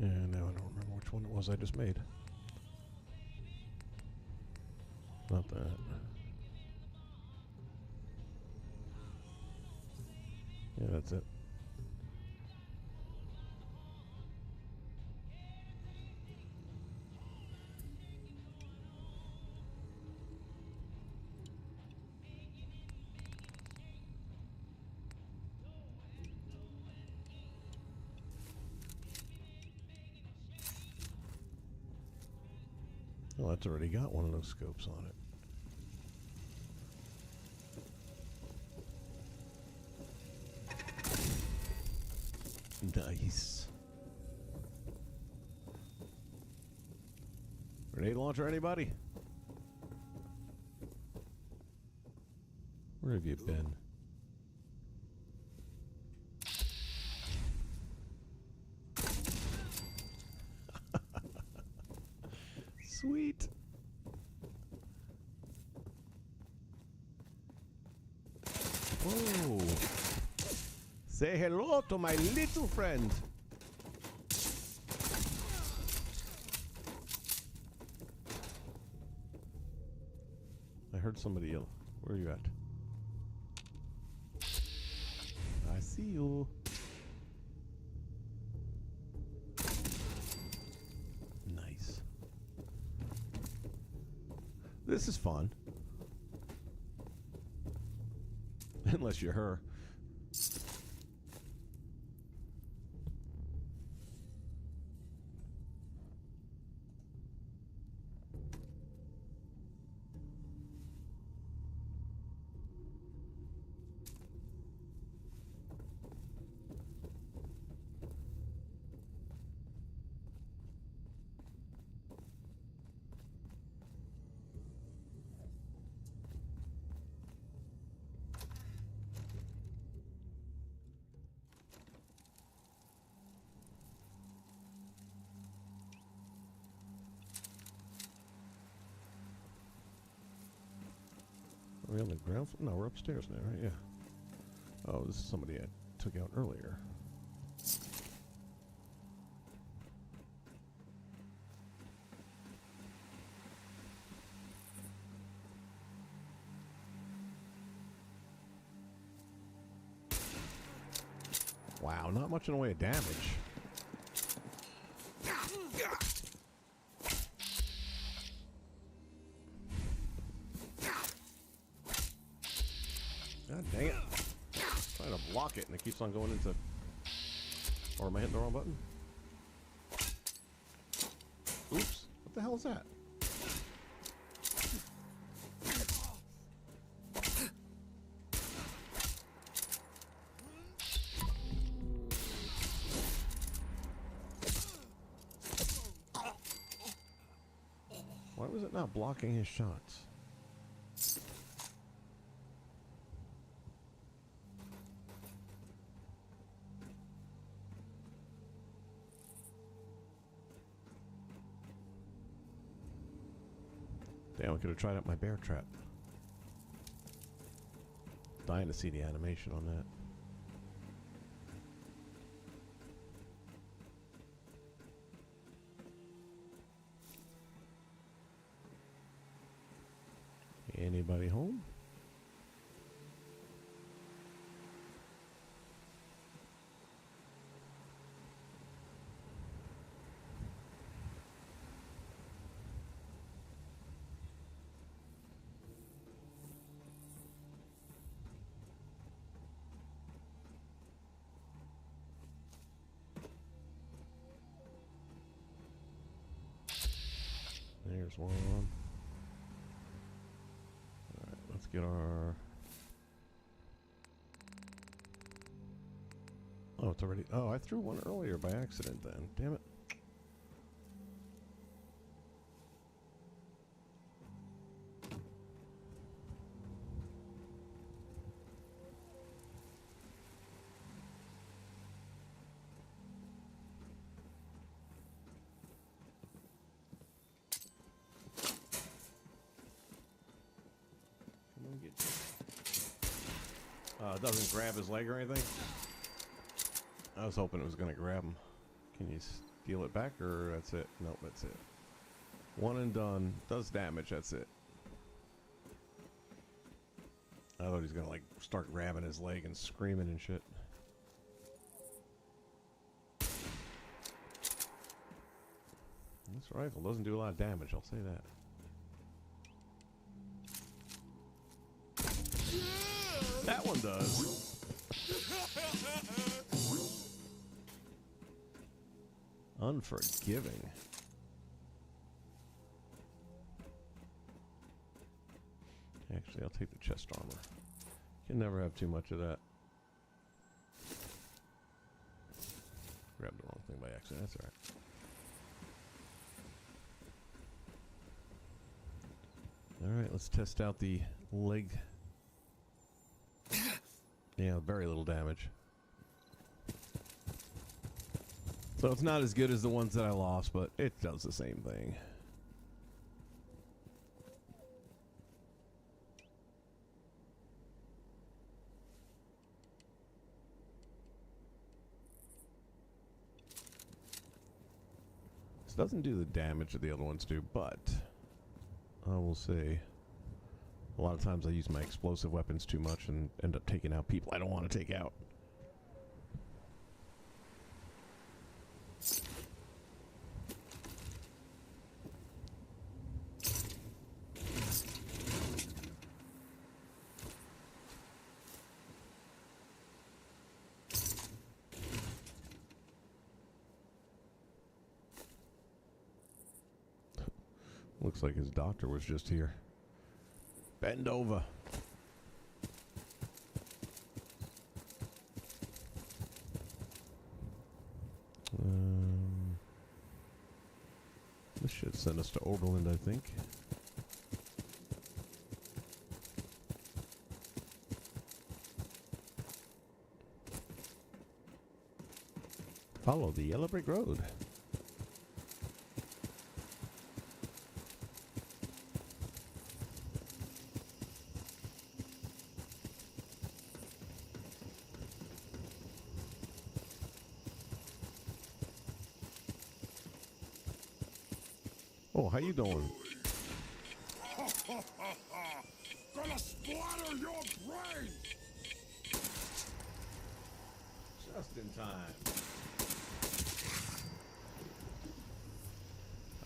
And now I don't remember which one it was I just made. Not that. Yeah, that's it. Well, that's already got one of those scopes on it. Nice. Grenade launcher, anybody? Where have you been? Sweet. Oh. Say hello to my little friend. I heard somebody yell. Where are you at? I see you. This is fun. Unless you're her. Are we on the ground floor? No, we're upstairs now, right? Yeah. Oh, this is somebody I took out earlier. Wow, not much in the way of damage. God dang it. I'm trying to block it and it keeps on going into... Or am I hitting the wrong button? Oops. What the hell is that? Why was it not blocking his shots? Damn, I could have tried out my bear trap. Dying to see the animation on that. Anybody home? There's one. Alright, let's get our... Oh, it's already... Oh, I threw one earlier by accident then. Damn it. It doesn't grab his leg or anything? I was hoping it was going to grab him. Can you steal it back or that's it? Nope, that's it. One and done. Does damage, that's it. I thought he was going to like start grabbing his leg and screaming and shit. This rifle doesn't do a lot of damage, I'll say that. That one does. Unforgiving. Actually, I'll take the chest armor. Can never have too much of that. Grabbed the wrong thing by accident, that's alright. Alright, let's test out the leg. Yeah, very little damage. So it's not as good as the ones that I lost, but it does the same thing. This doesn't do the damage that the other ones do, but I will say a lot of times I use my explosive weapons too much and end up taking out people I don't want to take out. Looks like his doctor was just here. Bend over. This should send us to Oberlin, I think. Follow the yellow brick road. Oh, how you doing? Gonna splatter your brain! Just in time.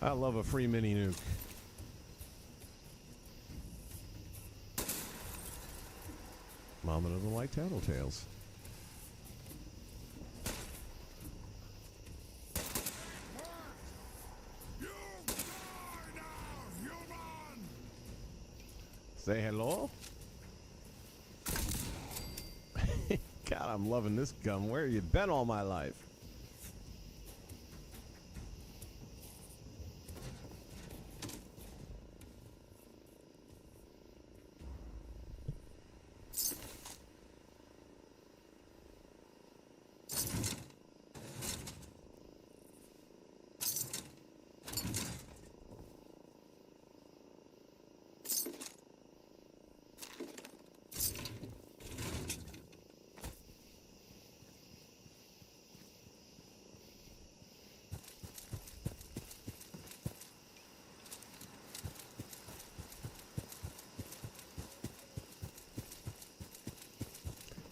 I love a free mini nuke. Mama doesn't like tattletales. You die now, human! Say hello? God, I'm loving this gun. Where you been all my life?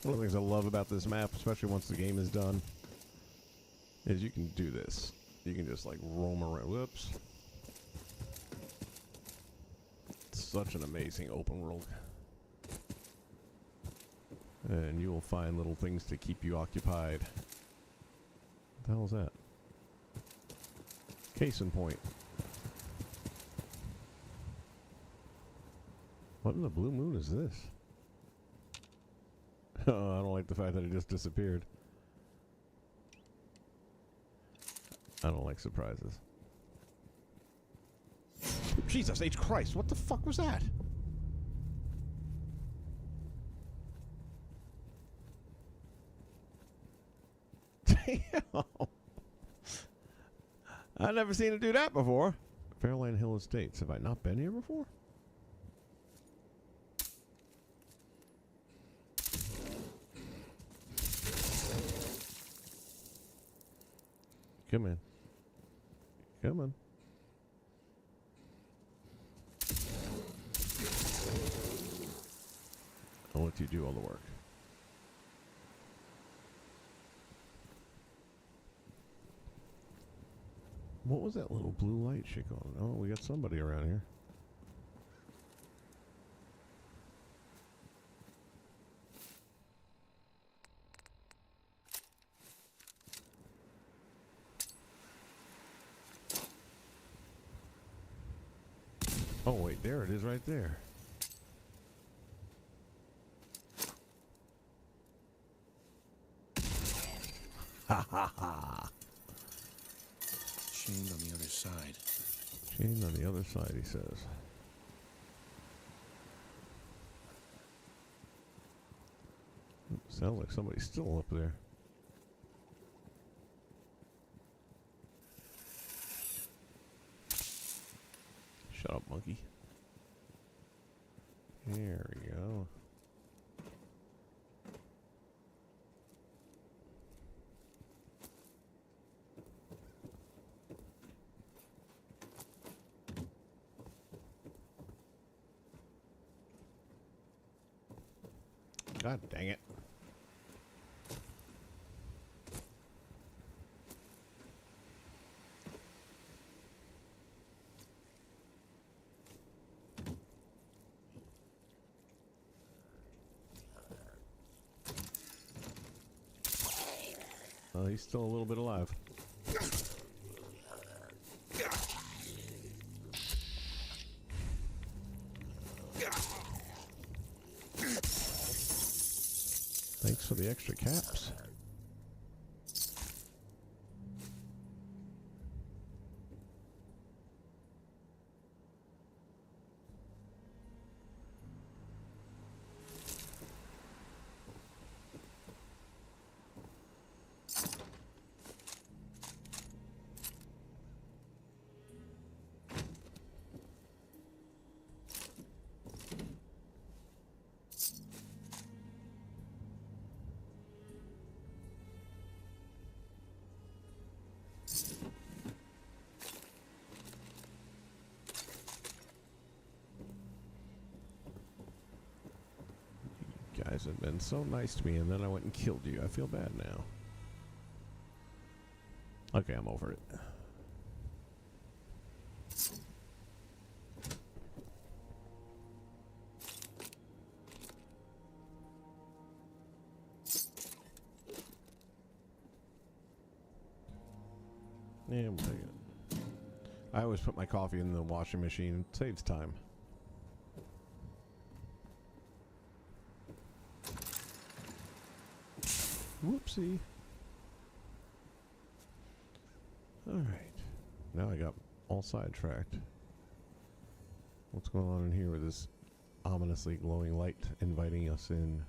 One of the things I love about this map, especially once the game is done, is you can do this. You can just like roam around. Whoops. It's such an amazing open world. And you will find little things to keep you occupied. What the hell is that? Case in point. What in the blue moon is this? Oh, I don't like the fact that it just disappeared. I don't like surprises. Jesus H. Christ, what the fuck was that? Damn. I've never seen it do that before. Fairline Hill Estates. Have I not been here before? Come in. Come on. I'll let you do all the work. What was that little blue light shit going on? Oh, we got somebody around here. Oh, wait, there it is right there. Ha ha ha. Chained on the other side. Chained on the other side, he says. Sounds like somebody's still up there. Shut up, monkey. There we go. God dang it. Oh, he's still a little bit alive. Thanks for the extra caps. You guys have been so nice to me, and then I went and killed you. I feel bad now. Okay, I'm over it. Yeah, we'll take it. I always put my coffee in the washing machine. It saves time. Whoopsie. Alright. Now I got all sidetracked. What's going on in here with this ominously glowing light inviting us in?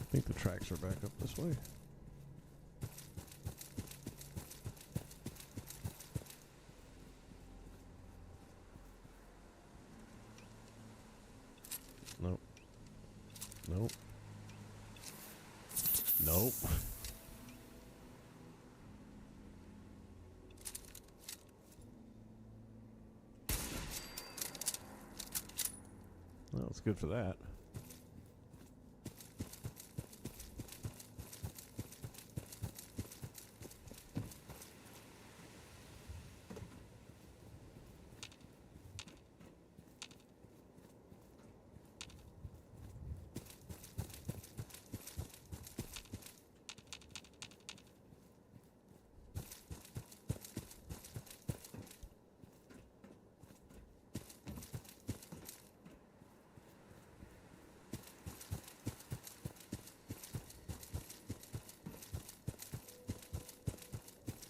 I think the tracks are back up this way. Nope. Nope. Nope. Well, it's good for that.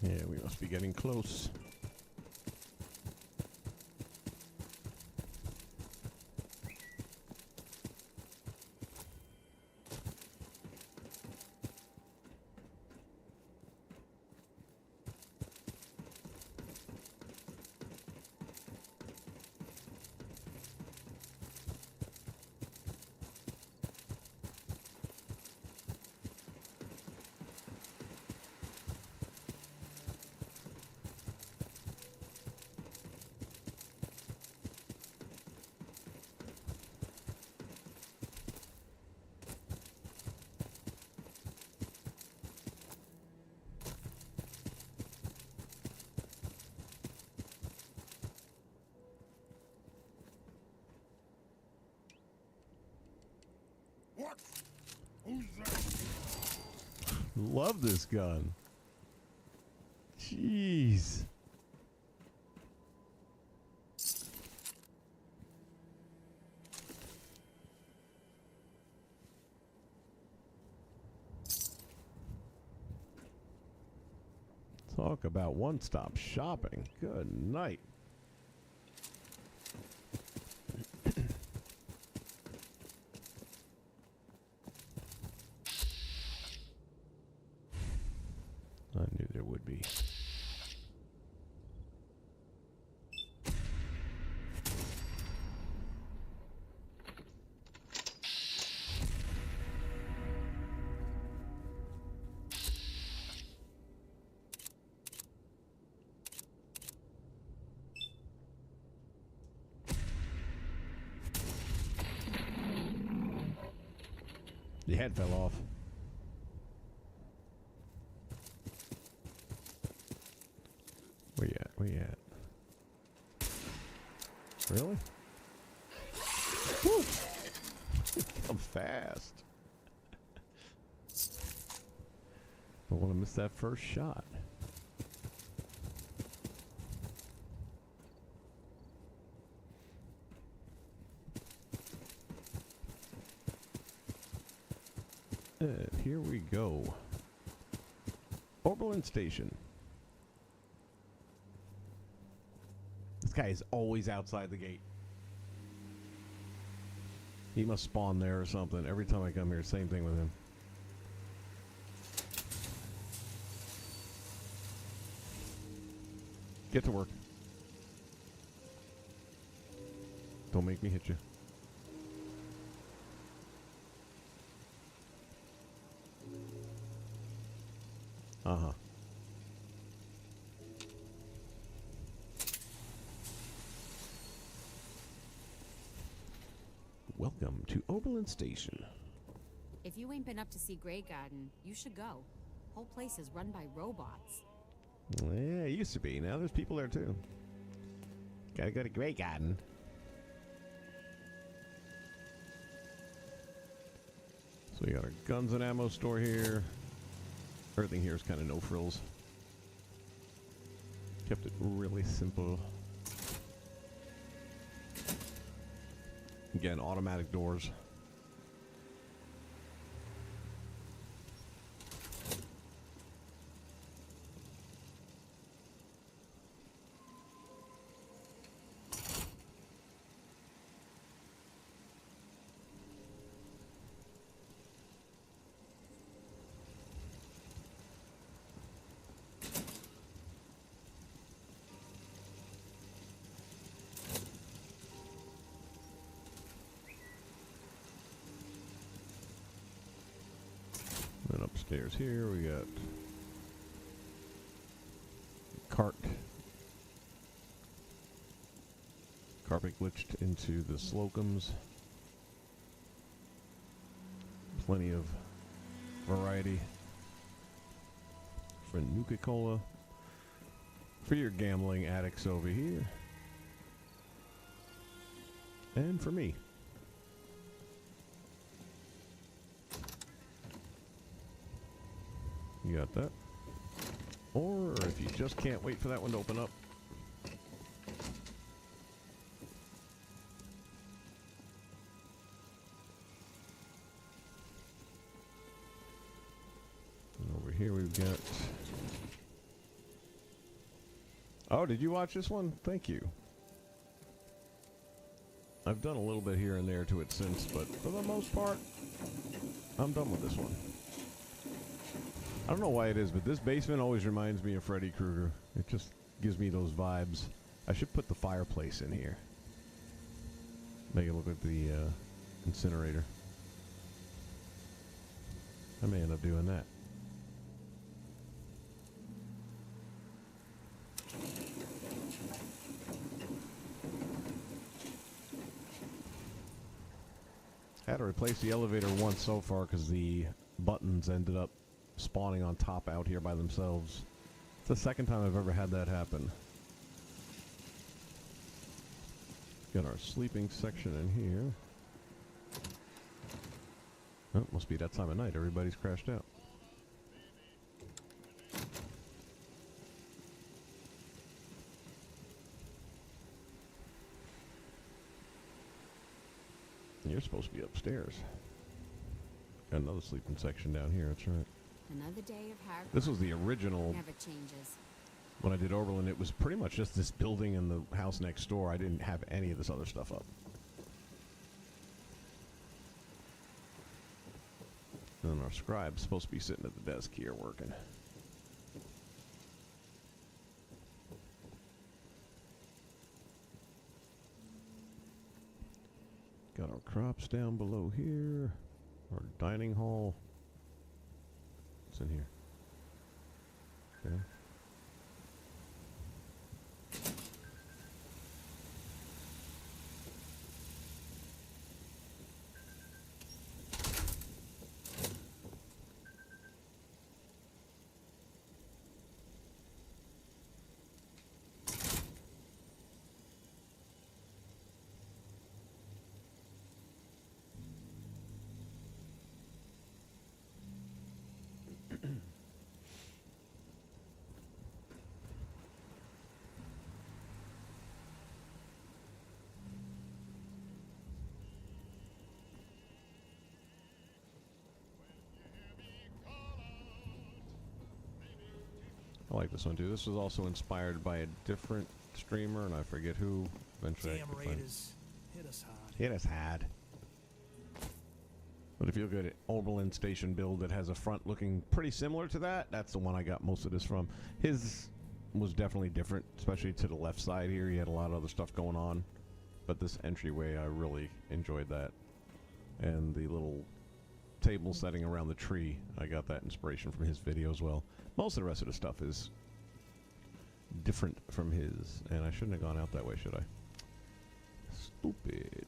Yeah, we must be getting close. What? Who's that? Love this gun. Jeez. It's Talk about one-stop shopping. Good night. I knew there would be. Your head fell off. Where you at? Where you at? Really? Woo! I'm fast. Don't want to miss that first shot. Here we go. Oberlin Station. This guy is always outside the gate. He must spawn there or something. Every time I come here, same thing with him. Get to work. Don't make me hit you. Uh-huh. Welcome to Oberlin Station. If you ain't been up to see Grey Garden, you should go. Whole place is run by robots. Yeah, it used to be. Now there's people there too. Gotta go to Grey Garden. So we got our guns and ammo store here. Everything here is kind of no frills. Kept it really simple. Again, automatic doors. And upstairs here we got cart. Carpet glitched into the Slocums. Plenty of variety for Nuka-Cola. For your gambling addicts over here. And for me. You got that. Or if you just can't wait for that one to open up. And over here we've got... Oh, did you watch this one? Thank you. I've done a little bit here and there to it since, but for the most part, I'm done with this one. I don't know why it is, but this basement always reminds me of Freddy Krueger. It just gives me those vibes. I should put the fireplace in here. Make it look like the incinerator. I may end up doing that. I had to replace the elevator once so far because the buttons ended up spawning on top out here by themselves. It's the second time I've ever had that happen. Got our sleeping section in here. Oh, must be that time of night. Everybody's crashed out. You're supposed to be upstairs. Got another sleeping section down here, that's right. Another day of hard This was the original never changes. When I did Oberlin, it was pretty much just this building and the house next door. I didn't have any of this other stuff up. And then our scribe's supposed to be sitting at the desk here working. Got our crops down below here. Our dining hall. What's in here? Okay. I like this one too. This was also inspired by a different streamer, and I forget who. Eventually, Damn raiders. Hit us hard. Hit us hard. But if you look at Oberlin station build that has a front looking pretty similar to that, that's the one I got most of this from. His was definitely different, especially to the left side here. He had a lot of other stuff going on. But this entryway, I really enjoyed that. And the little table setting around the tree, I got that inspiration from his video as well. Most of the rest of the stuff is different from his. And I shouldn't have gone out that way, should I? Stupid.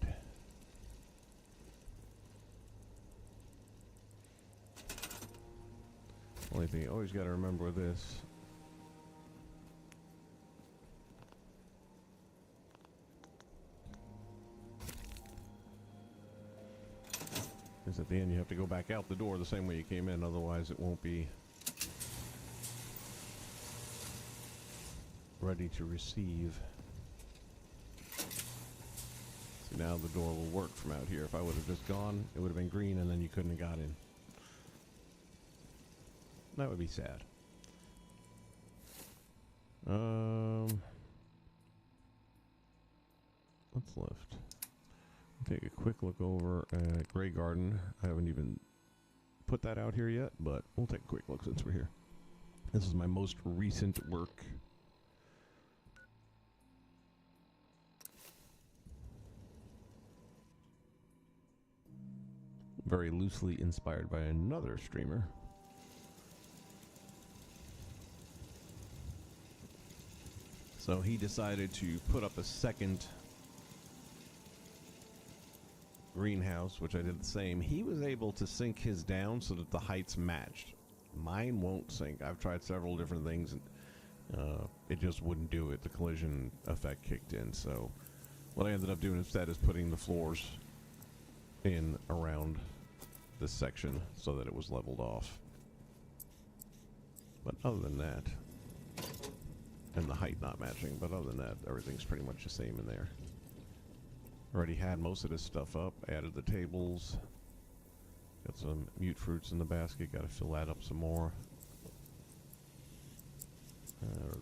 Only thing you always got to remember with this is at the end you have to go back out the door the same way you came in, otherwise it won't be ready to receive. See, now the door will work from out here. If I would have just gone, it would have been green and then you couldn't have got in. That would be sad. What's left? Take a quick look over at Grey Garden. I haven't even put that out here yet, but we'll take a quick look since we're here. This is my most recent work. Very loosely inspired by another streamer. So he decided to put up a second greenhouse, which I did the same. He was able to sink his down so that the heights matched. Mine won't sink. I've tried several different things, and it just wouldn't do it. The collision effect kicked in. So what I ended up doing instead is putting the floors in around this section so that it was leveled off. But other than that, and the height not matching, but other than that, everything's pretty much the same in there. Already had most of this stuff up, added the tables, got some mute fruits in the basket, got to fill that up some more.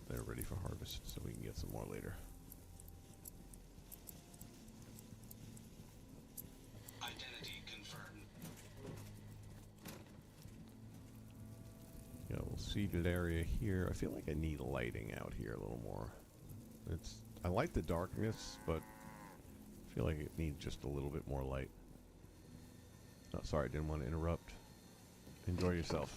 They're ready for harvest, so we can get some more later. Identity confirmed. Got a little seated area here. I feel like I need lighting out here a little more. I like the darkness, but I feel like it needs just a little bit more light. Oh, sorry, I didn't want to interrupt. Enjoy yourself.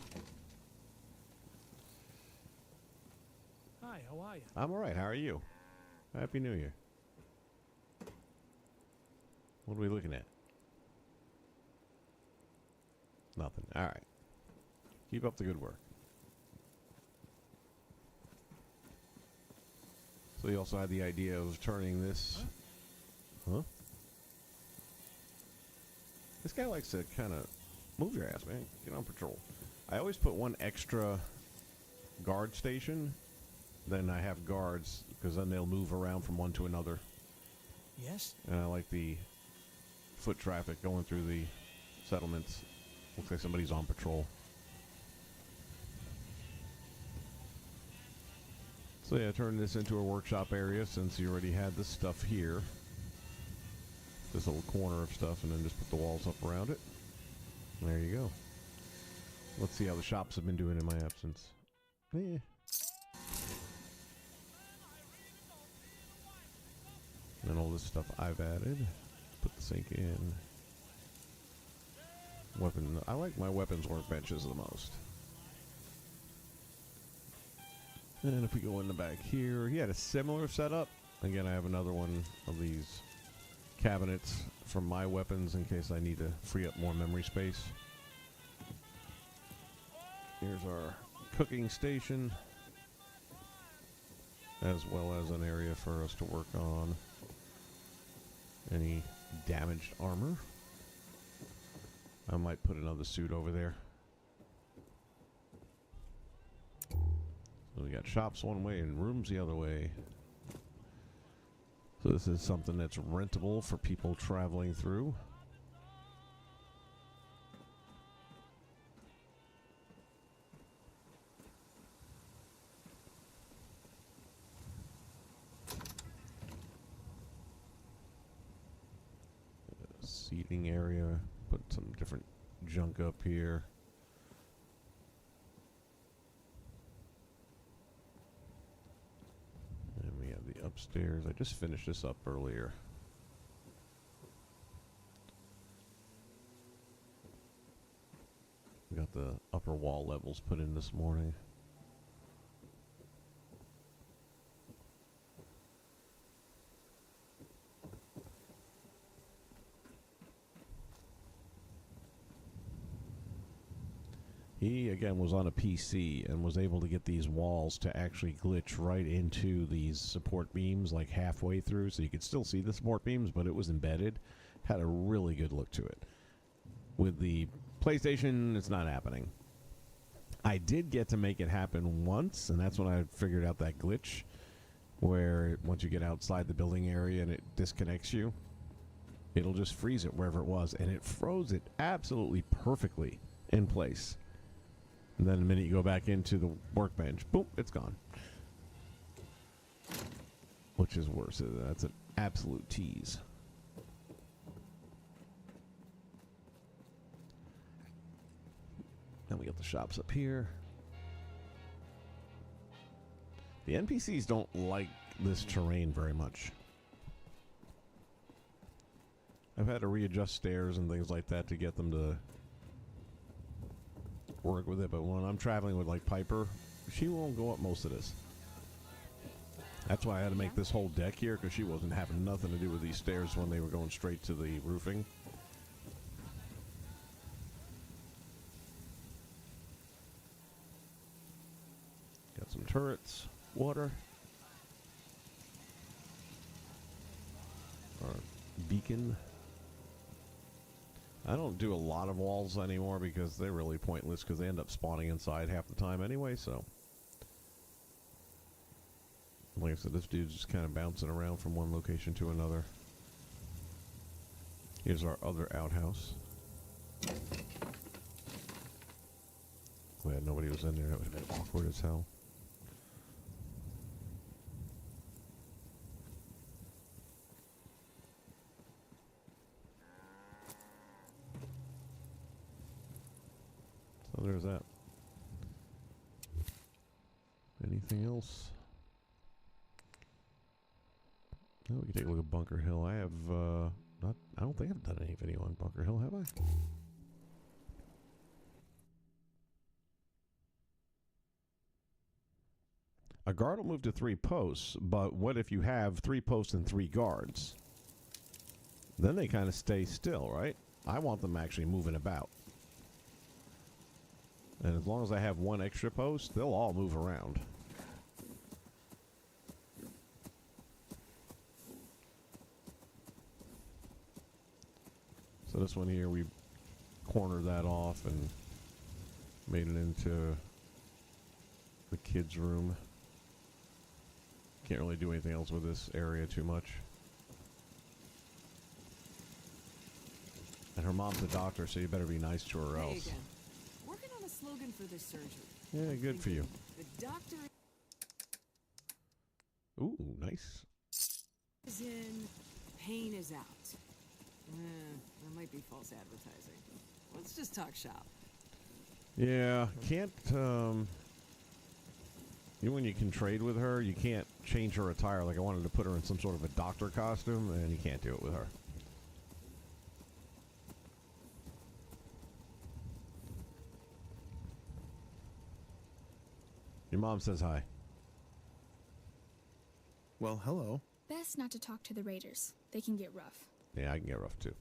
Hi, how are you? I'm alright, how are you? Happy New Year. What are we looking at? Nothing. Alright. Keep up the good work. So you also had the idea of turning this... Huh? This guy likes to kind of move your ass, man. Get on patrol. I always put one extra guard station. Then I have guards, because then they'll move around from one to another. Yes? And I like the foot traffic going through the settlements. Looks like somebody's on patrol. So yeah, turn this into a workshop area since you already had this stuff here. This little corner of stuff, and then just put the walls up around it. There you go. Let's see how the shops have been doing in my absence. Eh. And all this stuff I've added. Put the sink in. Weapon. I like my weapons workbenches the most. And if we go in the back here, he had a similar setup. Again, I have another one of these cabinets for my weapons in case I need to free up more memory space. Here's our cooking station, as well as an area for us to work on any damaged armor. I might put another suit over there. So we got shops one way and rooms the other way. So this is something that's rentable for people traveling through. Seating area. Put some different junk up here. And we have the upstairs. I just finished this up earlier. We got the upper wall levels put in this morning. He, again, was on a PC and was able to get these walls to actually glitch right into these support beams, like halfway through, so you could still see the support beams, but it was embedded. Had a really good look to it. With the PlayStation, it's not happening. I did get to make it happen once, and that's when I figured out that glitch, where once you get outside the building area and it disconnects you, it'll just freeze it wherever it was, and it froze it absolutely perfectly in place. And then the minute you go back into the workbench, boom, it's gone. Which is worse. That's an absolute tease. Then we got the shops up here. The NPCs don't like this terrain very much. I've had to readjust stairs and things like that to get them to work with it, but when I'm traveling with like Piper, she won't go up most of this. That's why I had to make this whole deck here, because she wasn't having nothing to do with these stairs when they were going straight to the roofing. Got some turrets, water, our beacon. I don't do a lot of walls anymore because they're really pointless because they end up spawning inside half the time anyway, so. Like I said, this dude's just kind of bouncing around from one location to another. Here's our other outhouse. Glad nobody was in there. That would have been awkward as hell. So there's that. Anything else? No, we can take a look at Bunker Hill. I have I don't think I've done any video on Bunker Hill, have I? A guard will move to 3 posts, but what if you have 3 posts and 3 guards? Then they kind of stay still, right? I want them actually moving about. And as long as I have 1 extra post, they'll all move around. So this one here, we cornered that off and made it into the kids' room. Can't really do anything else with this area too much. And her mom's a doctor, so you better be nice to her else. Working on a slogan for this surgery. Yeah, good for you. The doctor. Ooh, nice. Is in, pain is out. That might be false advertising. Let's just talk shop. Yeah, can't, when you can trade with her, you can't change her attire. Like, I wanted to put her in some sort of a doctor costume, and you can't do it with her. Your mom says hi. Well, hello. Best not to talk to the raiders. They can get rough. Yeah, I can get rough, too.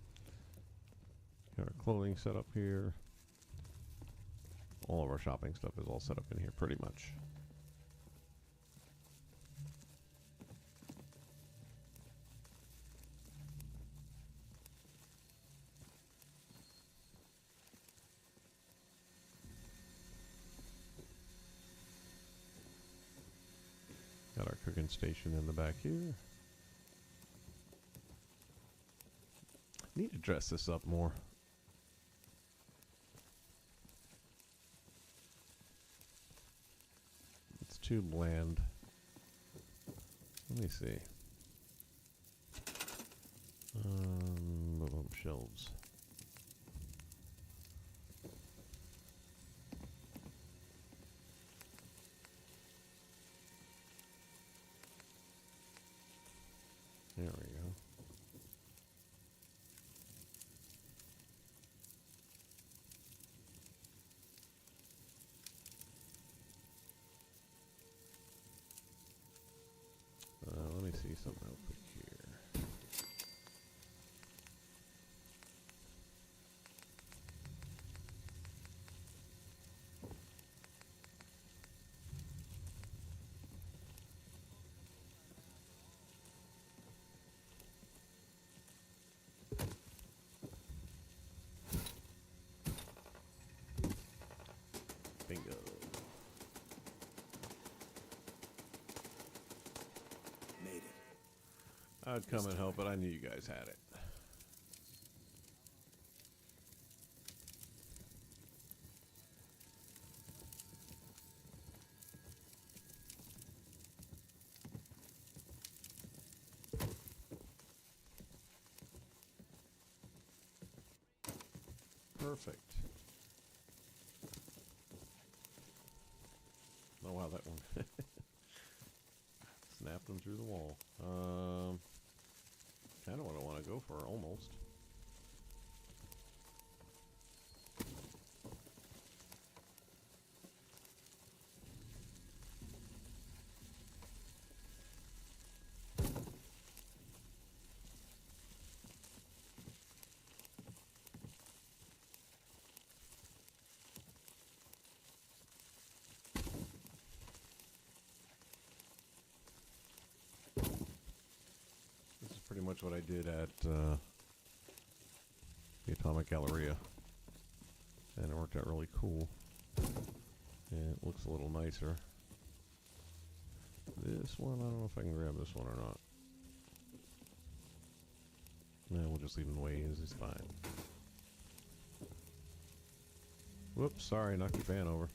Got our clothing set up here. All of our shopping stuff is all set up in here, pretty much. Got our cooking station in the back here. Need to dress this up more. It's too bland. Let me see. Shelves. There we go. Let me see something real quick here. Bingo. Made it. I'd come and help, but I knew you guys had it. Perfect. Oh wow, that one snapped them through the wall. Kind of what I want to go for, almost. Pretty much what I did at the Atomic Galleria, and it worked out really cool, and it looks a little nicer. This one, I don't know if I can grab this one or not. No, we'll just leave it the way it is, it's fine. Whoops, sorry, knocked your fan over.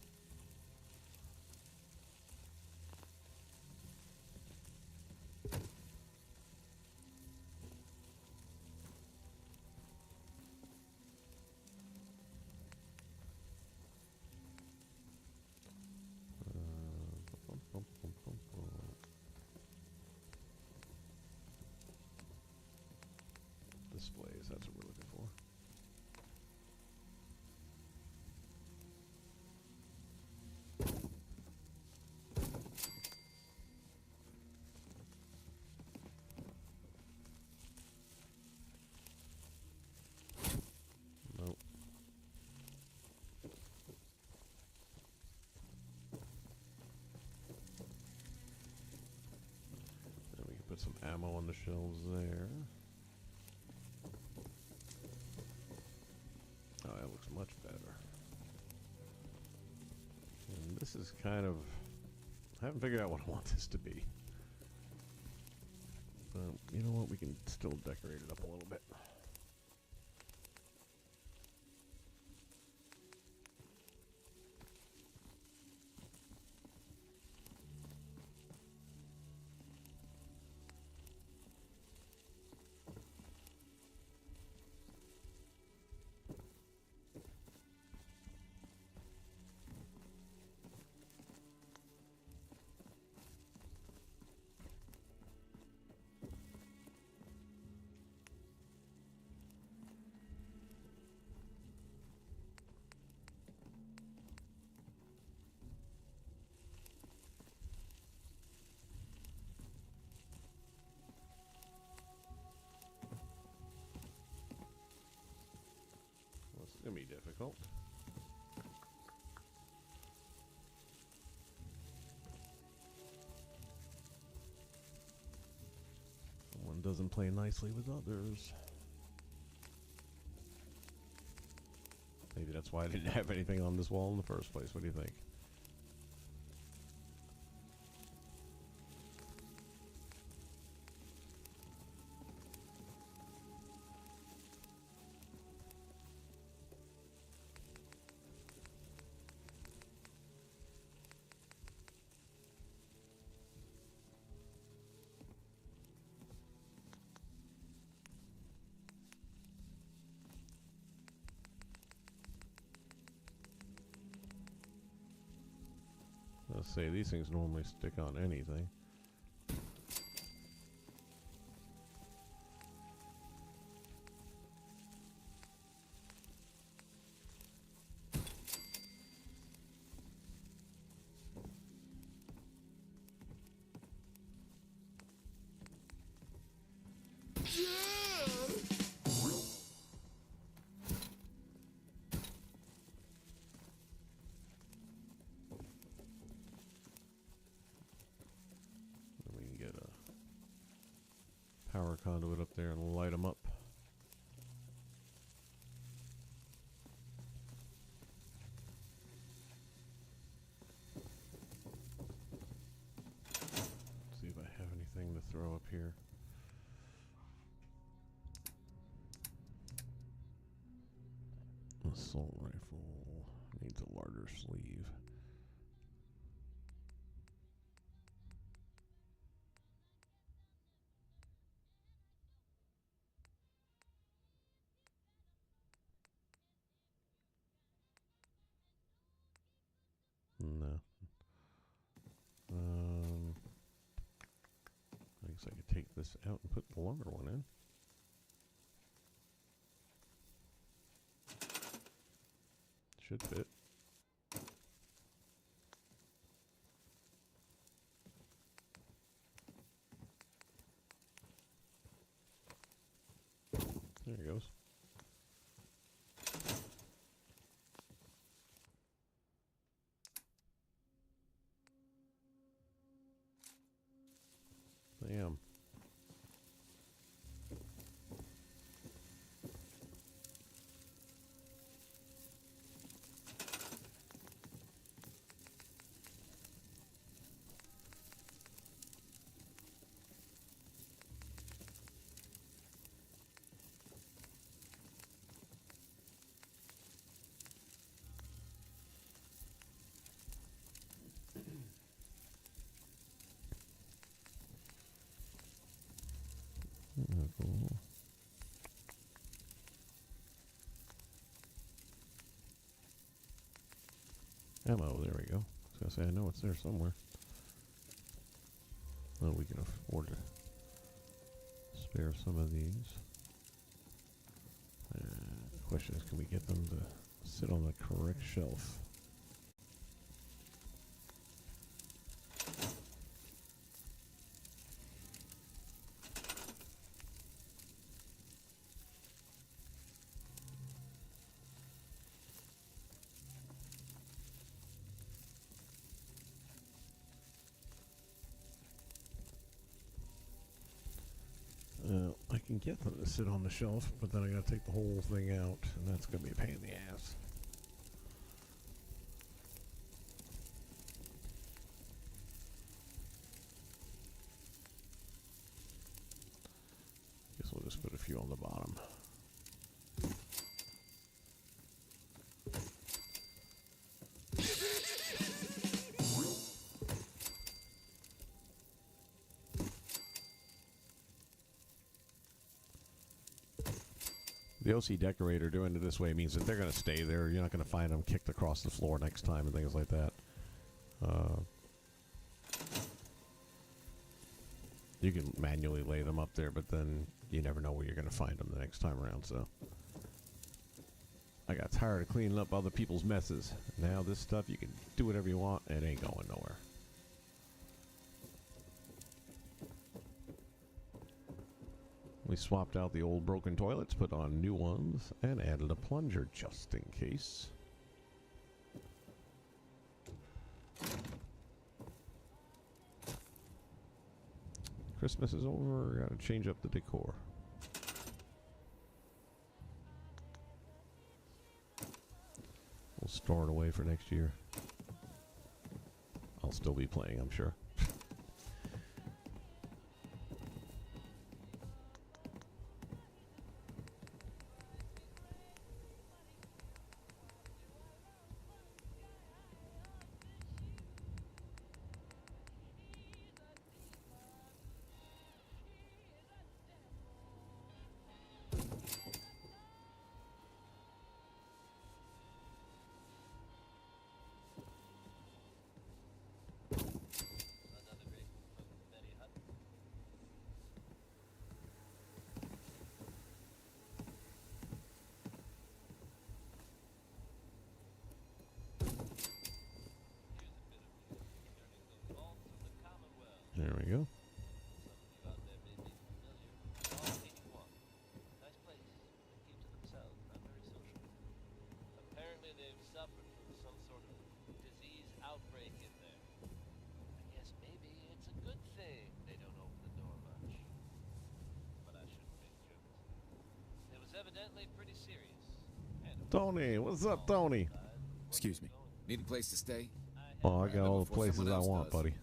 Displays, that's what we're looking for. Nope. Then we can put some ammo on the shelves there. Oh, that looks much better. And this is kind of... I haven't figured out what I want this to be. But, you know what? We can still decorate it up a little bit. difficult. One doesn't play nicely with others. Maybe that's why I didn't have anything on this wall in the first place. What do you think? Let's say these things normally stick on anything. Power conduit up there and light them up. See if I have anything to throw up here. Assault rifle needs a larger sleeve. No. I guess I could take this out and put the longer one in. Should fit. There it goes. Damn. Cool. Ammo, there we go. I was gonna say, I know it's there somewhere. Oh, we can afford to spare some of these. The question is, can we get them to sit on the correct shelf? I can get them to sit on the shelf, but then I gotta take the whole thing out, and that's gonna be a pain in the ass. Guess we'll just put a few on the bottom. The OC decorator doing it this way means that they're going to stay there. You're not going to find them kicked across the floor next time and things like that. You can manually lay them up there, but then you never know where you're going to find them the next time around. So I got tired of cleaning up other people's messes. Now this stuff, you can do whatever you want, and it ain't going nowhere. We swapped out the old broken toilets, put on new ones, and added a plunger just in case. Christmas is over, gotta change up the decor. We'll store it away for next year. I'll still be playing, I'm sure. There we go. Apparently they've suffered from some sort of disease outbreak in there. I guess maybe it's a good thing they don't open the door much. But I shouldn't make jokes. It was evidently pretty serious. Tony, what's up, Tony? Excuse me. Need a place to stay? Oh, I got all the before places someone I else want, does. buddy.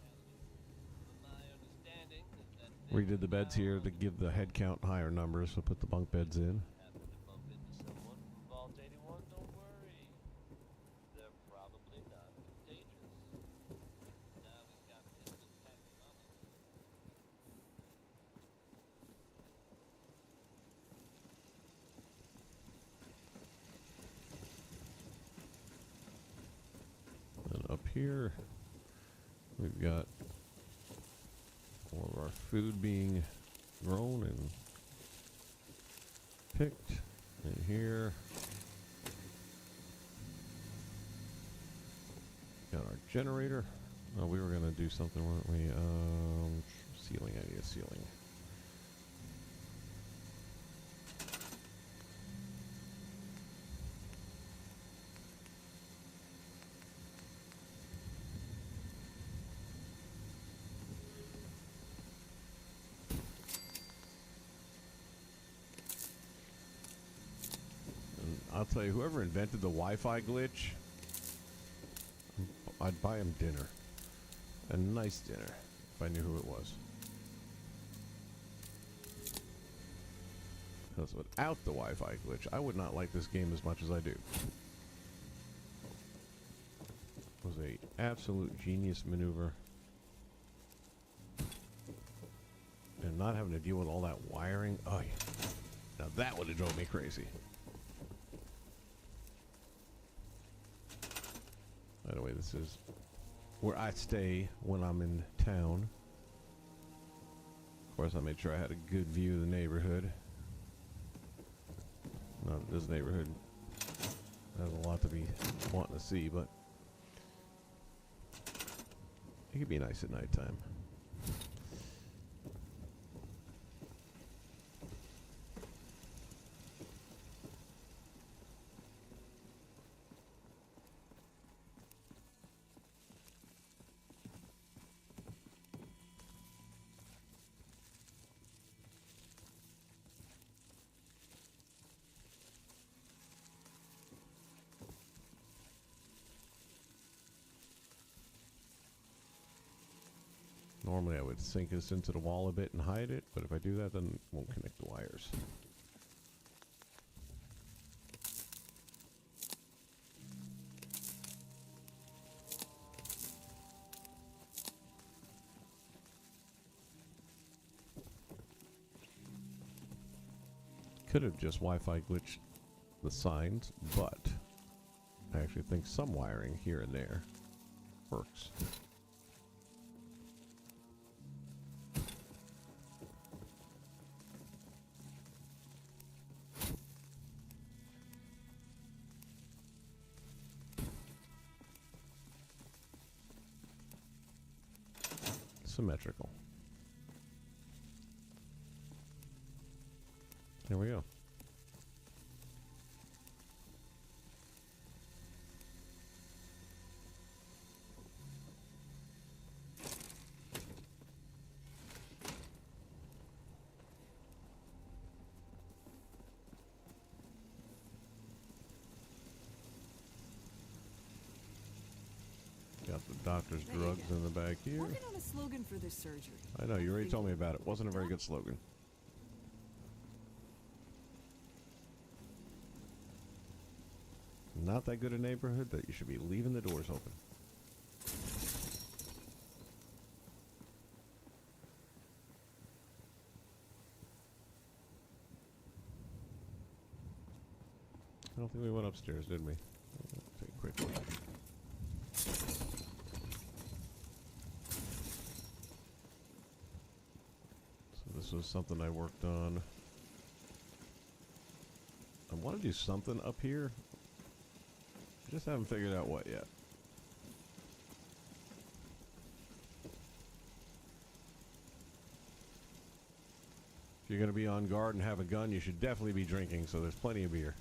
Redid the beds here to give the head count higher numbers, so put the bunk beds in. Happen to bump into someone from Vault 81, don't worry. They're probably not contagious. Now we've got instant packing on them. And up here, we've got all of our food being grown and picked. And here, got our generator. Oh, we were gonna do something, weren't we? Ceiling, I need a ceiling. I'll tell you, whoever invented the Wi-Fi glitch, I'd buy him dinner. A nice dinner, if I knew who it was. Because without the Wi-Fi glitch, I would not like this game as much as I do. It was a absolute genius maneuver. And not having to deal with all that wiring, oh yeah. Now that would have drove me crazy. By the way, this is where I stay when I'm in town. Of course, I made sure I had a good view of the neighborhood. Not that this neighborhood has a lot to be wanting to see, but it could be nice at nighttime. Normally I would sink this into the wall a bit and hide it, but if I do that, then it won't connect the wires. Could have just Wi-Fi glitched the signs, but I actually think some wiring here and there works. Symmetrical. There we go. Got the doctor's There you drugs go. in the back here. Working on a slogan for this surgery. I know, you already told me about it. Wasn't a very good slogan. Not that good a neighborhood that you should be leaving the doors open. I don't think we went upstairs, did we? Let's take a quick look. So this was something I worked on. I want to do something up here. I just haven't figured out what yet. If you're going to be on guard and have a gun, you should definitely be drinking, so there's plenty of beer.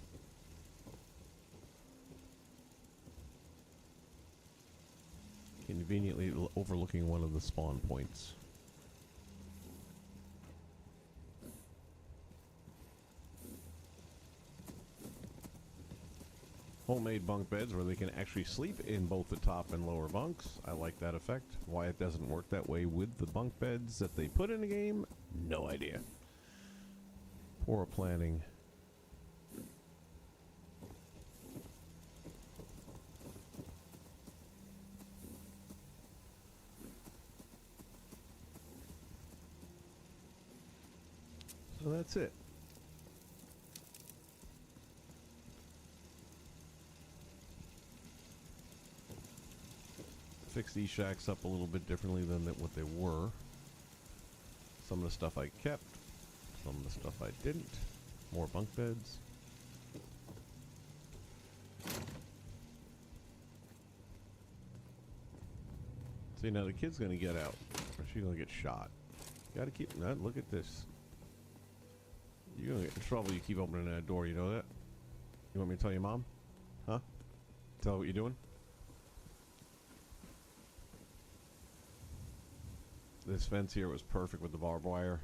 Conveniently overlooking one of the spawn points. Homemade bunk beds where they can actually sleep in both the top and lower bunks. I like that effect. Why it doesn't work that way with the bunk beds that they put in the game, no idea. Poor planning. So that's it. Fix these shacks up a little bit differently than what they were. Some of the stuff I kept, some of the stuff I didn't. More bunk beds. See, now the kid's gonna get out, or she's gonna get shot. Gotta keep, look at this. You're gonna get in trouble, you keep opening that door, you know that? You want me to tell your mom? Huh? Tell her what you're doing? This fence here was perfect with the barbed wire.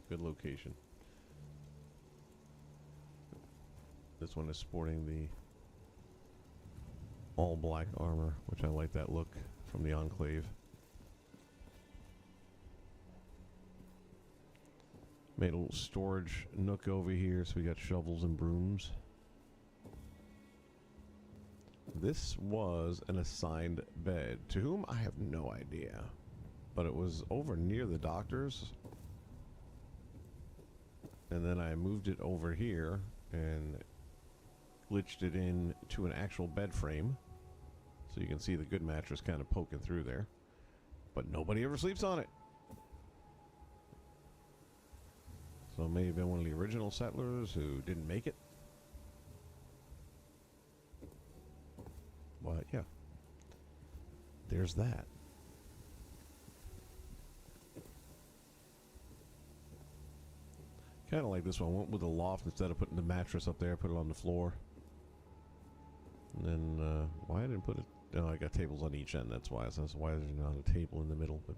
Good location. This one is sporting the all black armor, which I like that look from the Enclave. Made a little storage nook over here, so we got shovels and brooms. This was an assigned bed, to whom I have no idea. But it was over near the doctor's. And then I moved it over here and glitched it in to an actual bed frame. So you can see the good mattress kind of poking through there. But nobody ever sleeps on it. So it may have been one of the original settlers who didn't make it. But yeah, there's that. Kind of like this one. Went with a loft instead of putting the mattress up there. Put it on the floor. And then why I didn't put it? No, I got tables on each end. That's why. So that's why there's not a table in the middle. But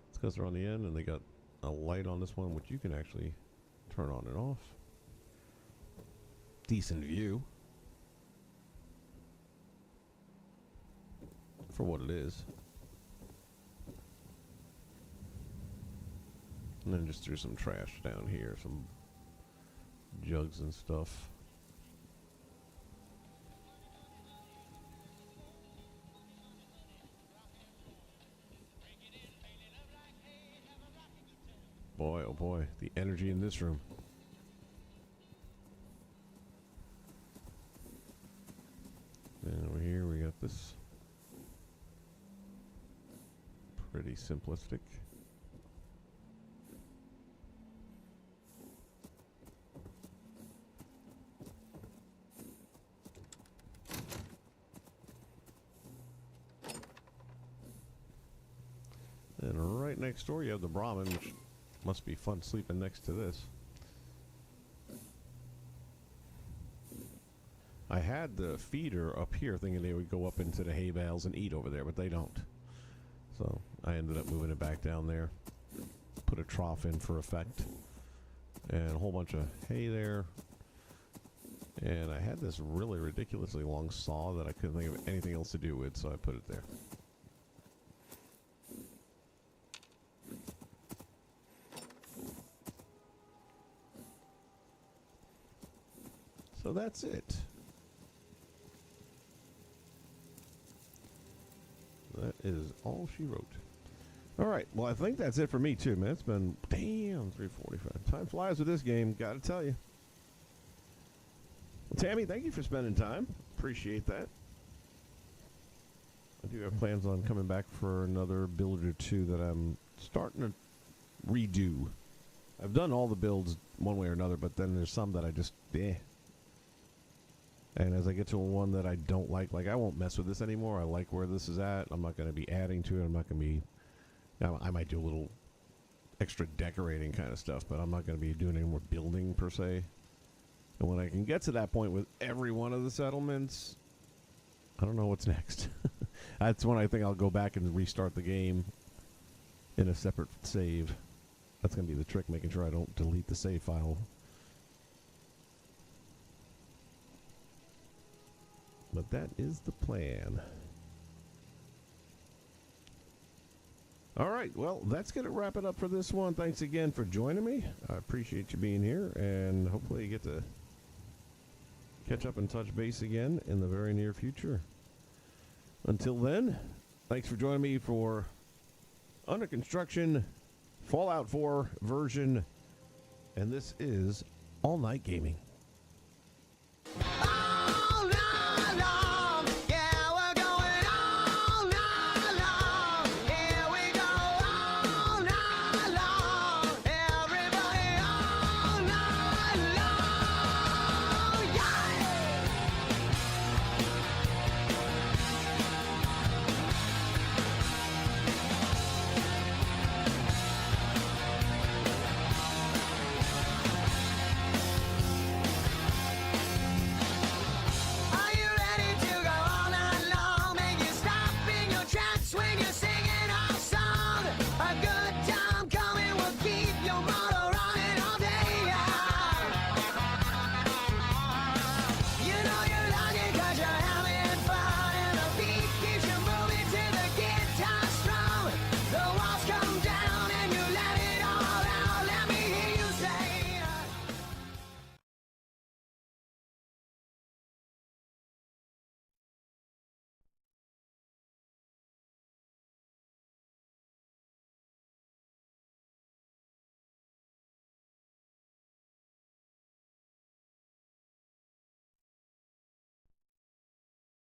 it's because they're on the end, and they got a light on this one, which you can actually turn on and off. Decent view. For what it is. And then just threw some trash down here, some jugs and stuff. Boy, oh boy, the energy in this room. And over here we got this. Pretty simplistic. And right next door you have the Brahmin, which must be fun sleeping next to this. I had the feeder up here thinking they would go up into the hay bales and eat over there, but they don't. So I ended up moving it back down there. Put a trough in for effect. And a whole bunch of hay there. And I had this really ridiculously long saw that I couldn't think of anything else to do with, so I put it there. So that's it. That is all she wrote. All right. Well, I think that's it for me, too, man. It's been, damn, 3:45. Time flies with this game, got to tell you. Well, Tammy, thank you for spending time. Appreciate that. I do have plans on coming back for another build or two that I'm starting to redo. I've done all the builds one way or another, but then there's some that I just, And as I get to one that I don't like I won't mess with this anymore. I like where this is at. I'm not going to be adding to it. I'm not going to be, I might do a little extra decorating kind of stuff, but I'm not going to be doing any more building per se. And when I can get to that point with every one of the settlements, I don't know what's next. That's when I think I'll go back and restart the game in a separate save. That's going to be the trick, making sure I don't delete the save file. But that is the plan. All right, well, that's going to wrap it up for this one. Thanks again for joining me. I appreciate you being here, and hopefully you get to catch up and touch base again in the very near future. Until then, thanks for joining me for Under Construction Fallout 4 version, and this is All Night Gaming.